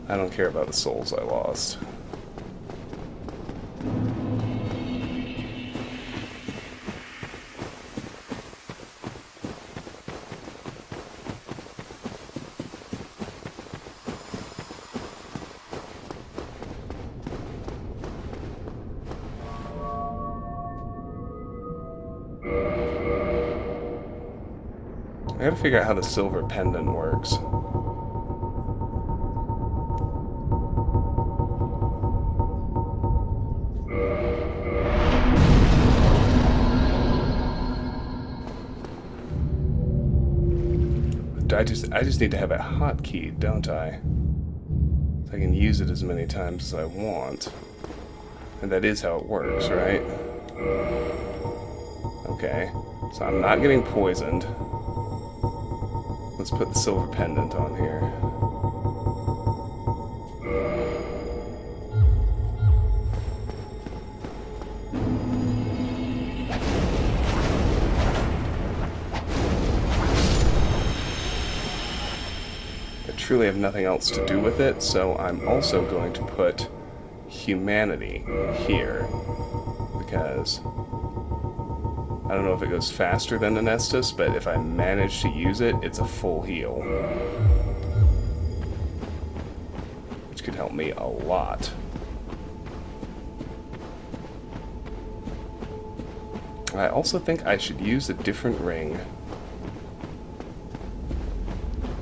I don't care about the souls I lost. I gotta figure out how the silver pendant works. I just need to have it hotkeyed, don't I? So I can use it as many times as I want. And that is how it works, right? Okay. So I'm not getting poisoned. Let's put the silver pendant on here. truly have nothing else to do with it, so I'm also going to put humanity here, because I don't know if it goes faster than the Nestus, but if I manage to use it, it's a full heal, which could help me a lot. I also think I should use a different ring.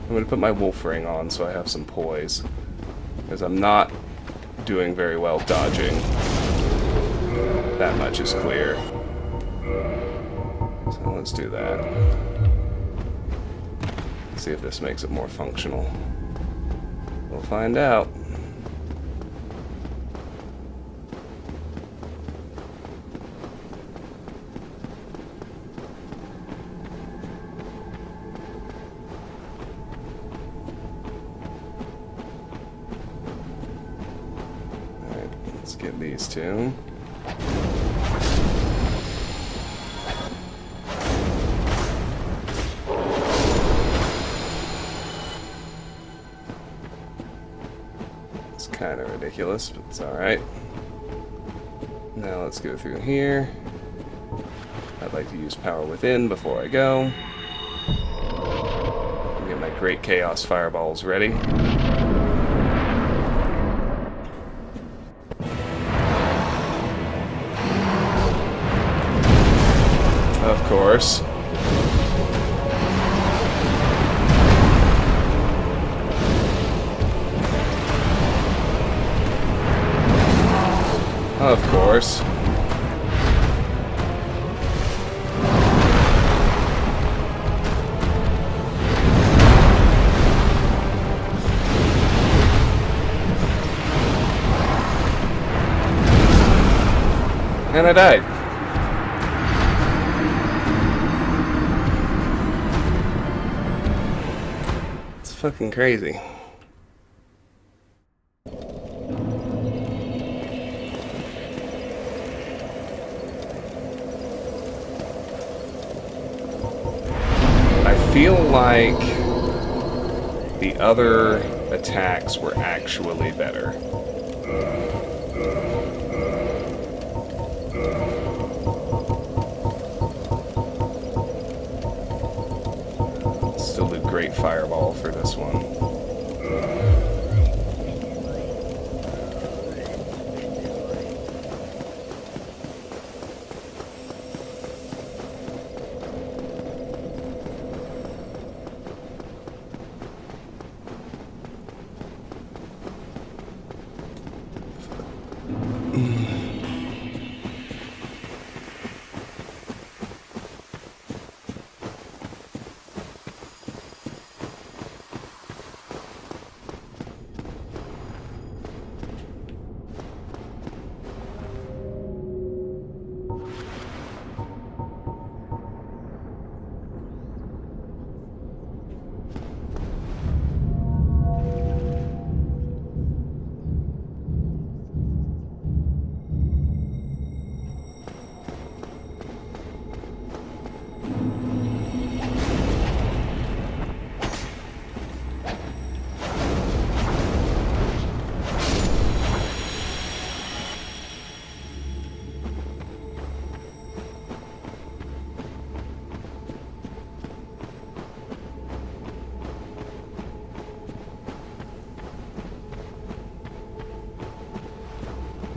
I'm going to put my wolf ring on so I have some poise, because I'm not doing very well dodging. That much is clear. So let's do that. See if this makes it more functional. We'll find out. Let's get these two. It's kind of ridiculous, but it's alright. Now let's go through here. I'd like to use Power Within before I go. Get my Great Chaos Fireballs ready. Of course. Of course. And I died. Fucking crazy. I feel like the other attacks were actually better. Still do Great Fireball for this one.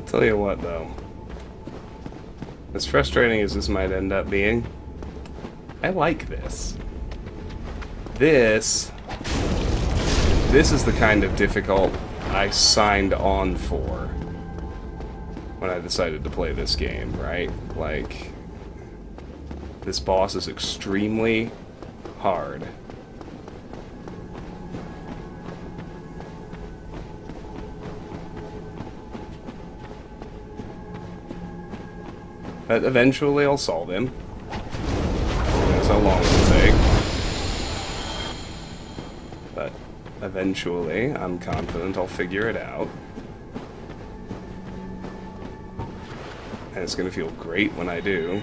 Tell you what, though, as frustrating as this might end up being, I like this. This is the kind of difficult I signed on for when I decided to play this game, right? Like, this boss is extremely hard. But eventually I'll solve him. That's how long it'll take. But eventually, I'm confident I'll figure it out. And it's gonna feel great when I do.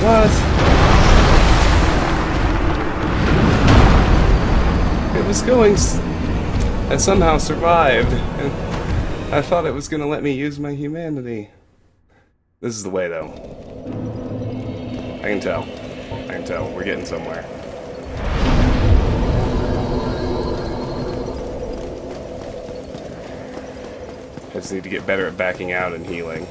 What? It was going... I somehow survived. And I thought it was going to let me use my humanity. This is the way, though. I can tell. I can tell. We're getting somewhere. I just need to get better at backing out and healing.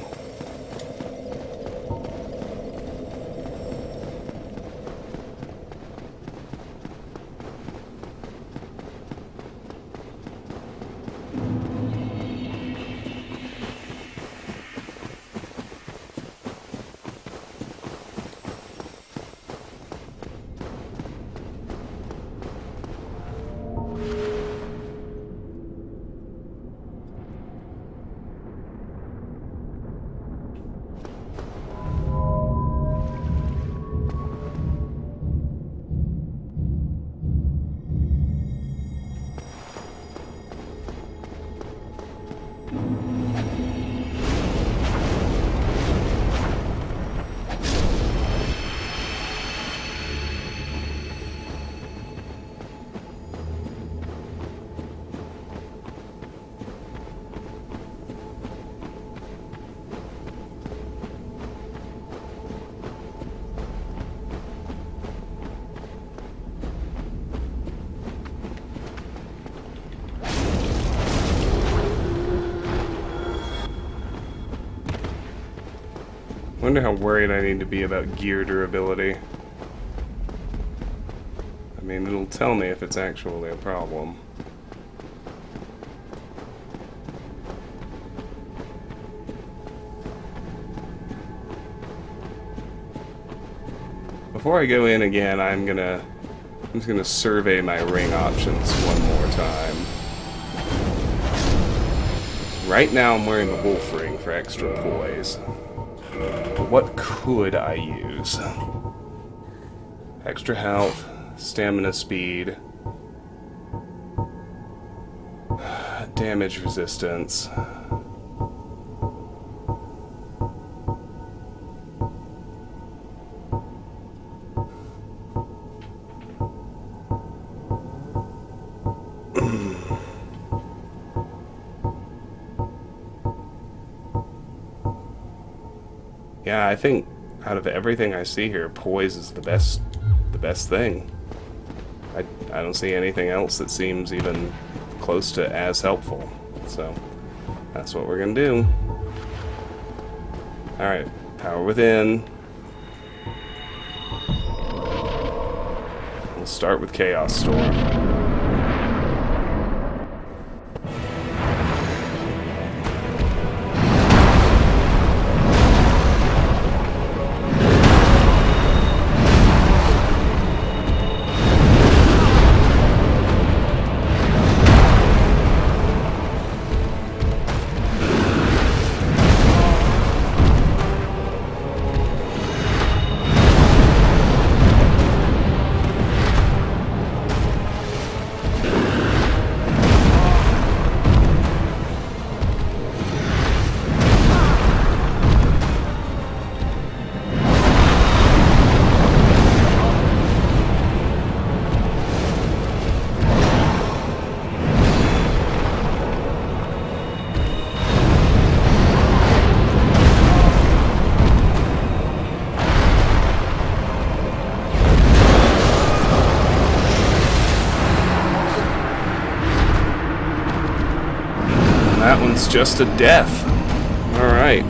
Wonder how worried I need to be about gear durability. I mean, it'll tell me if it's actually a problem. Before I go in again, I'm just gonna survey my ring options one more time. Right now I'm wearing the wolf ring for extra poise. What could I use? Extra health, stamina speed, damage resistance. Yeah, I think out of everything I see here, poise is the best thing. I don't see anything else that seems even close to as helpful. So that's what we're gonna do. Alright, power within. We'll start with Chaos Storm. That one's just a death. Alright.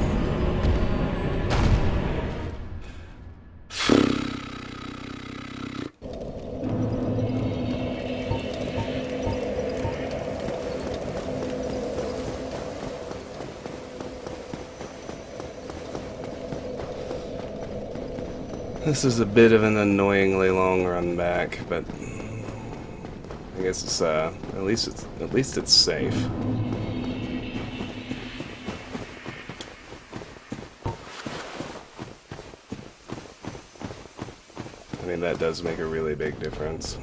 This is a bit of an annoyingly long run back, but I guess it's at least it's safe. I mean, that does make a really big difference.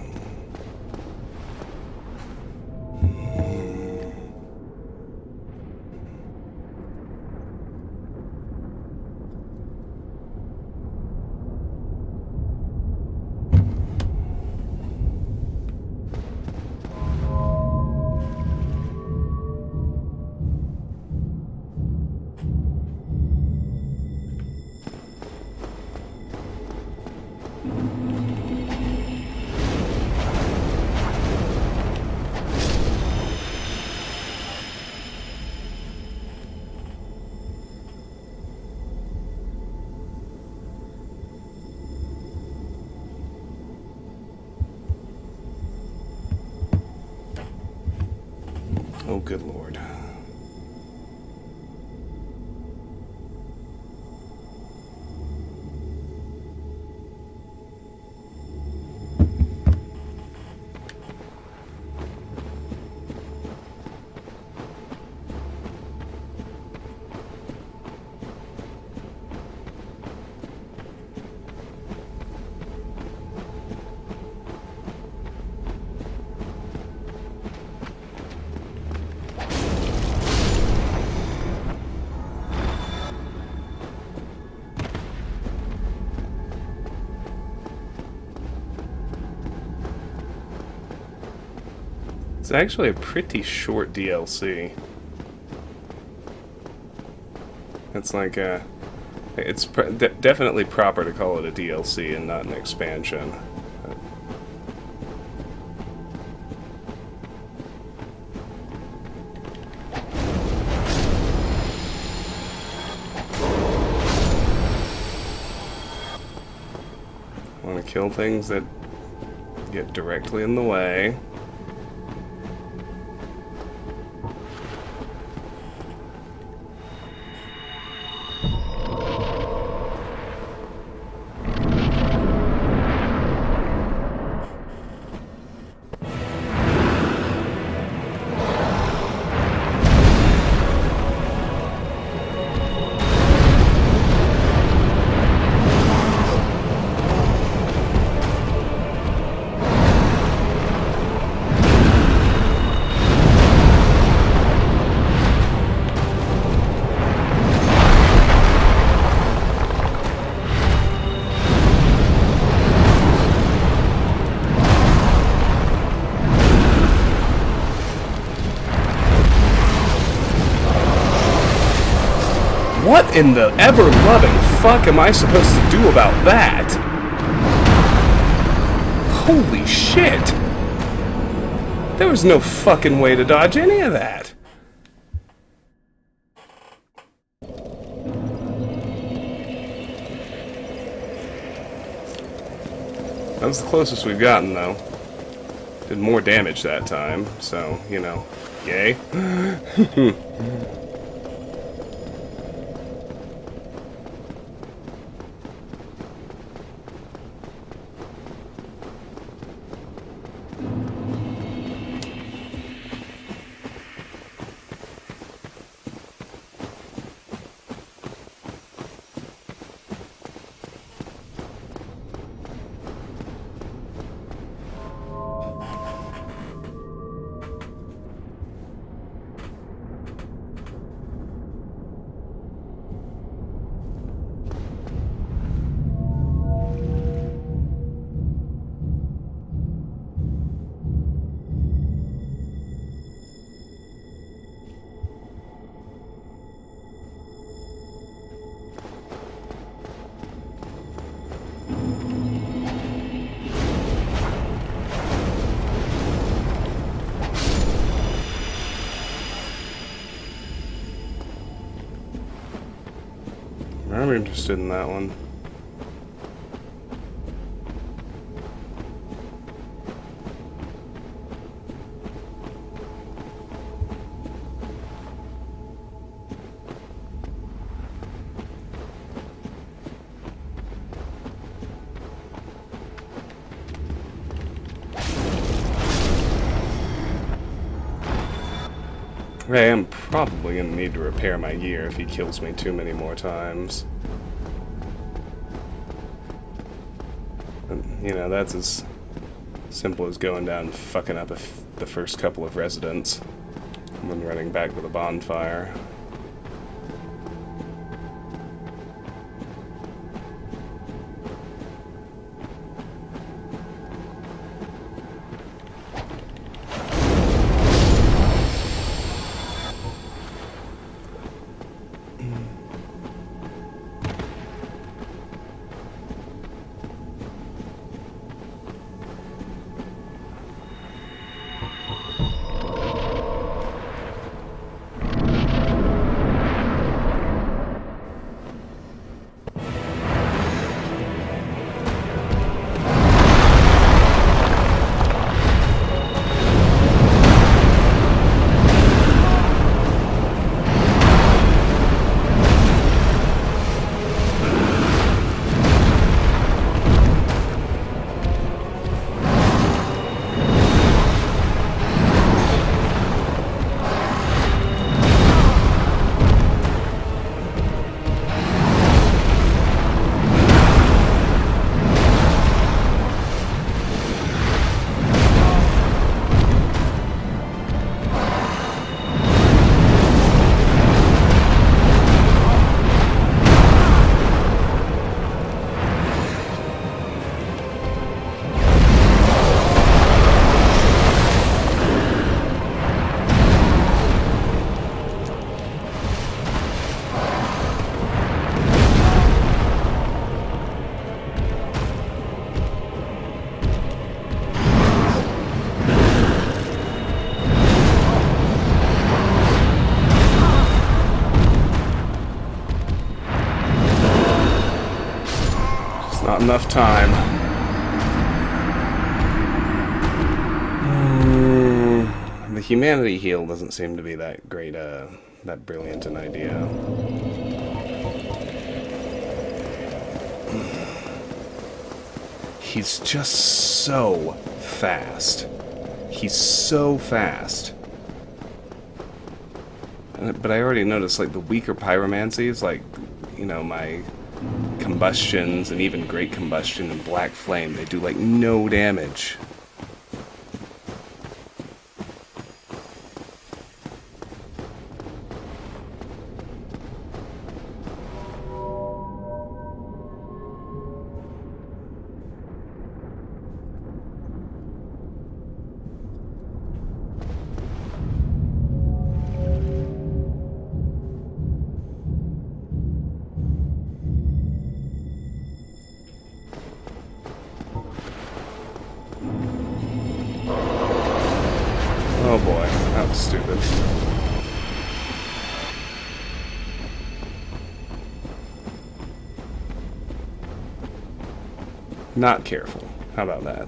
Oh, good lord. It's actually a pretty short DLC. It's like a... It's definitely proper to call it a DLC and not an expansion. Want to kill things that get directly in the way. What in the ever-loving fuck am I supposed to do about that? Holy shit! There was no fucking way to dodge any of that. That was the closest we've gotten, though. Did more damage that time, so, you know, yay. I'm interested in that one. I am probably going to need to repair my gear if he kills me too many more times. And, you know, that's as simple as going down and fucking up the first couple of residents and then running back to the bonfire. It's not enough time. The humanity heal doesn't seem to be that great, that brilliant an idea. He's just so fast. He's so fast. But I already noticed, like, the weaker pyromancies, like, you know, my combustions and even great combustion and black flame, they do, like, no damage. Oh boy, that was stupid. Not careful. How about that?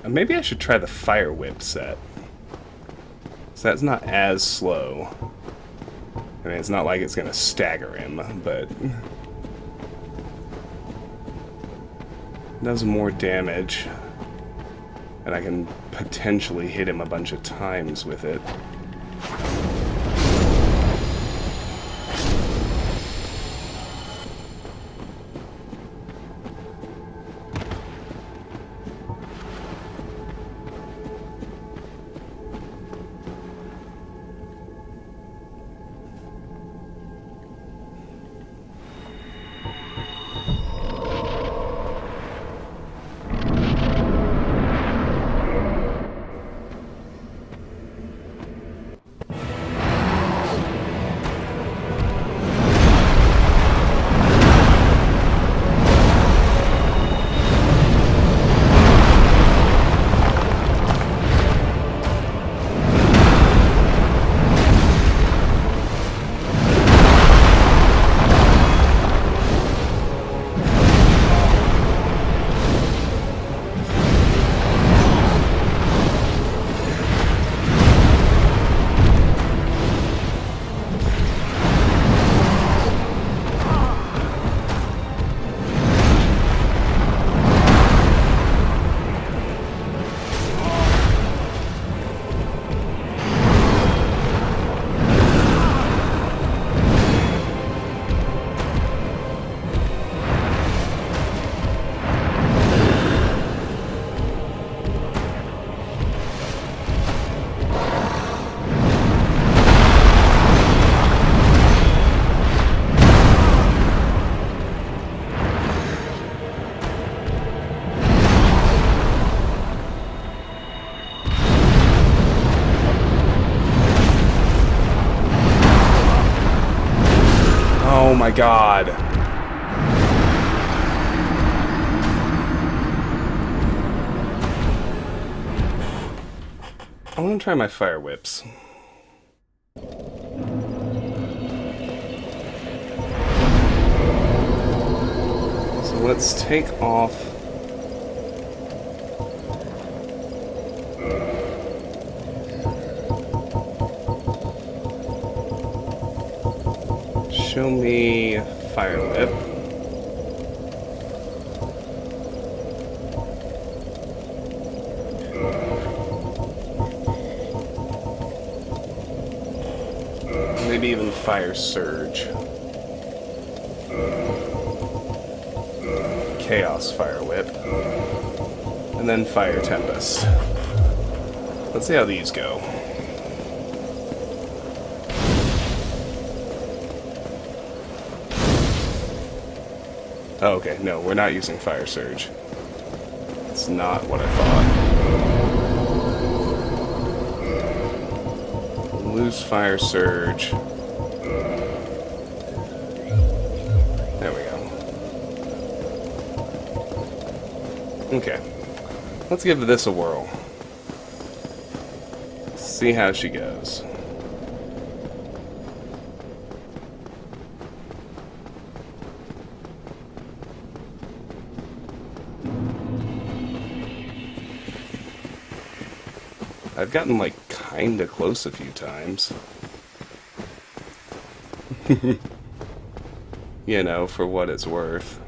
Maybe I should try the fire whip set. So that's not as slow. I mean, it's not like it's gonna stagger him, but does more damage. And I can potentially hit him a bunch of times with it. Oh my god. I want to try my fire whips. So let's take off show me fire whip. Maybe even fire surge. Chaos fire whip. And then fire tempest. Let's see how these go. Oh, okay, no, we're not using fire surge. It's not what I thought. lose fire surge. There we go. Okay. Let's give this a whirl. See how she goes. I've gotten, like, kinda close a few times. You know, for what it's worth.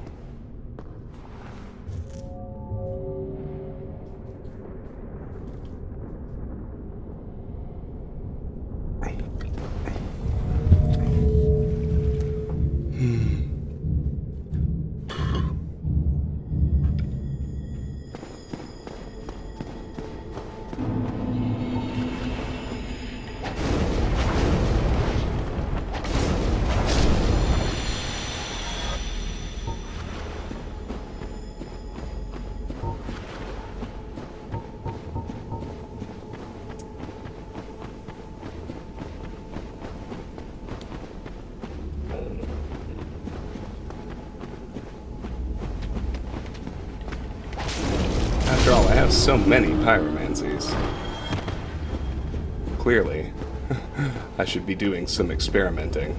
After all, I have so many pyromancies. Clearly, I should be doing some experimenting.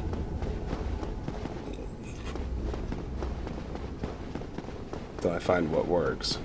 Till I find what works.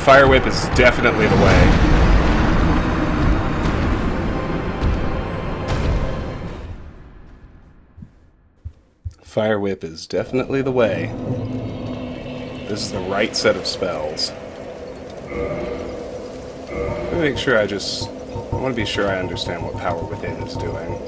Fire Whip is definitely the way. Fire Whip is definitely the way. This is the right set of spells. Let me make sure I want to be sure I understand what Power Within is doing.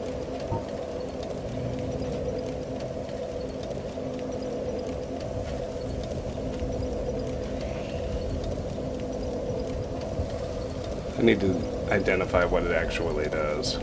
I need to identify what it actually does.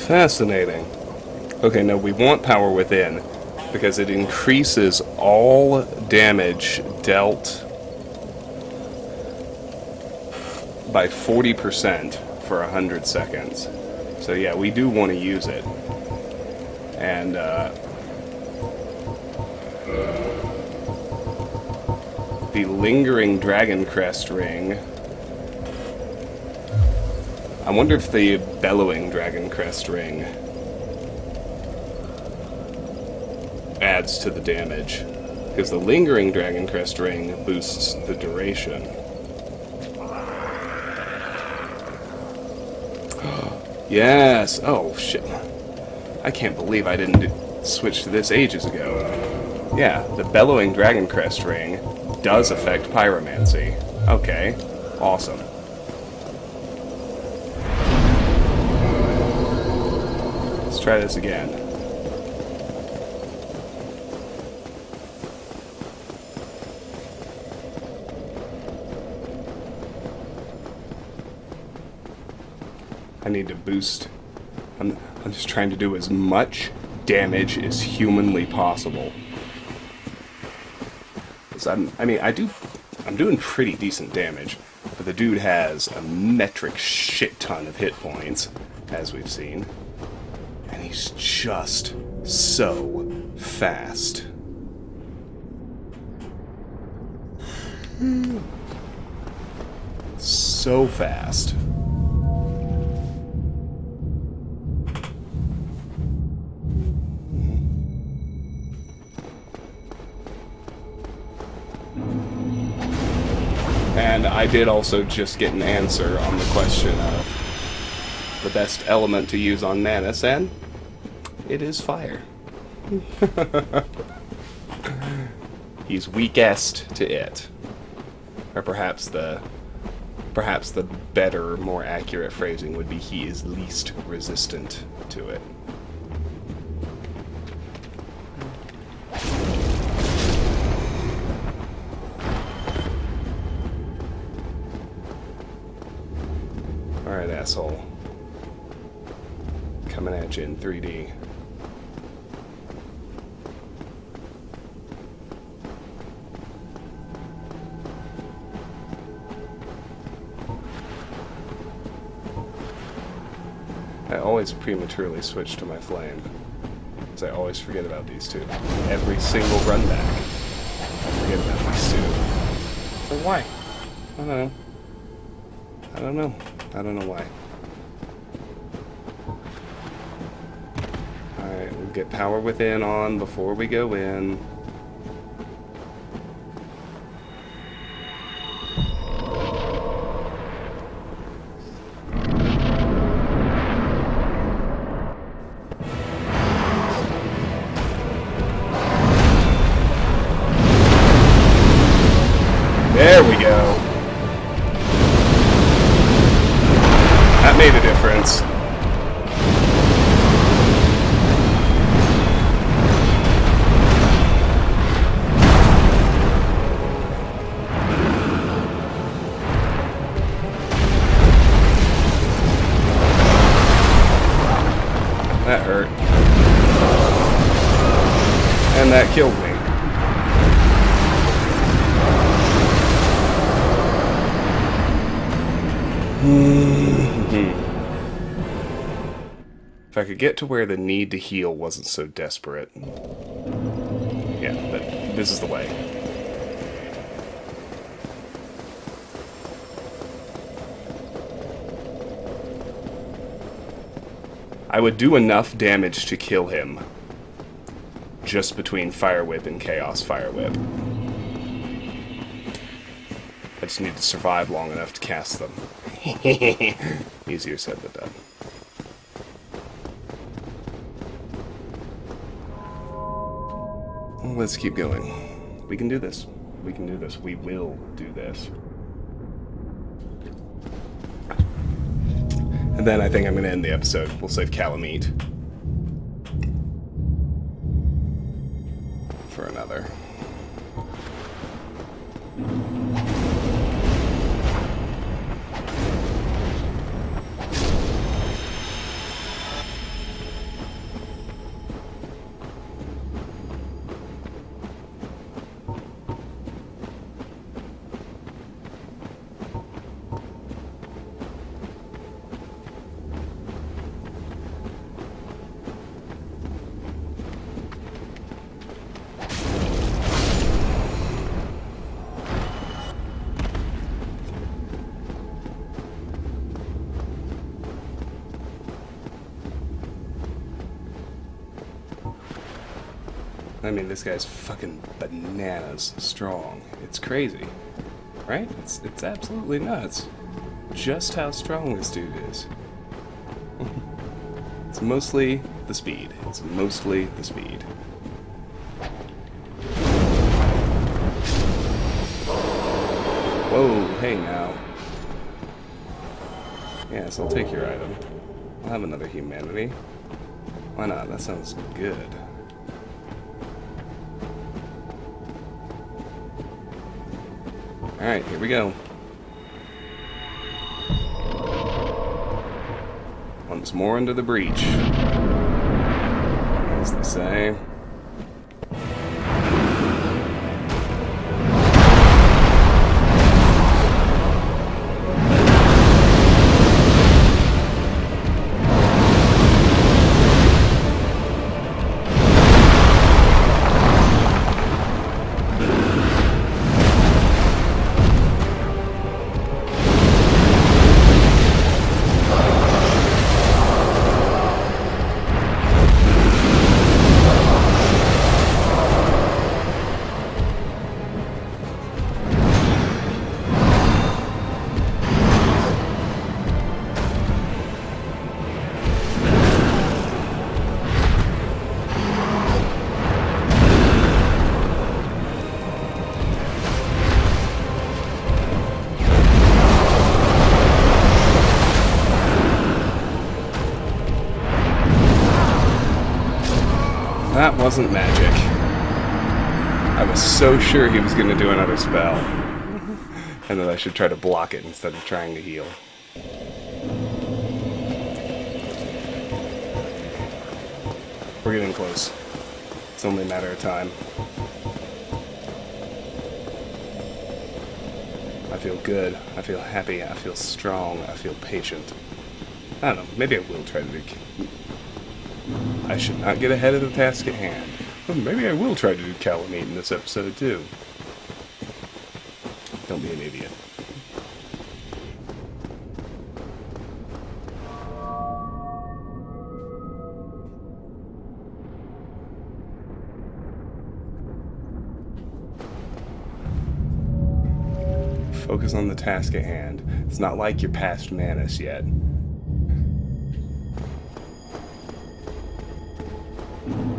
Fascinating. Okay, no, we want Power Within because it increases all damage dealt by 40% for 100 seconds. So yeah, we do want to use it. And the Lingering Dragon Crest Ring. I wonder if the Bellowing Dragon Crest Ring adds to the damage, because the lingering Dragon Crest ring boosts the duration. Yes! Oh, shit. I can't believe I didn't switch to this ages ago. Yeah, the Bellowing Dragon Crest ring does affect pyromancy. Okay, awesome. Let's try this again. I need to boost. I'm just trying to do as much damage as humanly possible. I'm doing pretty decent damage, but the dude has a metric shit ton of hit points, as we've seen. And he's just so fast. So fast. And I did also just get an answer on the question of the best element to use on Manus, and it is fire. He's weakest to it. Or perhaps the better, more accurate phrasing would be he is least resistant to it. Alright, asshole. Coming at you in 3D. I always prematurely switch to my flame, because I always forget about these two. Every single run back, I forget about these two. So why? I don't know. I don't know why. Alright, we'll get Power Within on before we go in. There we go. That made a difference. That hurt. And that killed me. If I could get to where the need to heal wasn't so desperate. Yeah, but this is the way. I would do enough damage to kill him just between Fire Whip and Chaos Fire Whip. I just need to survive long enough to cast them. Easier said than done. Well, let's keep going. We can do this. We can do this. We will do this. And then I think I'm going to end the episode. We'll save Kalameet for another. I mean, this guy's fucking bananas strong. It's crazy. Right? It's absolutely nuts. Just how strong this dude is. It's mostly the speed. It's mostly the speed. Whoa, hey now. Yes, I'll take your item. I'll have another humanity. Why not? That sounds good. Alright, here we go. Once more into the breach. As they say. That wasn't magic. I was so sure he was going to do another spell. And that I should try to block it instead of trying to heal. We're getting close. It's only a matter of time. I feel good. I feel happy. I feel strong. I feel patient. I don't know. Maybe I will try to do... I should not get ahead of the task at hand. Well, maybe I will try to do Kalameet in this episode, too. Don't be an idiot. Focus on the task at hand. It's not like you're past Manus yet.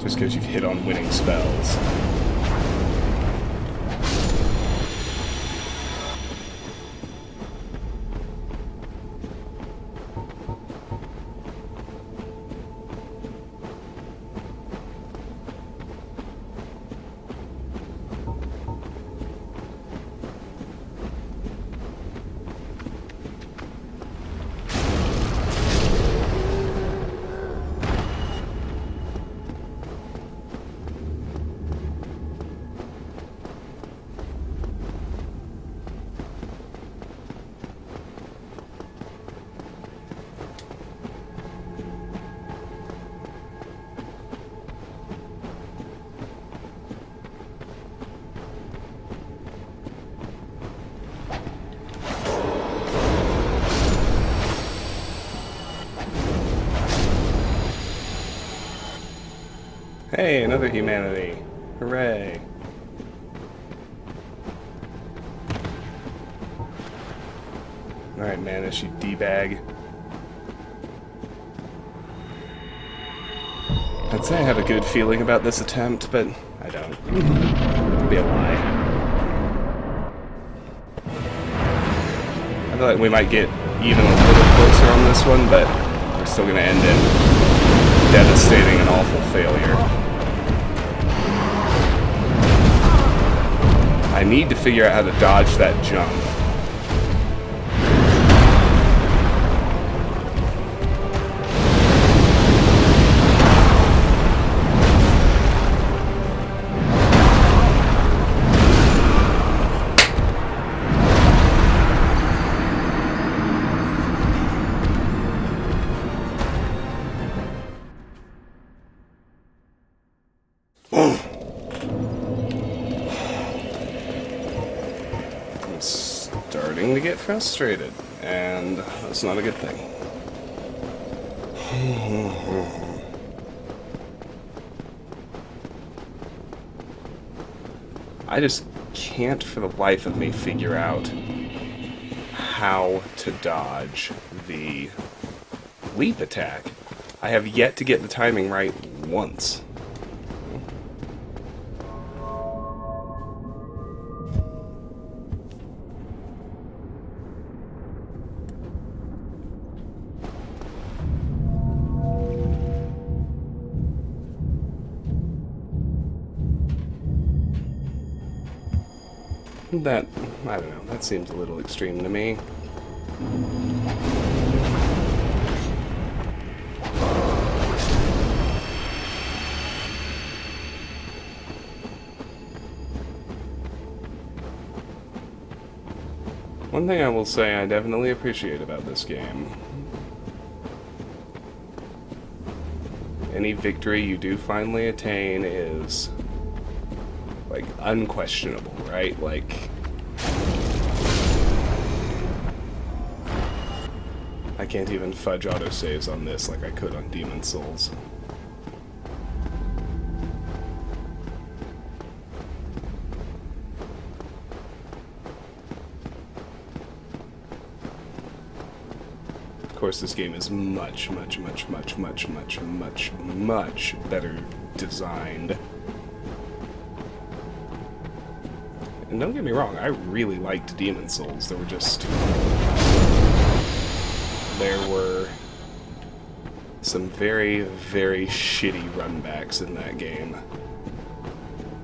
Just because you've hit on winning spells. Hey, another humanity. Hooray. Alright, Manus, you D-bag. I'd say I have a good feeling about this attempt, but I don't. It'd be a lie. I feel like we might get even a little closer on this one, but we're still going to end in devastating and awful failure. I need to figure out how to dodge that jump. Starting to get frustrated, and that's not a good thing. I just can't for the life of me figure out how to dodge the leap attack. I have yet to get the timing right once. That, I don't know, that seems a little extreme to me. One thing I will say I definitely appreciate about this game. Any victory you do finally attain is, like, unquestionable, right? Like, I can't even fudge autosaves on this like I could on Demon's Souls. Of course, this game is much better designed. And don't get me wrong, I really liked Demon's Souls. There were some very shitty runbacks in that game.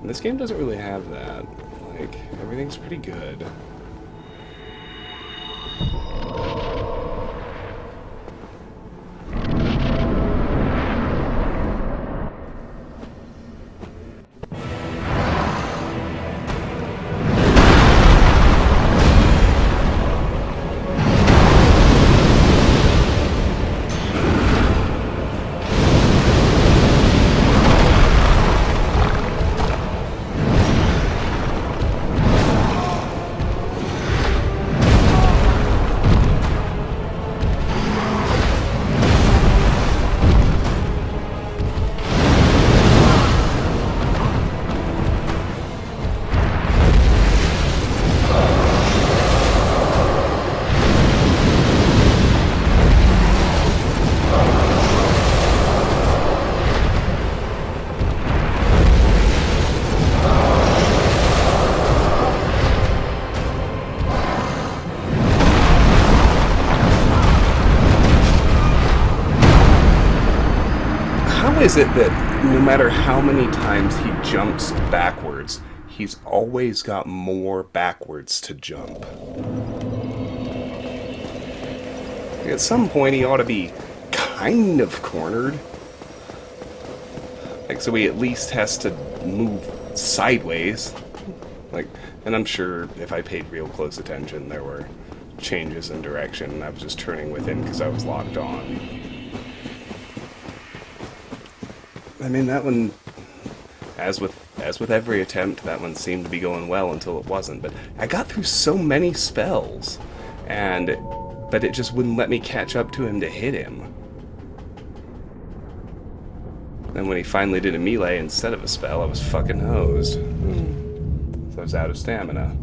And this game doesn't really have that. Like, everything's pretty good. How is it that no matter how many times he jumps backwards, he's always got more backwards to jump? At some point he ought to be kind of cornered. Like, so he at least has to move sideways. Like, and I'm sure if I paid real close attention there were changes in direction and I was just turning with him because I was locked on. I mean, that one, as with every attempt, that one seemed to be going well until it wasn't. But I got through so many spells, but it just wouldn't let me catch up to him to hit him. Then when he finally did a melee instead of a spell, I was fucking hosed. So I was out of stamina.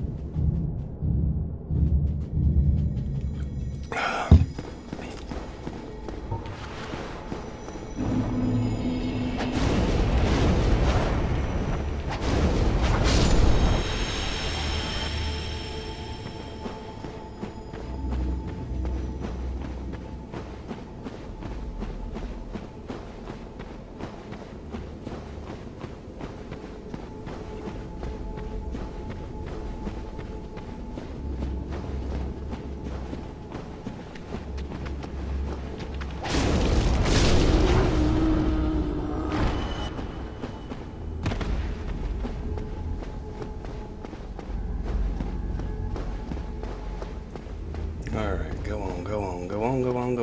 Alright, go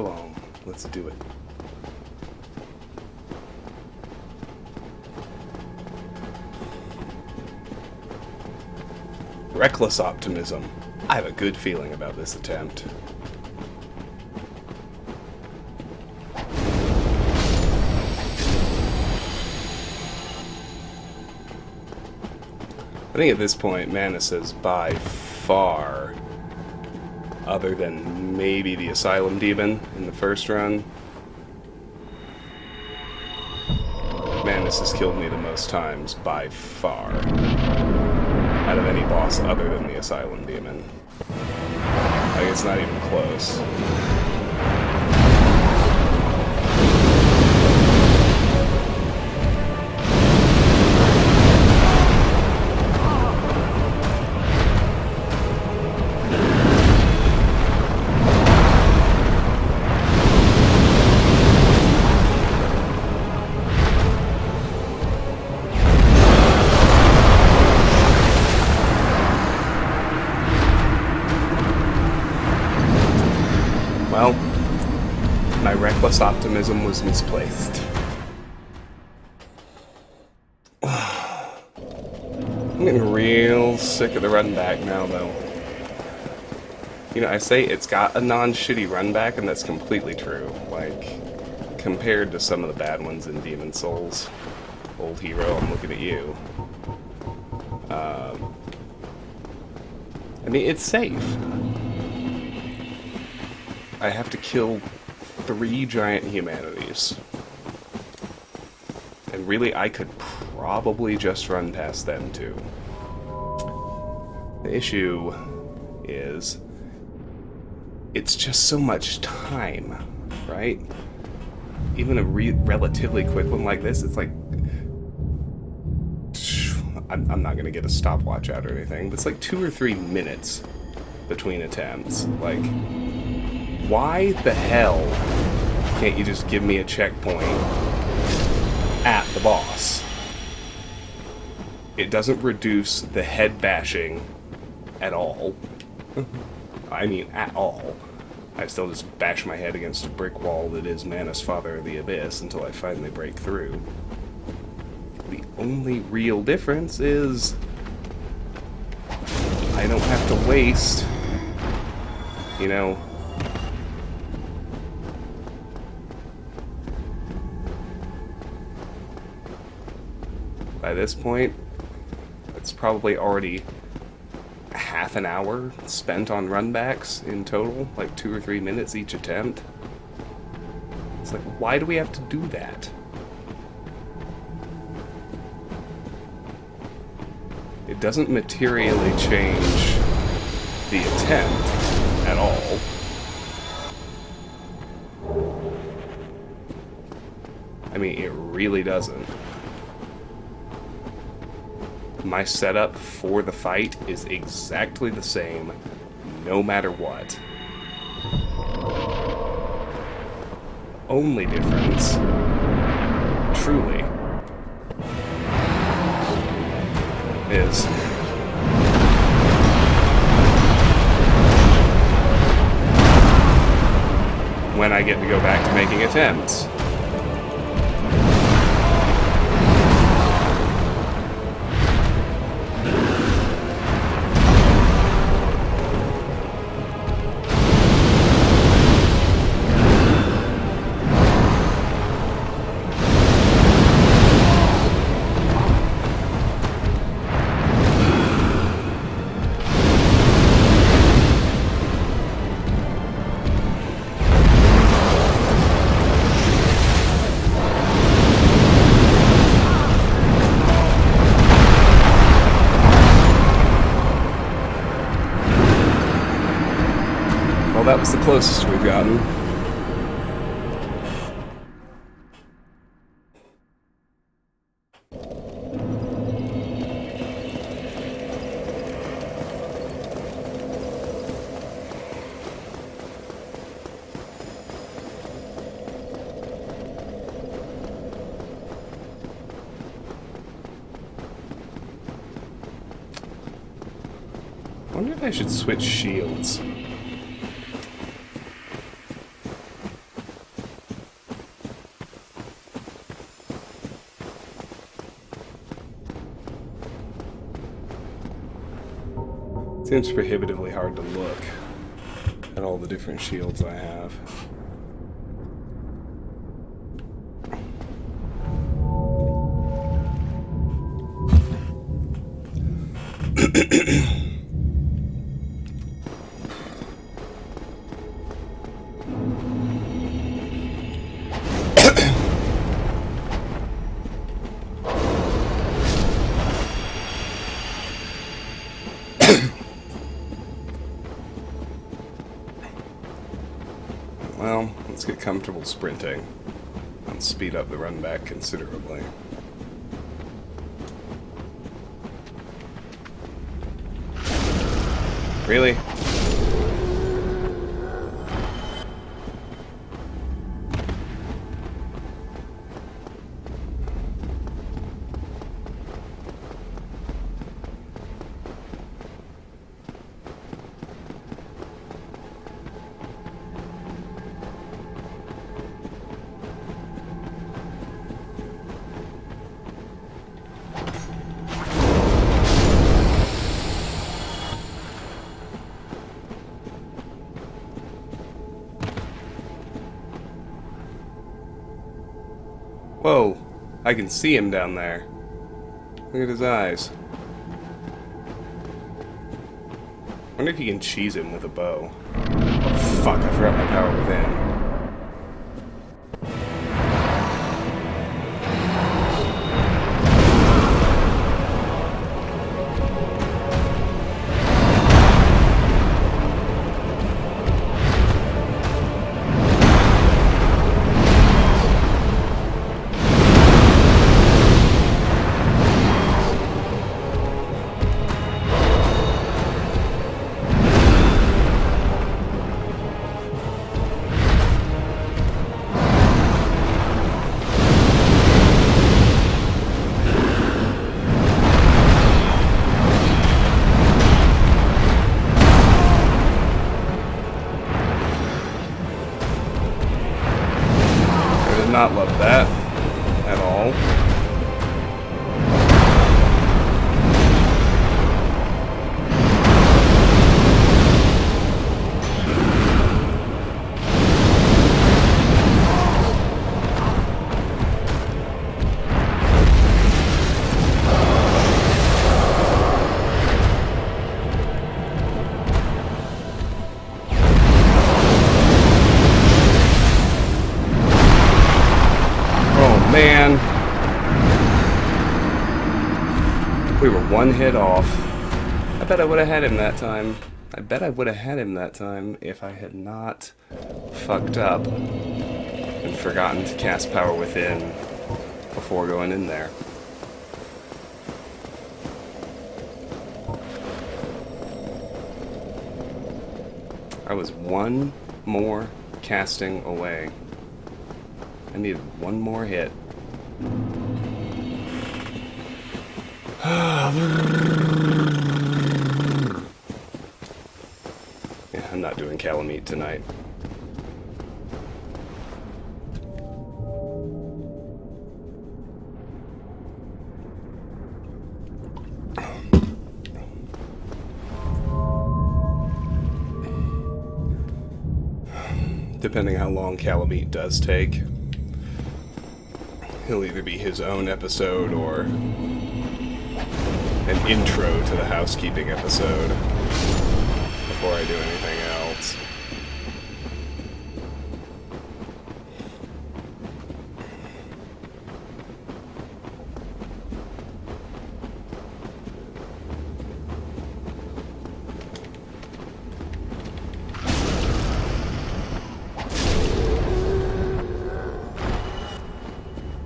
on. Let's do it. Reckless optimism. I have a good feeling about this attempt. I think at this point, Manus is by far, other than maybe the Asylum Demon in the first run, Manus has killed me the most times by far out of any boss other than the Asylum Demon. Like, it's not even close. Well, my reckless optimism was misplaced. I'm getting real sick of the run back now, though. You know, I say it's got a non-shitty run back, and that's completely true. Like, compared to some of the bad ones in Demon Souls. Old hero, I'm looking at you. I mean, it's safe. I have to kill 3 giant humanities. And really, I could probably just run past them, too. The issue is, it's just so much time, right? Even a relatively quick one like this, it's like... I'm not going to get a stopwatch out or anything, but it's like 2 or 3 minutes between attempts. Like, why the hell can't you just give me a checkpoint at the boss? It doesn't reduce the head bashing at all. I mean, at all. I still just bash my head against a brick wall that is Manus, Father of the Abyss, until I finally break through. The only real difference is I don't have to waste, you know, by this point, it's probably already half an hour spent on runbacks in total, like 2 or 3 minutes each attempt. It's like, why do we have to do that? It doesn't materially change the attempt at all. I mean, it really doesn't. My setup for the fight is exactly the same, no matter what. Only difference, truly, is when I get to go back to making attempts. Well, that was the closest we've gotten. I wonder if I should switch shields. Seems prohibitively hard to look at all the different shields I have. Well, let's get comfortable sprinting and speed up the run back considerably. Really? Whoa, I can see him down there. Look at his eyes. Wonder if you can cheese him with a bow. Oh, fuck, I forgot my power within. Not love that at all. Man, we were one hit off. I bet I would have had him that time. I bet I would have had him that time if I had not fucked up and forgotten to cast Power Within before going in there. I was one more casting away. I needed one more hit. Yeah, I'm not doing Kalameet tonight. Depending how long Kalameet does take, he'll either be his own episode or an intro to the housekeeping episode before I do anything else.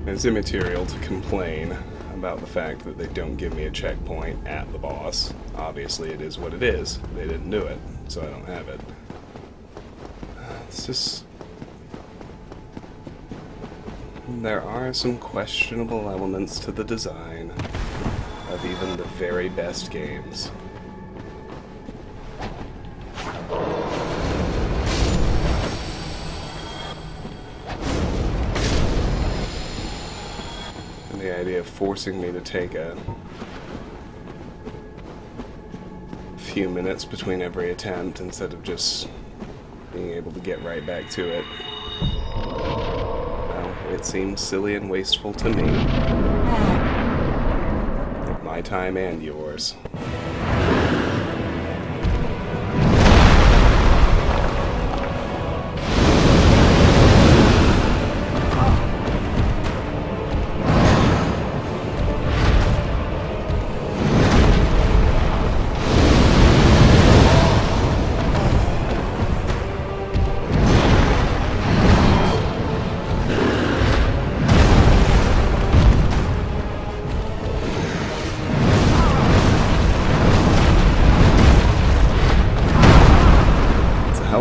It's immaterial to complain about the fact that they don't give me a checkpoint at the boss. Obviously, it is what it is. They didn't do it, so I don't have it. It's just... there are some questionable elements to the design of even the very best games. The idea of forcing me to take a few minutes between every attempt instead of just being able to get right back to it. Well, it seems silly and wasteful to me. My time and yours.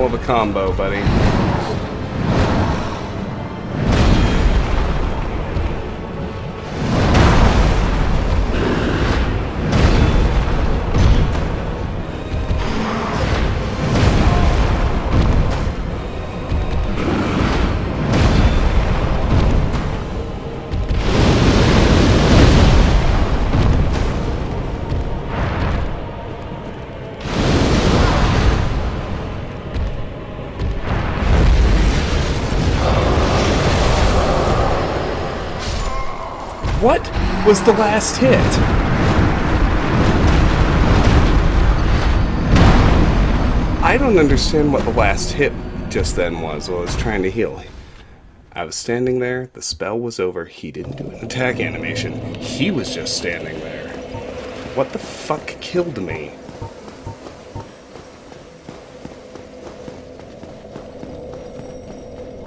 hell of a combo, buddy. What was the last hit? I don't understand what the last hit just then was while I was trying to heal. I was standing there, the spell was over, he didn't do an attack animation. He was just standing there. What the fuck killed me?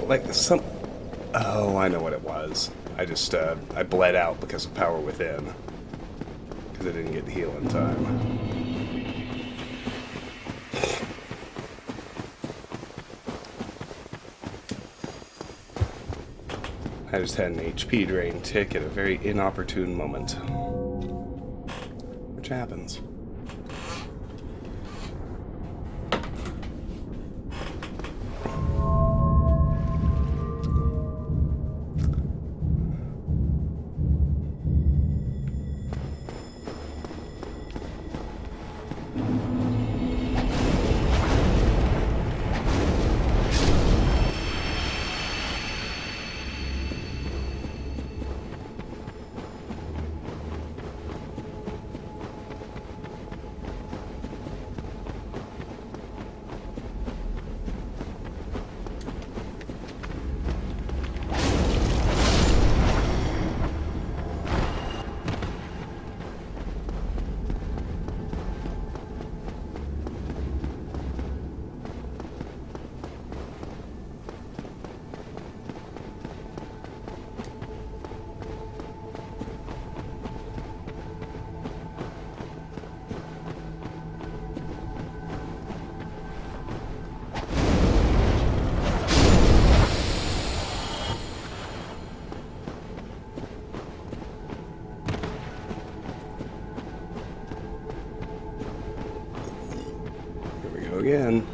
Like some... Oh, I know what it was. I just, I bled out because of power within. Because I didn't get to heal in time. I just had an HP drain tick at a very inopportune moment. Which happens. Again.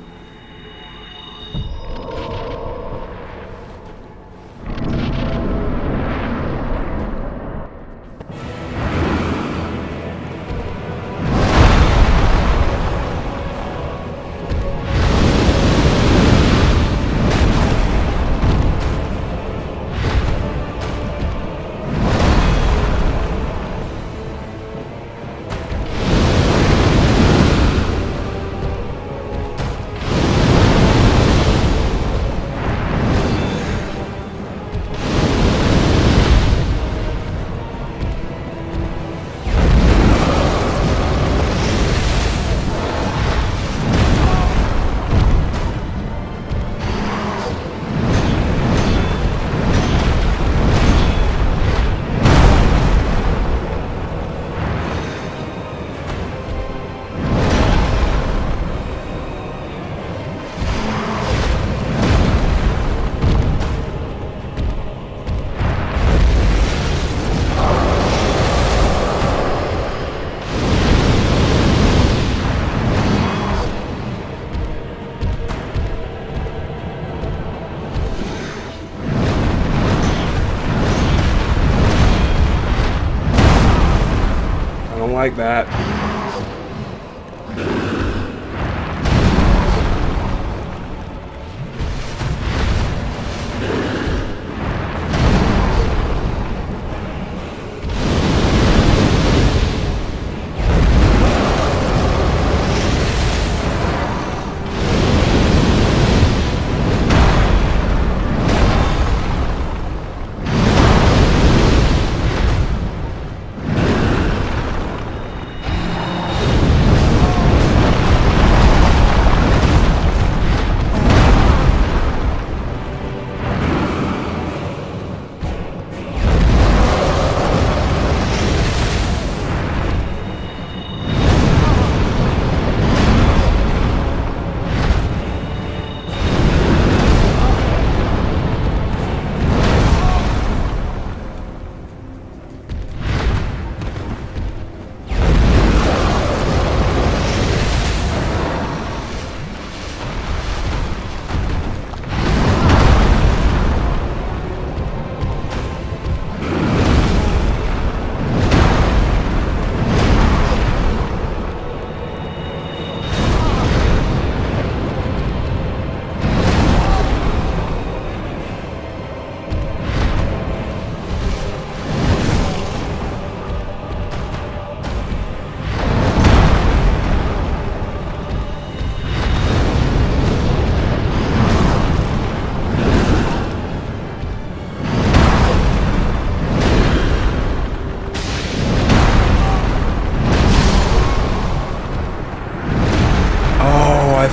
Like that.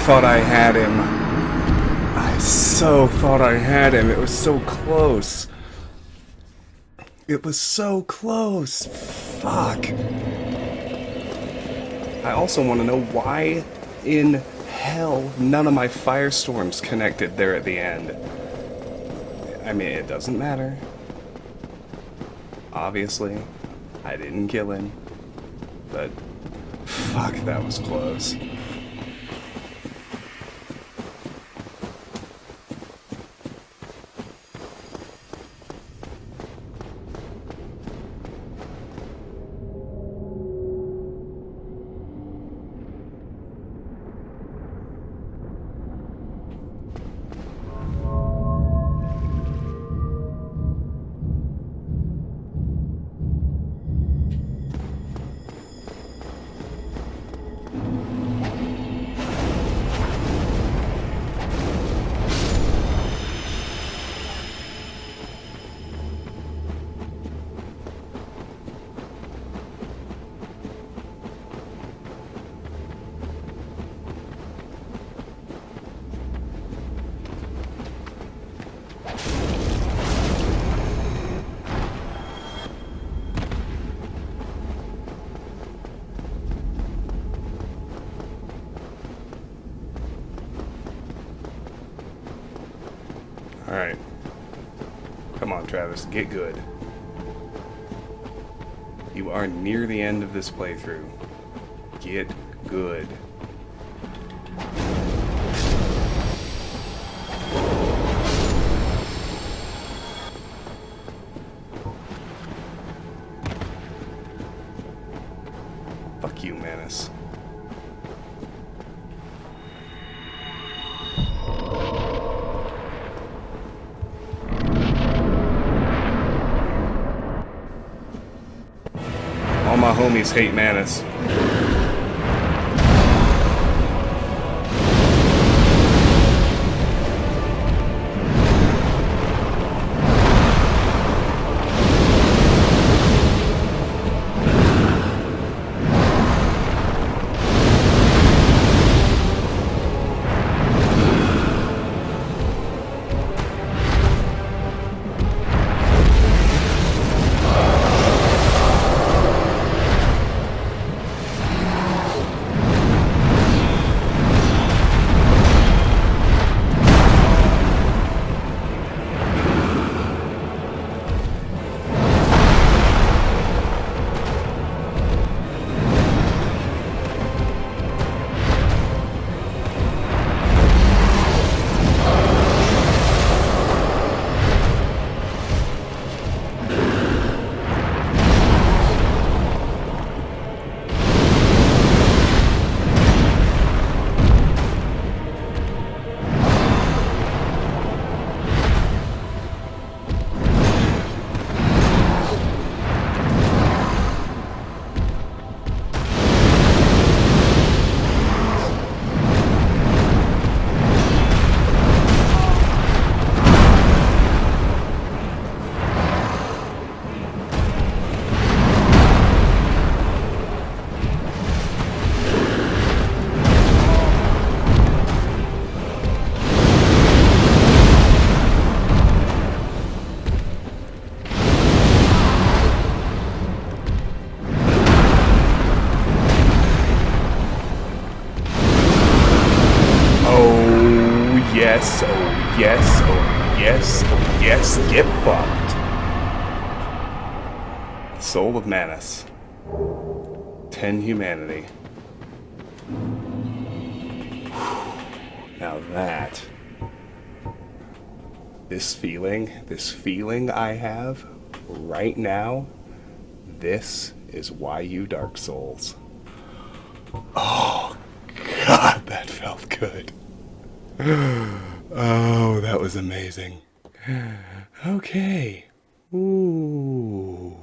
thought I had him. I so thought I had him. It was so close. It was so close. Fuck. I also want to know why in hell none of my firestorms connected there at the end. I mean, it doesn't matter. Obviously, I didn't kill him. But fuck, that was close. Alright. Come on, Travis, get good. You are near the end of this playthrough. Get good. Fuck you, Manus. All my homies hate Manus. Yes, oh yes, oh yes, oh yes, get fucked. Soul of Manus. 10 humanity. Now that, this feeling I have right now, this is why you Dark Souls. Oh, God, that felt good. Oh, that was amazing. Okay. Ooh.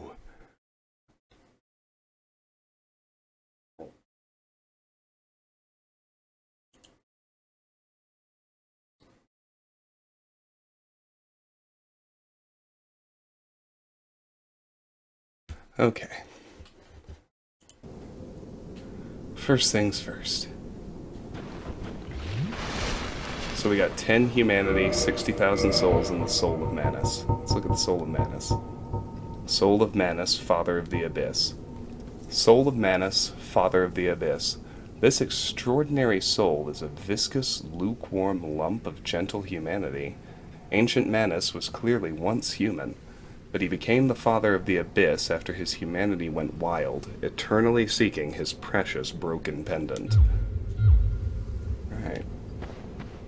Okay. First things first. So we got 10 humanity, 60,000 souls, and the Soul of Manus. Let's look at the Soul of Manus. Soul of Manus, Father of the Abyss. Soul of Manus, Father of the Abyss. This extraordinary soul is a viscous, lukewarm lump of gentle humanity. Ancient Manus was clearly once human, but he became the Father of the Abyss after his humanity went wild, eternally seeking his precious broken pendant. Alright.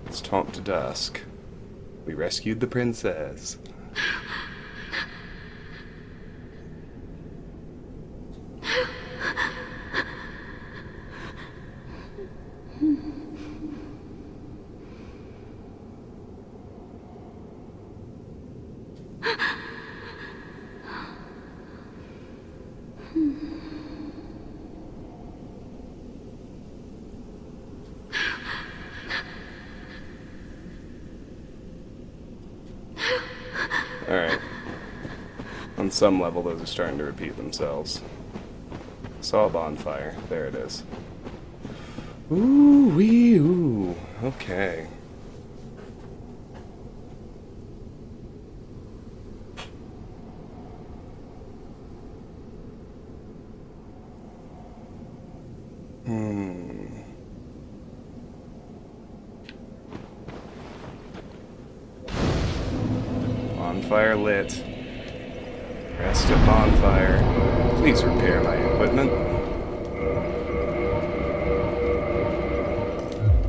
Let's talk to Dusk. We rescued the princess. Alright. On some level, those are starting to repeat themselves. Saw a bonfire. There it is. Ooh, wee, ooh. Okay. Bonfire lit. Rest at bonfire. Please repair my equipment.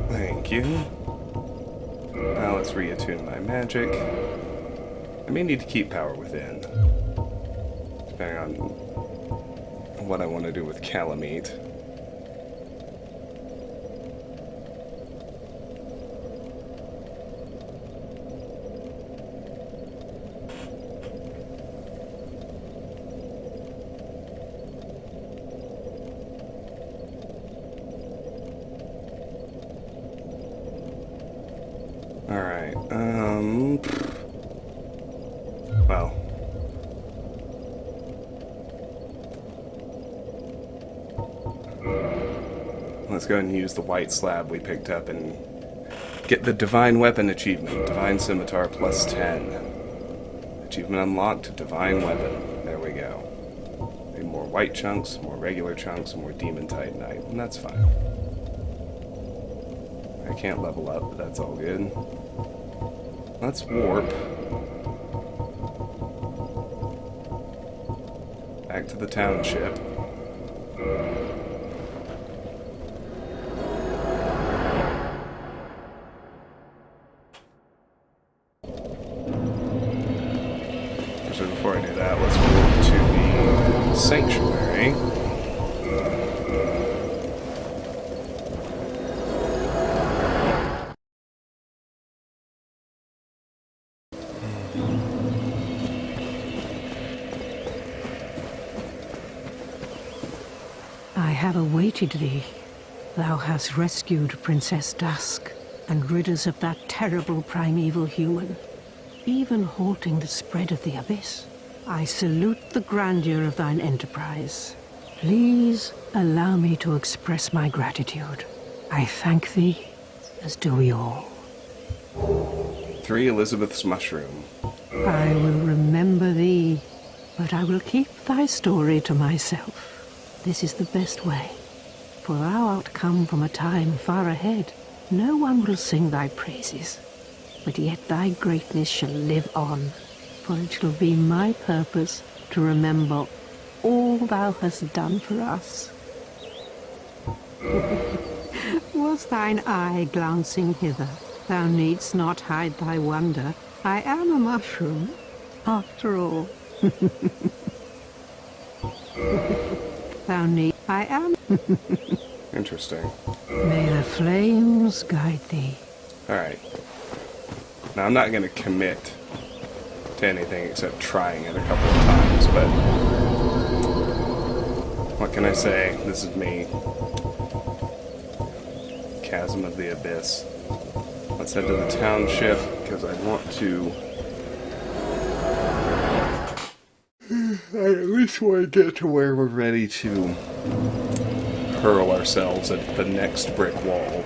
Thank you. Now let's reattune my magic. I may need to keep power within, depending on what I want to do with Kalameet. Alright, well. Let's go ahead and use the white slab we picked up and get the Divine Weapon achievement. Divine Scimitar plus 10. Achievement unlocked, Divine Weapon. There we go. Need more white chunks, more regular chunks, more Demon Titanite, and that's fine. I can't level up, but that's all good. Let's warp. Back to the township. So before I do that, let's warp to the sanctuary. I have awaited thee. Thou hast rescued Princess Dusk and rid us of that terrible primeval human, even halting the spread of the abyss. I salute the grandeur of thine enterprise. Please allow me to express my gratitude. I thank thee, as do we all. 3 Elizabeth's Mushroom. I will remember thee, but I will keep thy story to myself. This is the best way, for thou art come from a time far ahead. No one will sing thy praises, but yet thy greatness shall live on, for it shall be my purpose to remember all thou hast done for us. Was thine eye glancing hither? Thou needst not hide thy wonder. I am a mushroom, after all. Thou need... I am... Interesting. May the flames guide thee. Alright. Now, I'm not going to commit to anything except trying it a couple of times, but... what can I say? This is me. Chasm of the Abyss. Let's head to the township, because I want to... I at least want to get to where we're ready to hurl ourselves at the next brick wall.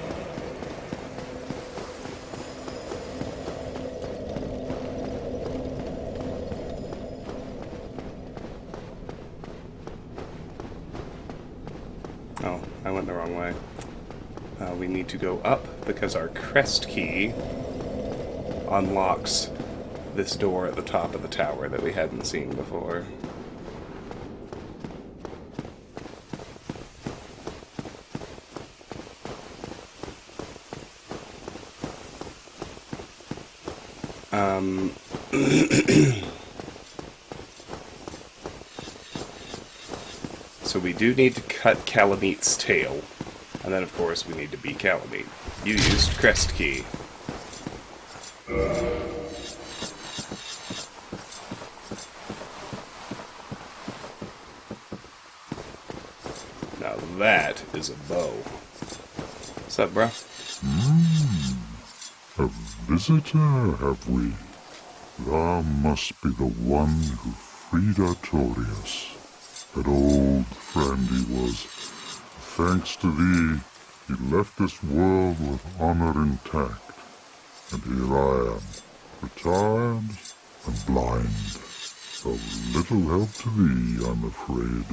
Oh, I went the wrong way. We need to go up because our crest key unlocks this door at the top of the tower that we hadn't seen before. So we do need to cut Kalameet's tail. And then, of course, we need to beat Kalameet. You used crest key. Now that is a bow. What's up, bro? A visitor, have we? Thou must be the one who freed Artorias. That old friend he was. Thanks to thee, he left this world with honor intact. And here I am, retired and blind. Of little help to thee, I'm afraid.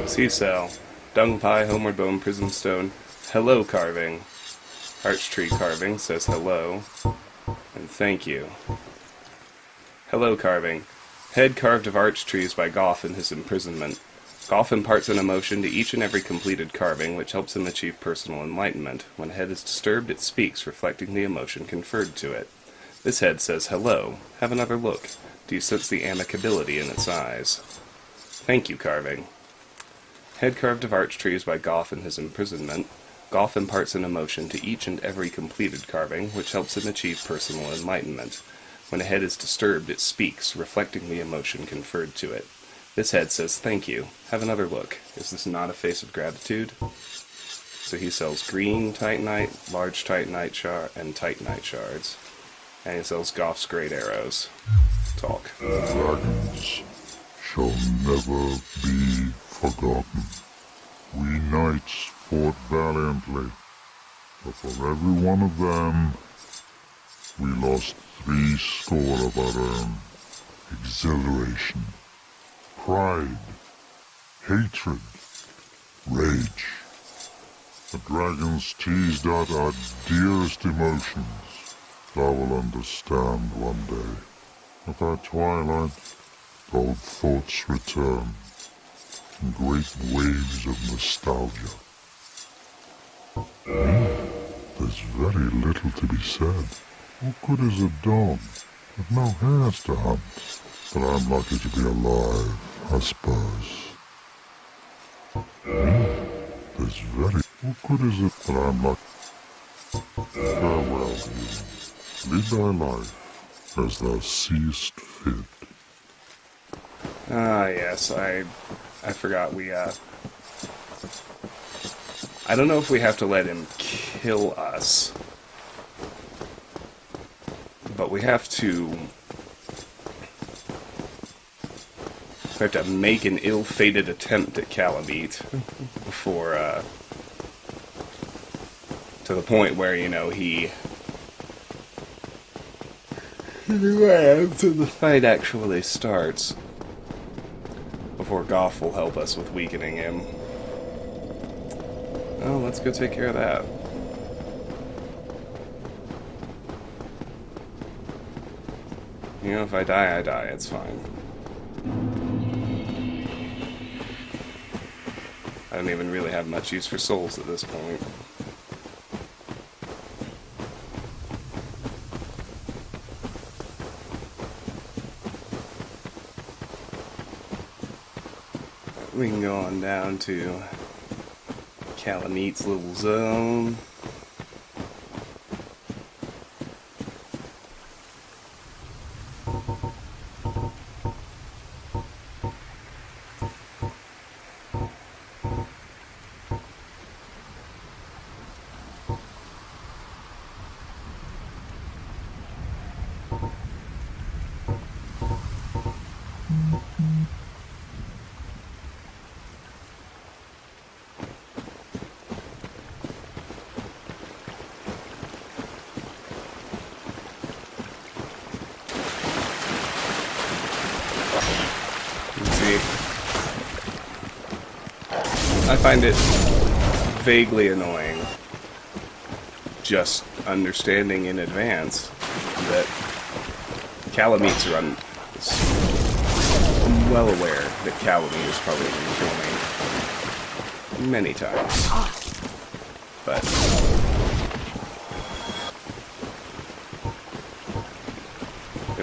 Sea cell. Dung pie, homeward bone, prism stone. Hello carving. Arch tree carving says hello. And thank you. Hello carving. Head carved of arch trees by Goth in his imprisonment. Goth imparts an emotion to each and every completed carving, which helps him achieve personal enlightenment. When a head is disturbed, it speaks, reflecting the emotion conferred to it. This head says hello. Have another look. Do you sense the amicability in its eyes? Thank you, carving. Head carved of arch trees by Goth in his imprisonment. Goth imparts an emotion to each and every completed carving, which helps him achieve personal enlightenment. When a head is disturbed, it speaks, reflecting the emotion conferred to it. This head says, thank you. Have another look. Is this not a face of gratitude? So he sells green titanite, large titanite shard, and titanite shards. And he sells Goth's great arrows. Talk. Dragons shall never be forgotten. We knights fought valiantly, but for every one of them, we lost 80 of our own. Exhilaration, pride, hatred, rage. The dragons teased out our dearest emotions. Thou will understand one day. At our twilight, old thoughts return in great waves of nostalgia. There's very little to be said. What good is a dog with no hairs to hunt? But I'm lucky to be alive, I suppose. There's very... What good is it that I'm lucky? Farewell, human. Lead thy life as thou seest fit. Ah, yes, I forgot we, I don't know if we have to let him kill us. But we have to make an ill-fated attempt at Kalameet before, to the point where, you know, he lands and the fight actually starts. Before Goth will help us with weakening him. Oh, let's go take care of that. You know, if I die, I die. It's fine. I don't even really have much use for souls at this point. We can go on down to Kalameet's little zone. I find it vaguely annoying just understanding in advance that Kalameet's run. I'm well aware that Kalameet is probably going to kill me many times. But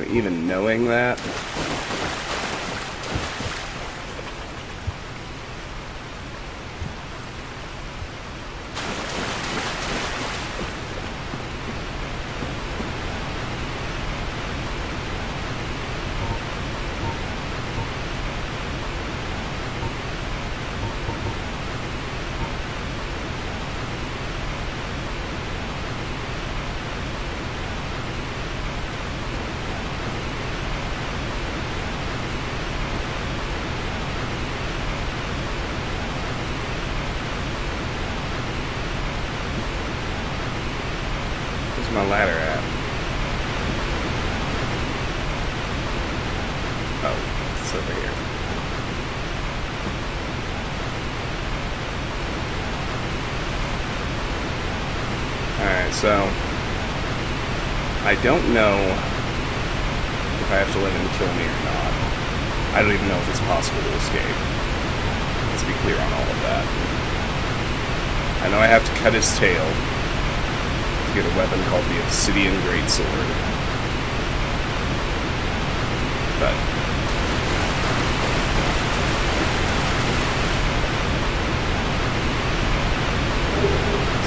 even knowing that, where's my ladder at? Oh, it's over here. Alright, so I don't know if I have to let him kill me or not. I don't even know if it's possible to escape. Let's be clear on all of that. I know I have to cut his tail to get a weapon called the Obsidian Greatsword. But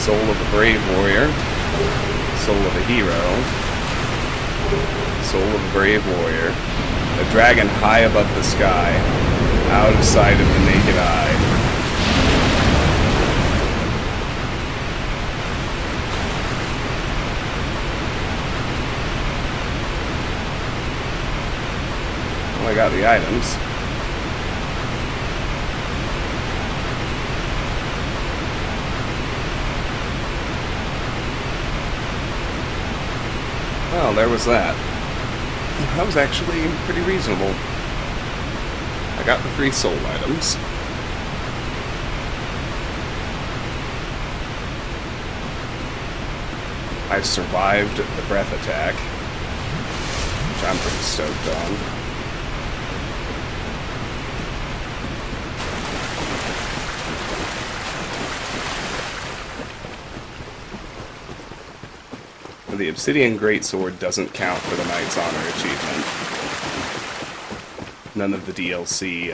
soul of a brave warrior, soul of a hero, soul of a brave warrior, a dragon high above the sky, out of sight of the naked eye. Well, I got the items. Well, there was that. That was actually pretty reasonable. I got the 3 soul items. I survived the breath attack, which I'm pretty stoked on. The Obsidian Greatsword doesn't count for the Knight's Honor achievement. None of the DLC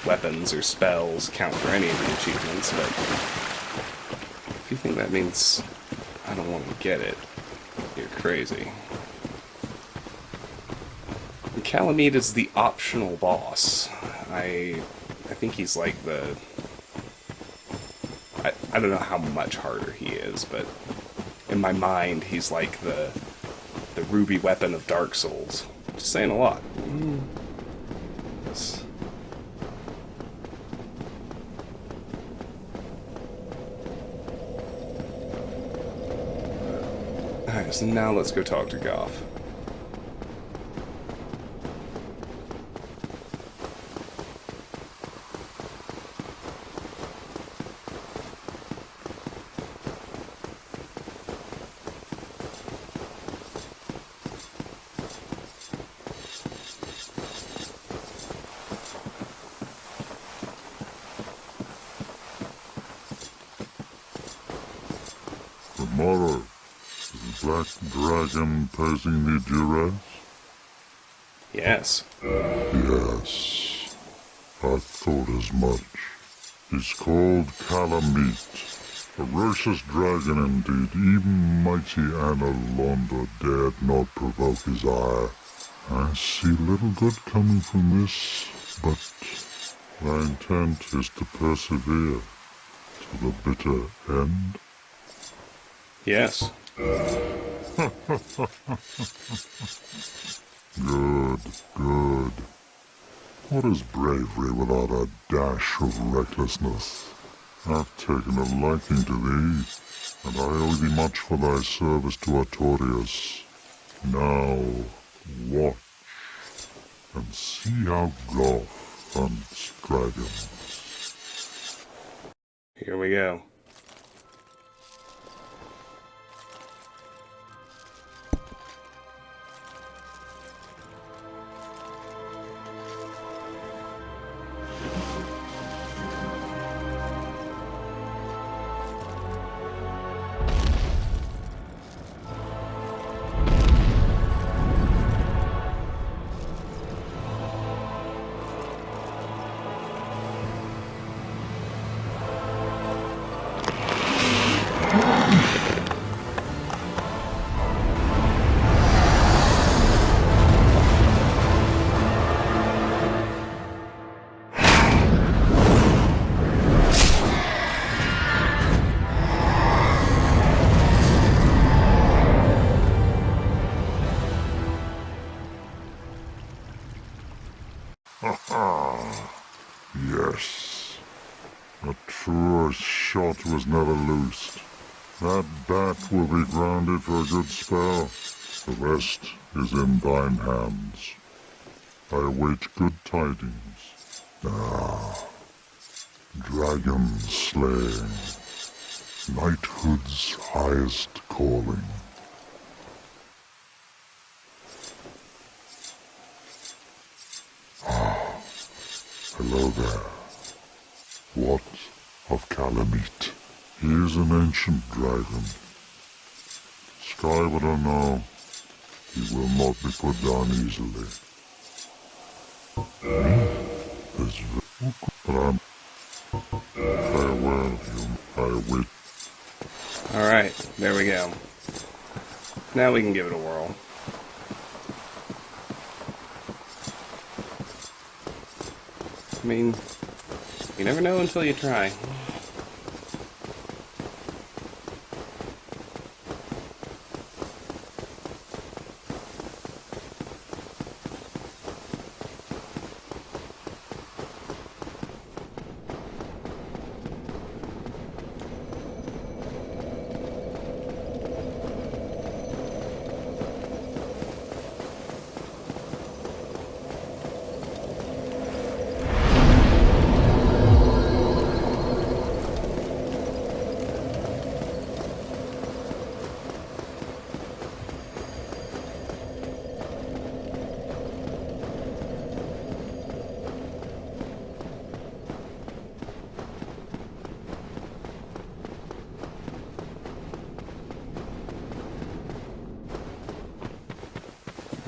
weapons or spells count for any of the achievements, but if you think that means I don't want to get it, you're crazy. And Kalameet is the optional boss. I think he's like the... I don't know how much harder he is, but in my mind, he's like the ruby weapon of Dark Souls. Just saying a lot. Yes. Alright, so now let's go talk to Goff. Tomorrow, is the Black Dragon posing the duress? Yes. Yes, I thought as much. He's called Kalameet. Ferocious dragon indeed. Even mighty Anna Londa dared not provoke his ire. I see little good coming from this, but my intent is to persevere to the bitter end. Yes. Good, good. What is bravery without a dash of recklessness? I've taken a liking to thee, and I owe thee much for thy service to Artorias. Now, watch, and see how Goff hunts dragons. Here we go. Yes. A truer shot was never loosed. That bat will be grounded for a good spell. The rest is in thine hands. I await good tidings. Ah, dragon slaying. Knighthood's highest calling. Hello there. What of Kalameet? He is an ancient dragon. Sky would know. He will not be put down easily. But I'm farewell, I wait. Alright, there we go. Now we can give it a whirl. I mean, you never know until you try.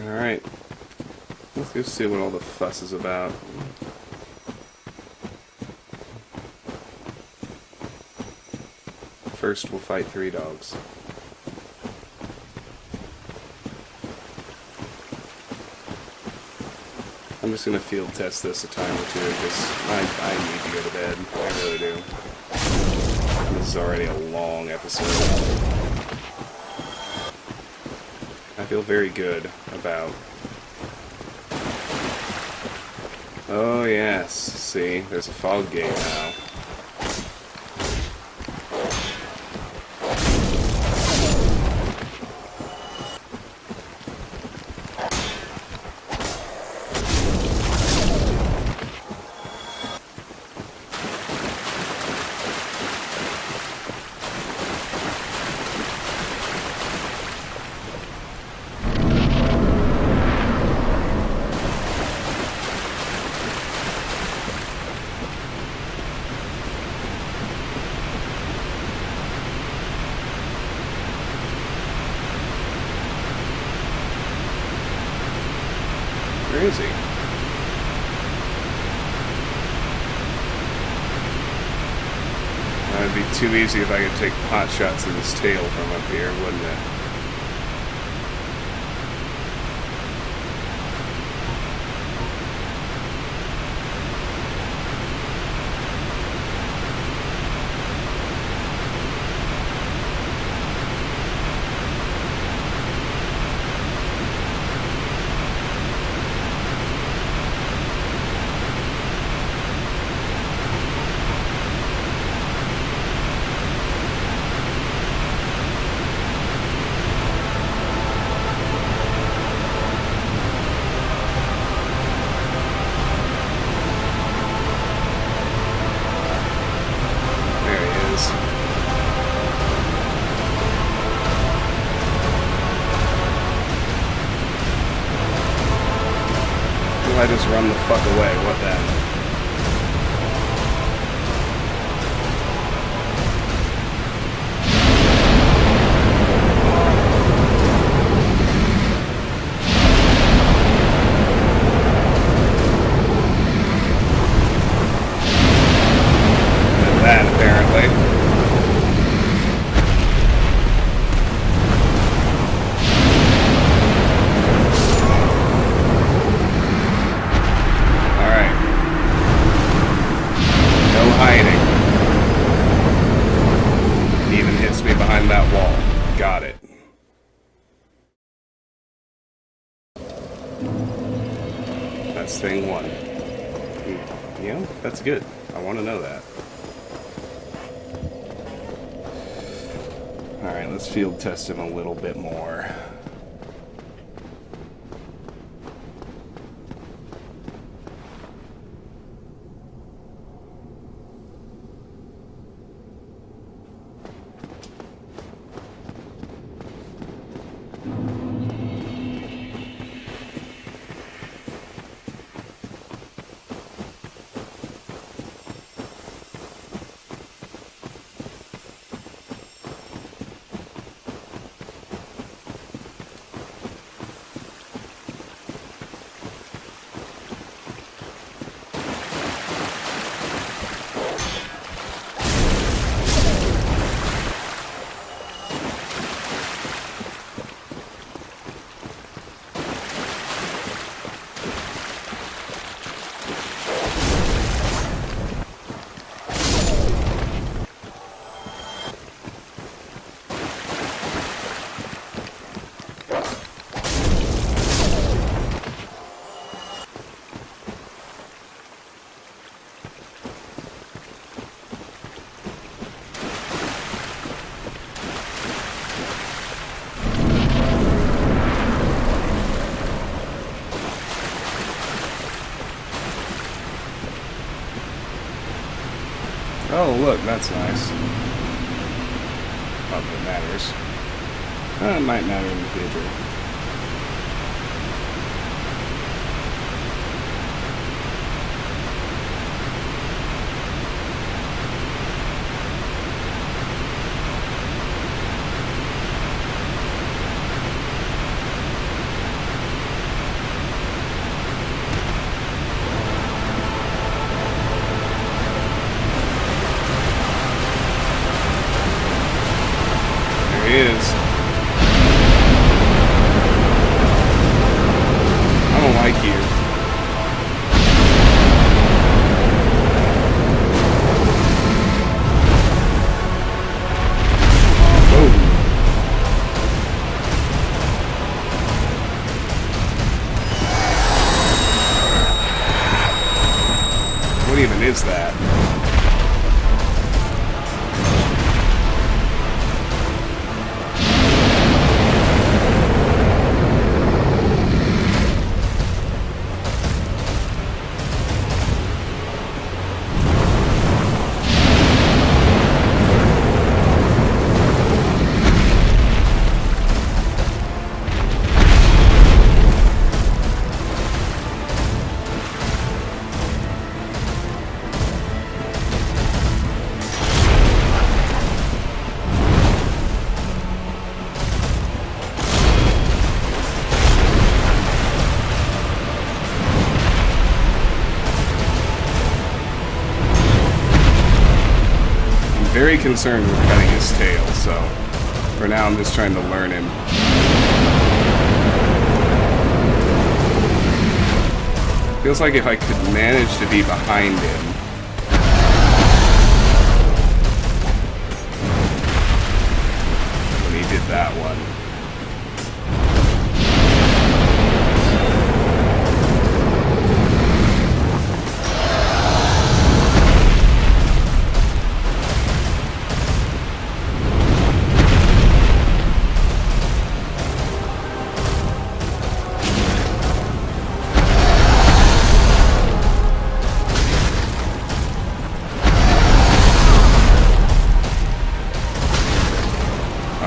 Alright. Let's go see what all the fuss is about. First, we'll fight 3 dogs. I'm just gonna field test this a time or two because I need to go to bed. I really do. This is already a long episode. I feel very good about... Oh yes, see, there's a fog gate now. Where is he? It'd be too easy if I could take pot shots at his tail from up here, wouldn't it? if I just run the fuck away? What then? That apparently. Alright. No hiding. He even hits me behind that wall. Got it. That's thing one. You know, that's good. I want to know that. Alright, let's field test him a little bit more. Oh, look, that's nice. Not that it matters. It might matter in the future. He is. I don't like you. Oh. What even is that? Very concerned with cutting his tail, so for now I'm just trying to learn him. Feels like if I could manage to be behind him. When he did that one.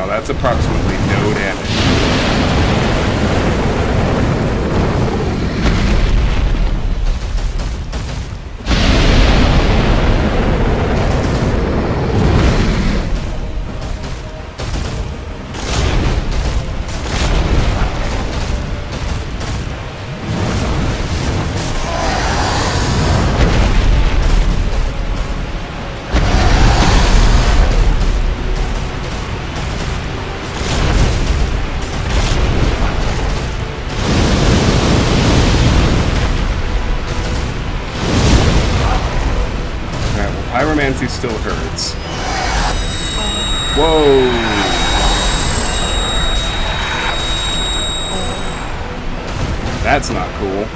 That's approximately no damage. Necromancy still hurts. Whoa! That's not cool.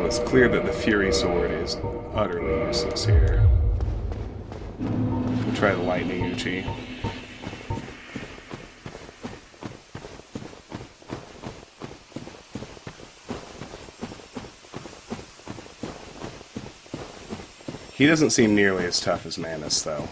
It's clear that the Fury Sword is utterly useless here. We'll try the Lightning Uchi. He doesn't seem nearly as tough as Manus, though.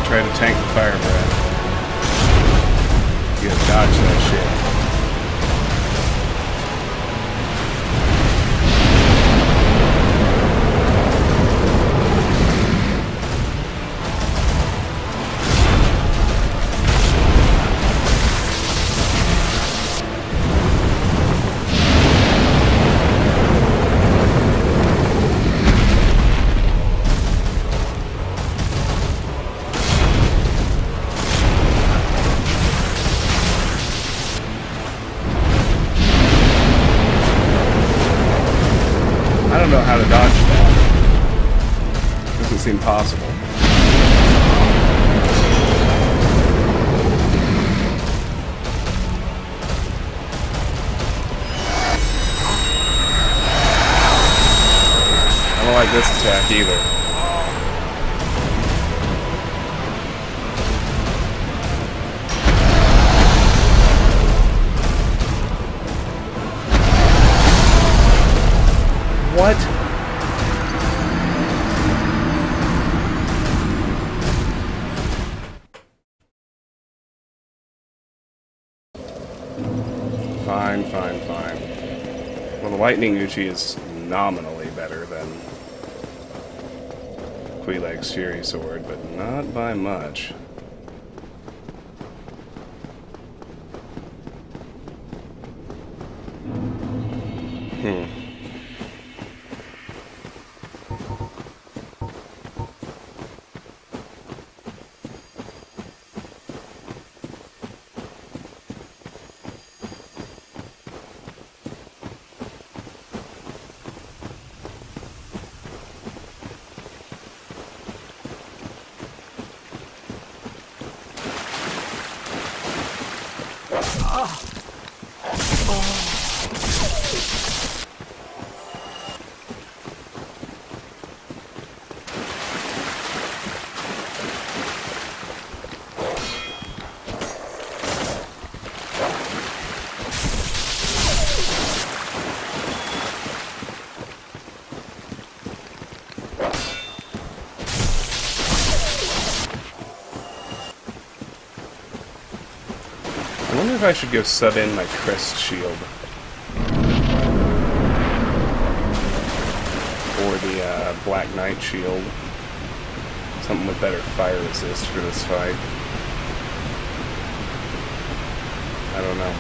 Try to tank the fire breath. You gotta dodge that shit. I don't know how to dodge that. Doesn't seem possible. I don't like this attack either. What? Fine. Well, the Lightning Uchi is nominally better than Queeleg's Fury Sword, but not by much. wonder if I should go sub in my crest shield. Or the Black Knight shield. Something with better fire resist for this fight. I don't know.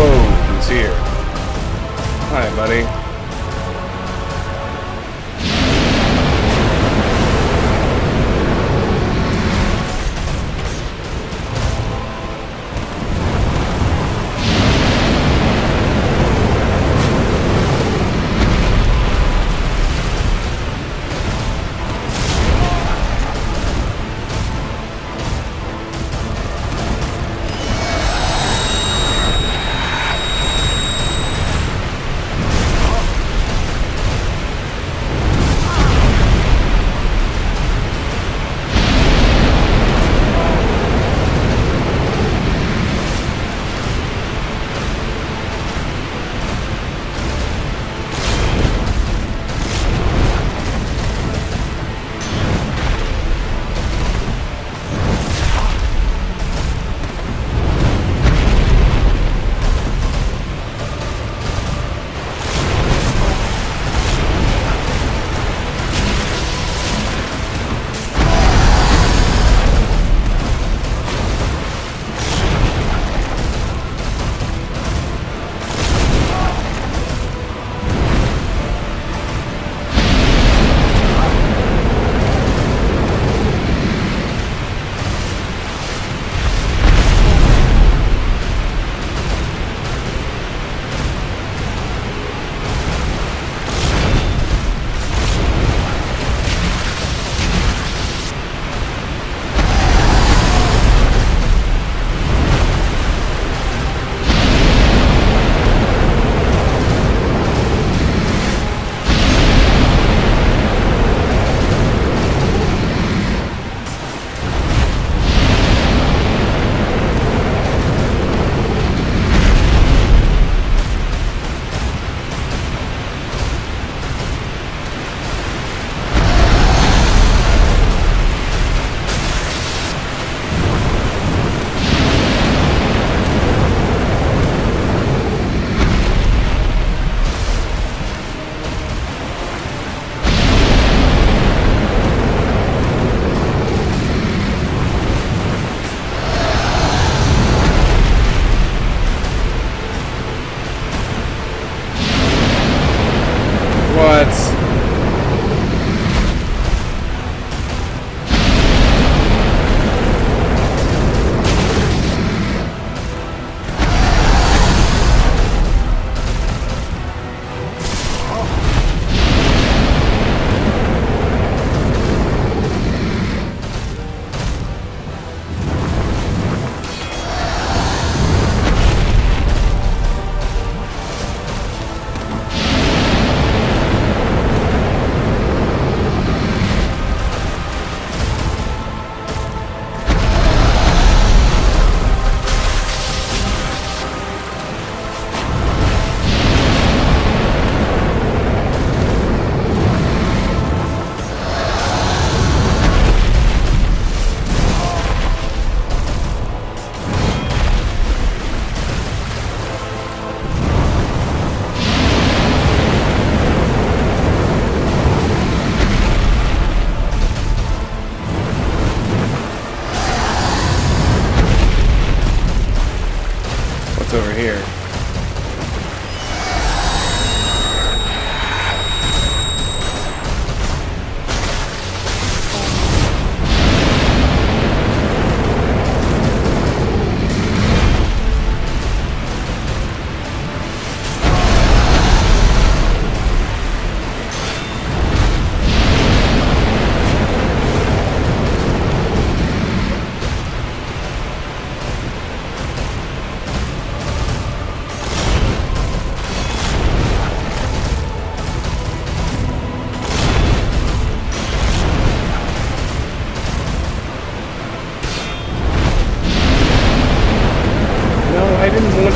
Whoa, he's here. Hi, buddy.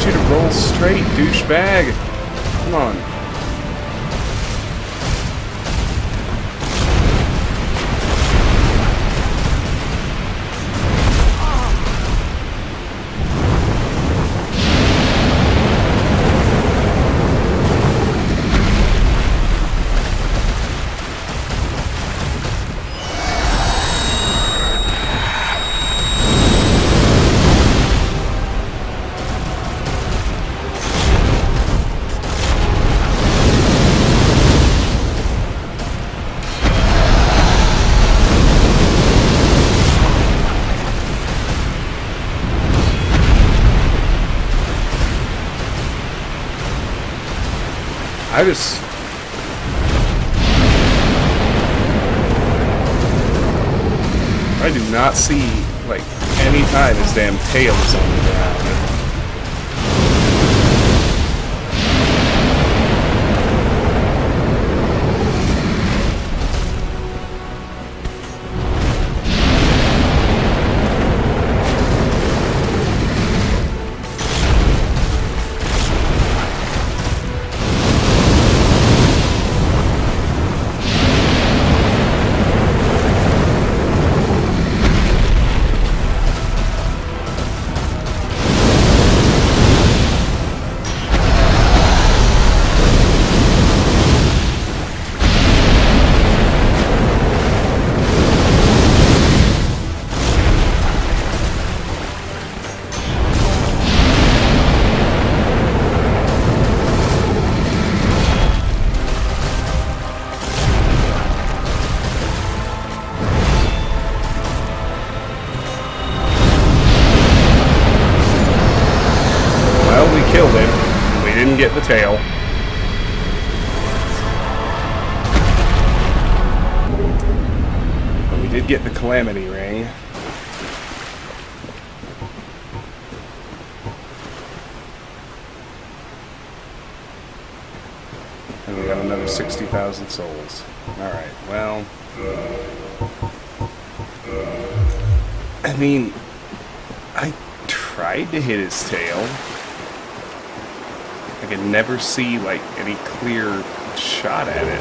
want you to roll straight, douchebag. Come on. I do not see, like, any time his damn tail is on the ground. Killed him. We didn't get the tail. But we did get the Calamity ring. And we got another 60,000 souls. Alright, well... I mean... I tried to hit his tail. I could never see, like, any clear shot at it.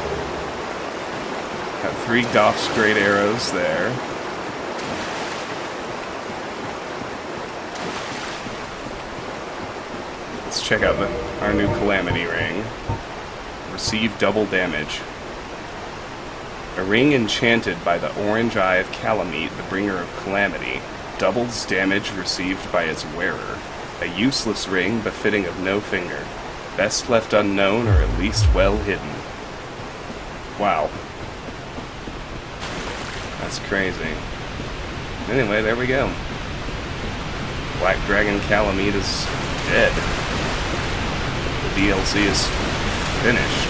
Got 3 Goff's Great Arrows there. Let's check out our new Calamity ring. Receive double damage. A ring enchanted by the orange eye of Kalameet, the bringer of calamity, doubles damage received by its wearer. A useless ring befitting of no finger. Best left unknown or at least well hidden. Wow. That's crazy. Anyway, there we go. Black Dragon Kalameet is dead. The DLC is finished.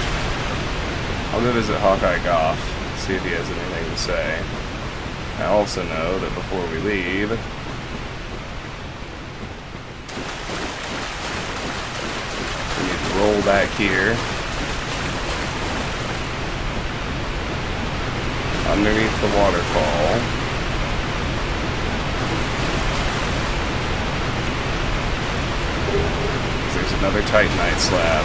I'll go visit Hawkeye Goff, see if he has anything to say. I also know that before we leave... roll back here underneath the waterfall. There's another Titanite slab.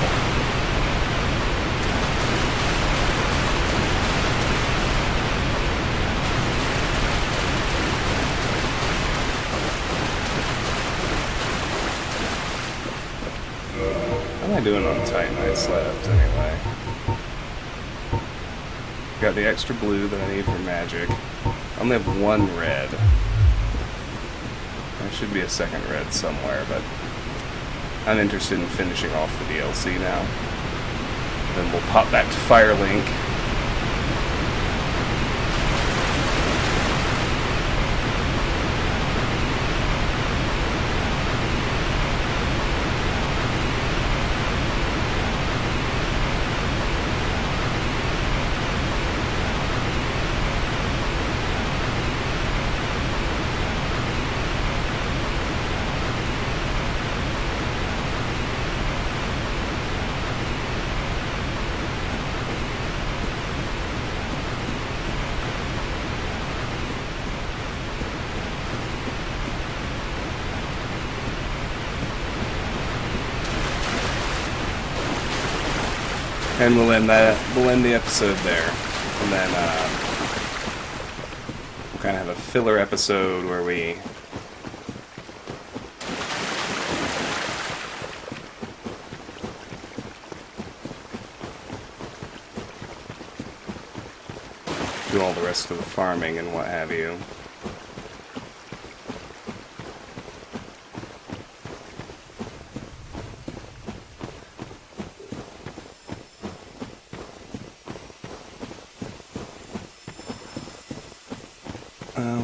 How am I doing on Titanite slabs anyway? Got the extra blue that I need for magic. I only have 1 red. There should be a second red somewhere, but I'm interested in finishing off the DLC now. Then we'll pop back to Firelink. And we'll end the episode there. And then we'll kind of have a filler episode where we do all the rest of the farming and what have you.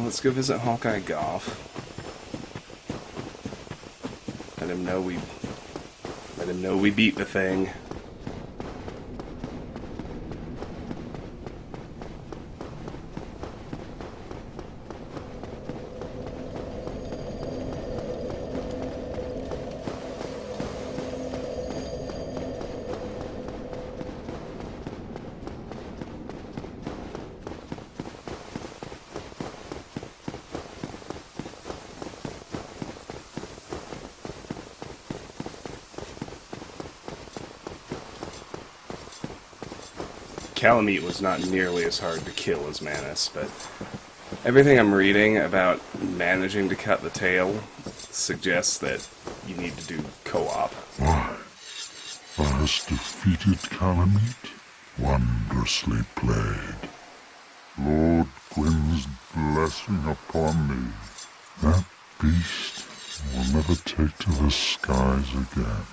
Let's go visit Hawkeye Goff. Let him know we beat the thing. Kalameet was not nearly as hard to kill as Manus, but everything I'm reading about managing to cut the tail suggests that you need to do co-op. Why? Thou hast defeated Kalameet? Wondrously played. Lord Gwyn's blessing upon thee. That beast will never take to the skies again.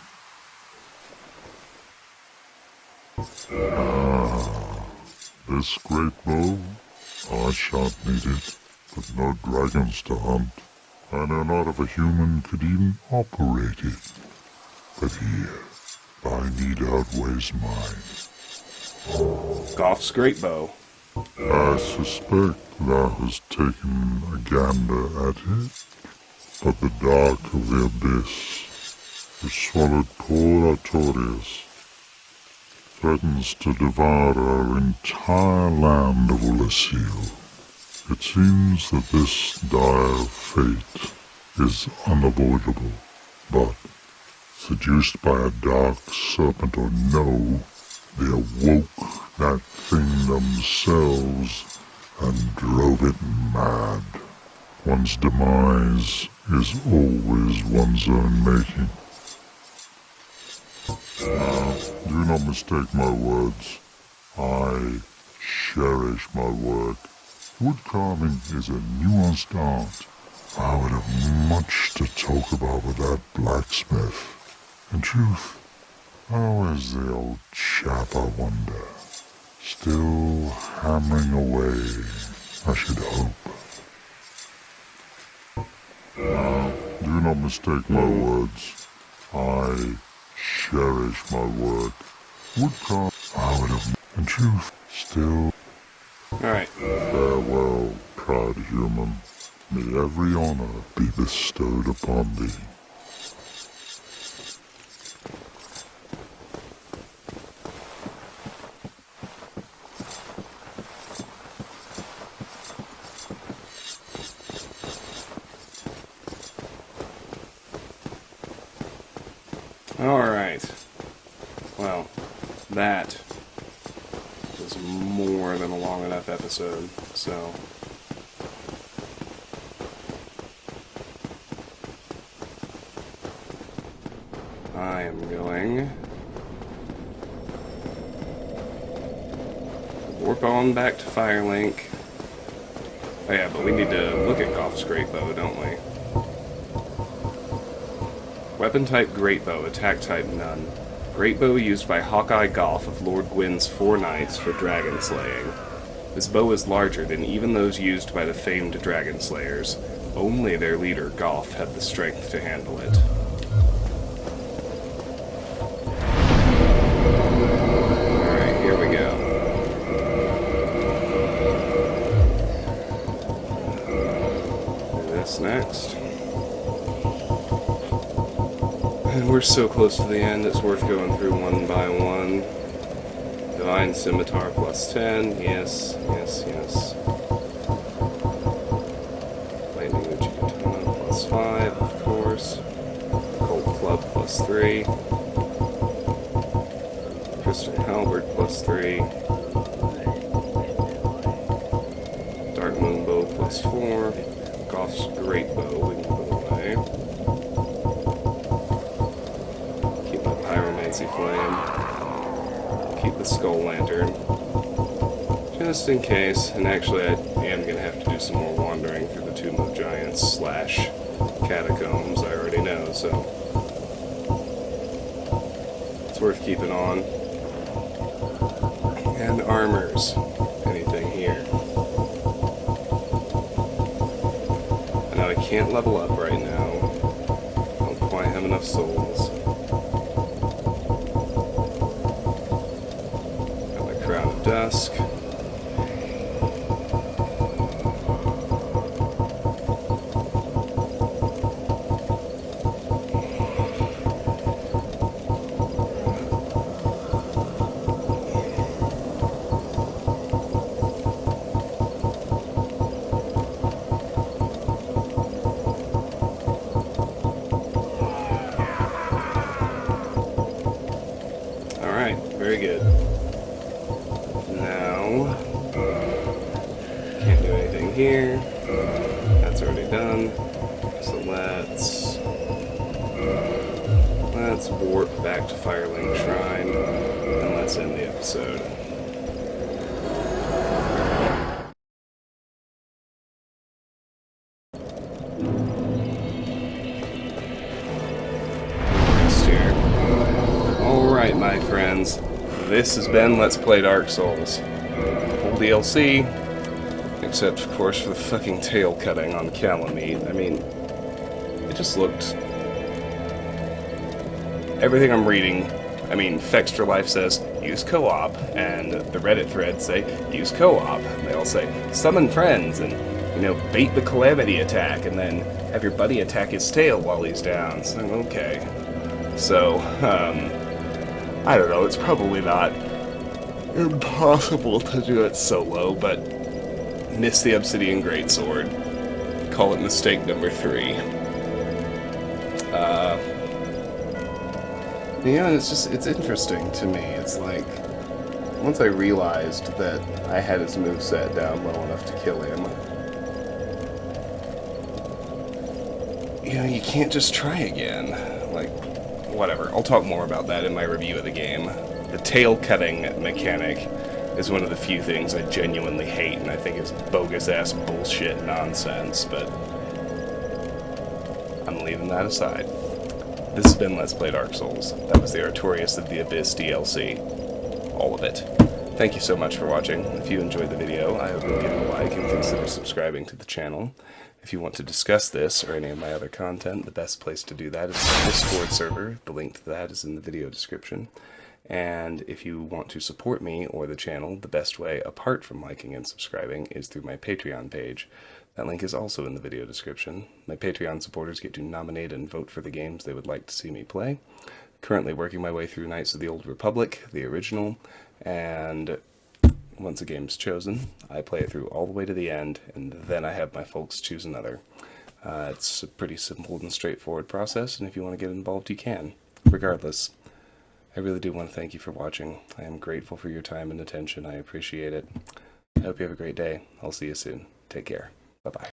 This great bow, I shan't need it, but no dragons to hunt. I know not if a human could even operate it. But here, thy need outweighs mine. Goff's great bow. I suspect thou hast taken a gander at it, but the dark of the abyss, which swallowed poor Artorias, threatens to devour our entire land of Ulyssil. It seems that this dire fate is unavoidable, but seduced by a dark serpent or no, they awoke that thing themselves and drove it mad. One's demise is always one's own making. Do not mistake my words. I cherish my work. Wood carving is a nuanced art. I would have much to talk about with that blacksmith. In truth, how is the old chap, I wonder? Still hammering away, I should hope. Do not mistake my words. I cherish my work. Would carve, I would have, in truth, still. Alright. Farewell, proud human. May every honor be bestowed upon thee. Alright. Well, that was more than a long enough episode, so I am going to warp on back to Firelink. Oh yeah, but we need to look at Goff's great bow, don't we? Weapon type great bow, attack type none. Great bow used by Hawkeye Goff of Lord Gwyn's 4 knights for dragon slaying. This bow is larger than even those used by the famed dragon slayers. Only their leader, Goff, had the strength to handle it. Alright, here we go. Do this next. And we're so close to the end, it's worth going through one by one. Divine Scimitar plus 10, yes, yes, yes. Lightning Uchigatana plus 5, of course. Cold Club plus 3. Crystal Halberd +3. Dark Moon Bow +4. Goth's Great Bow, we can put away. Keep the Pyromancy Flame. Keep the Skull Lantern. Just in case, and actually I am going to have to do some more wandering through the Tomb of Giants / Catacombs, I already know, so it's worth keeping on. And armors. Anything here? I know I can't level up right now. Don't quite have enough souls. Got my Crown of Dusk. Very good. Now, can't do anything here. That's already done. So let's warp back to Firelink Shrine and let's end the episode. Next here. Alright, my friends. This has been Let's Play Dark Souls. Full DLC, except of course for the fucking tail cutting on Kalameet. I mean, it just looked... Everything I'm reading, I mean, Fextra Life says, use co-op, and the Reddit threads say, use co-op. They all say, summon friends, and, you know, bait the Calamity attack, and then have your buddy attack his tail while he's down. So, okay. So, I don't know, it's probably not impossible to do it solo, but miss the Obsidian Greatsword. Call it mistake number 3. Yeah, it's interesting to me. It's like, once I realized that I had his moveset down well enough to kill him, you know, you can't just try again. Like, whatever. I'll talk more about that in my review of the game. The tail cutting mechanic is one of the few things I genuinely hate, and I think is bogus-ass bullshit nonsense, but I'm leaving that aside. This has been Let's Play Dark Souls. That was the Artorias of the Abyss DLC. All of it. Thank you so much for watching. If you enjoyed the video, I hope you'll give it a like and consider subscribing to the channel. If you want to discuss this or any of my other content, the best place to do that is the Discord server. The link to that is in the video description. And if you want to support me or the channel, the best way, apart from liking and subscribing, is through my Patreon page. That link is also in the video description. My Patreon supporters get to nominate and vote for the games they would like to see me play. Currently working my way through Knights of the Old Republic, the original, and once a game's chosen, I play it through all the way to the end, and then I have my folks choose another. It's a pretty simple and straightforward process, and if you want to get involved, you can. Regardless, I really do want to thank you for watching. I am grateful for your time and attention. I appreciate it. I hope you have a great day. I'll see you soon. Take care. Bye-bye.